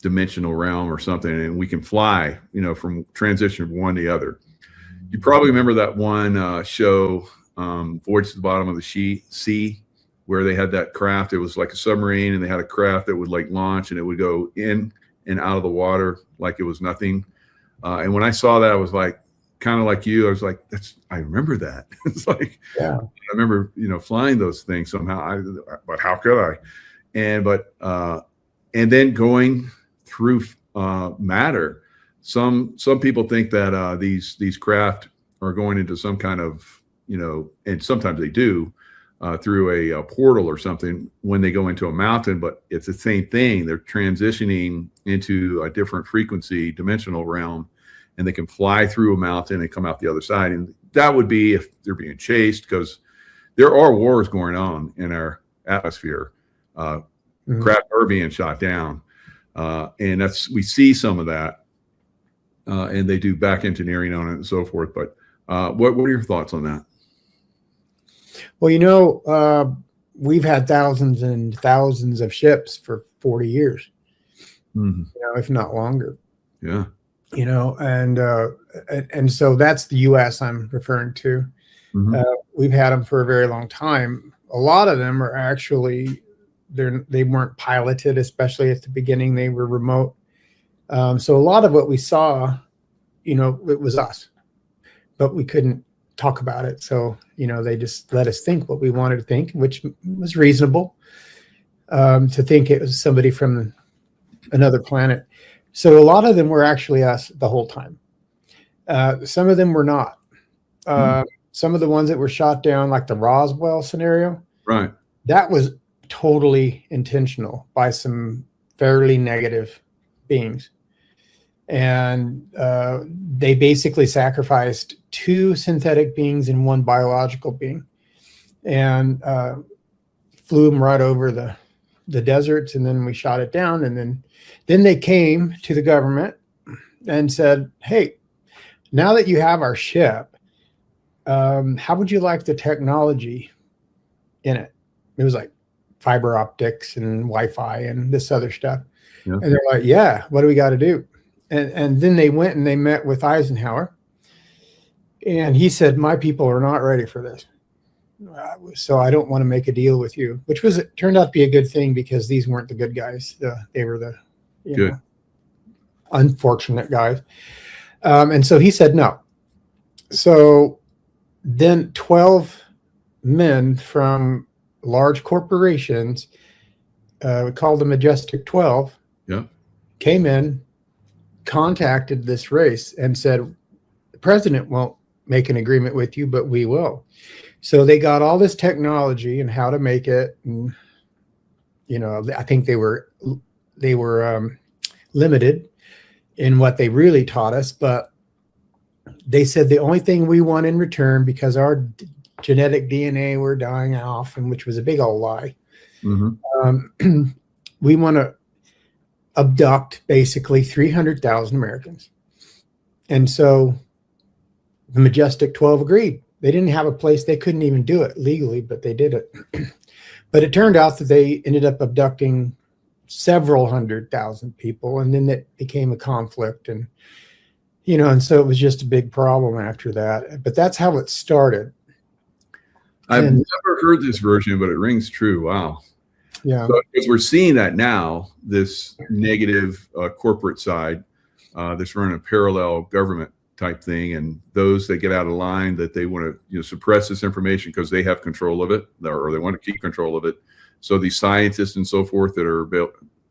dimensional realm or something, and we can fly, from transition from one to the other. You probably remember that one show, Voyage to the Bottom of the Sea, where they had that craft. It was like a submarine, and they had a craft that would like launch, and it would go in and out of the water like it was nothing. And when I saw that, I was like, kind of like you, I was like, I remember that. It's like, I remember, flying those things somehow. But how could I? And then going through matter. Some people think that these craft are going into some kind of, and sometimes they do, through a portal or something when they go into a mountain, but it's the same thing. They're transitioning into a different frequency dimensional realm, and they can fly through a mountain and come out the other side. And that would be if they're being chased, because there are wars going on in our atmosphere. Craft are being shot down. And we see some of that. And they do back engineering on it and so forth. But what are your thoughts on that? Well, we've had thousands and thousands of ships for 40 years, if not longer. Yeah. And so that's the U.S. I'm referring to. We've had them for a very long time. A lot of them are actually, they weren't piloted, especially at the beginning. They were remote. So a lot of what we saw, it was us, but we couldn't talk about it. So, they just let us think what we wanted to think, which was reasonable, to think it was somebody from another planet. So a lot of them were actually us the whole time. Some of them were not. Some of the ones that were shot down, like the Roswell scenario, right? That was totally intentional by some fairly negative beings. And they basically sacrificed 2 synthetic beings and 1 biological being, and flew them right over the deserts. And then we shot it down. And then they came to the government and said, hey, now that you have our ship, how would you like the technology in it? It was like fiber optics and Wi-Fi and this other stuff. Yeah. And they're like, yeah, what do we got to do? And then they went and they met with Eisenhower. And he said, my people are not ready for this. so I don't want to make a deal with you, which turned out to be a good thing because these weren't the good guys. They were the unfortunate guys. And so he said no. So then 12 men from large corporations, we called the Majestic 12, came in, contacted this race and said, the president won't make an agreement with you, but we will. So they got all this technology and how to make it. And, I think they were limited in what they really taught us, but they said the only thing we want in return, because our genetic DNA were dying off, and which was a big old lie. We want to abduct basically 300,000 Americans. And so the Majestic 12 agreed. They didn't have a place. They couldn't even do it legally, but they did it. But it turned out that they ended up abducting several 100,000 people, and then it became a conflict, and and so it was just a big problem after that. But that's how it started. I've never heard this version, but it rings true. Wow. Yeah. So, because we're seeing that now, this negative corporate side that's running a parallel government type thing, and those that get out of line, that they want to suppress this information because they have control of it, or they want to keep control of it. So these scientists and so forth that are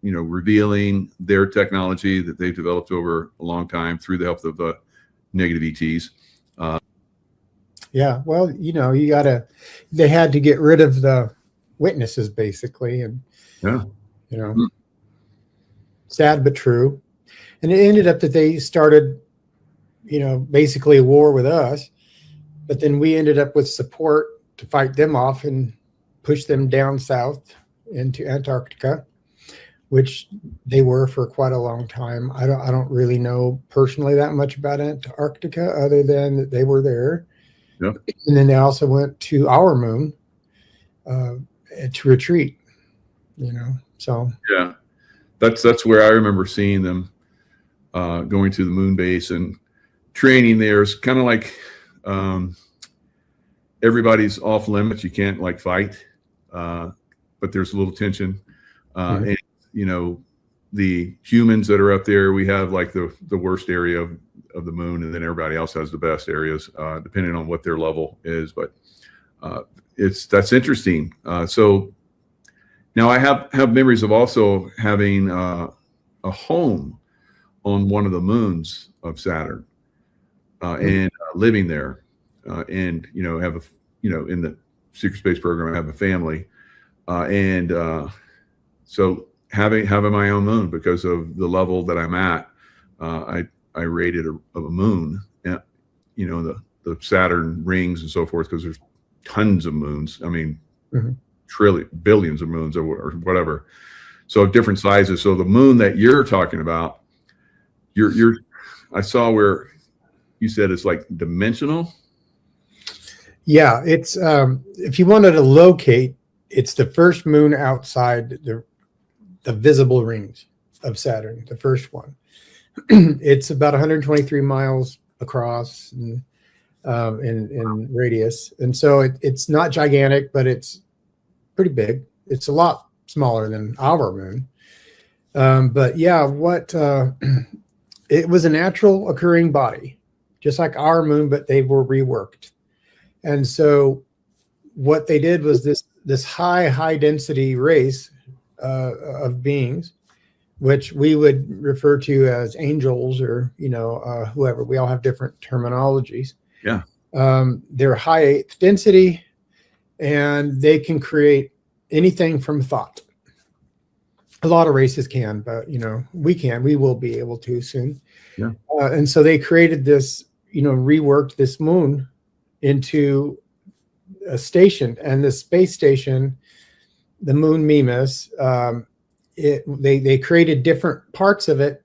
revealing their technology that they've developed over a long time through the help of the negative ETs. Yeah, well, they had to get rid of the witnesses basically, and sad but true. And it ended up that they started basically a war with us, but then we ended up with support to fight them off and push them down south into Antarctica, which they were for quite a long time. I don't really know personally that much about Antarctica, other than that they were there. Yep. And then they also went to our moon to retreat. So yeah, that's where I remember seeing them going to the moon base and training there. Is kind of like everybody's off limits. You can't fight, but there's a little tension. And the humans that are up there, we have the worst area of the moon, and then everybody else has the best areas, depending on what their level is. But that's interesting. So now I have memories of also having a home on one of the moons of Saturn, and living there, and have in the secret space program, I have a family, and so having my own moon, because of the level that I'm at, I rated a moon, the Saturn rings and so forth, because there's tons of moons. I mean, billions of moons, or whatever. So different sizes. So the moon that you're talking about, I saw where you said it's dimensional. Yeah, it's if you wanted to locate, it's the first moon outside the visible rings of Saturn, the first one. It's about 123 miles across and, in radius, and so it's not gigantic, but it's pretty big. It's a lot smaller than our moon, but yeah, it was a natural occurring body, just like our moon, but they were reworked. And so what they did was this high density race of beings, which we would refer to as angels, or whoever. We all have different terminologies. Yeah. They're high density, and they can create anything from thought. A lot of races can, but we will be able to soon. Yeah. And so they created this, reworked this moon into a station, and the space station, the moon Mimas, they created different parts of it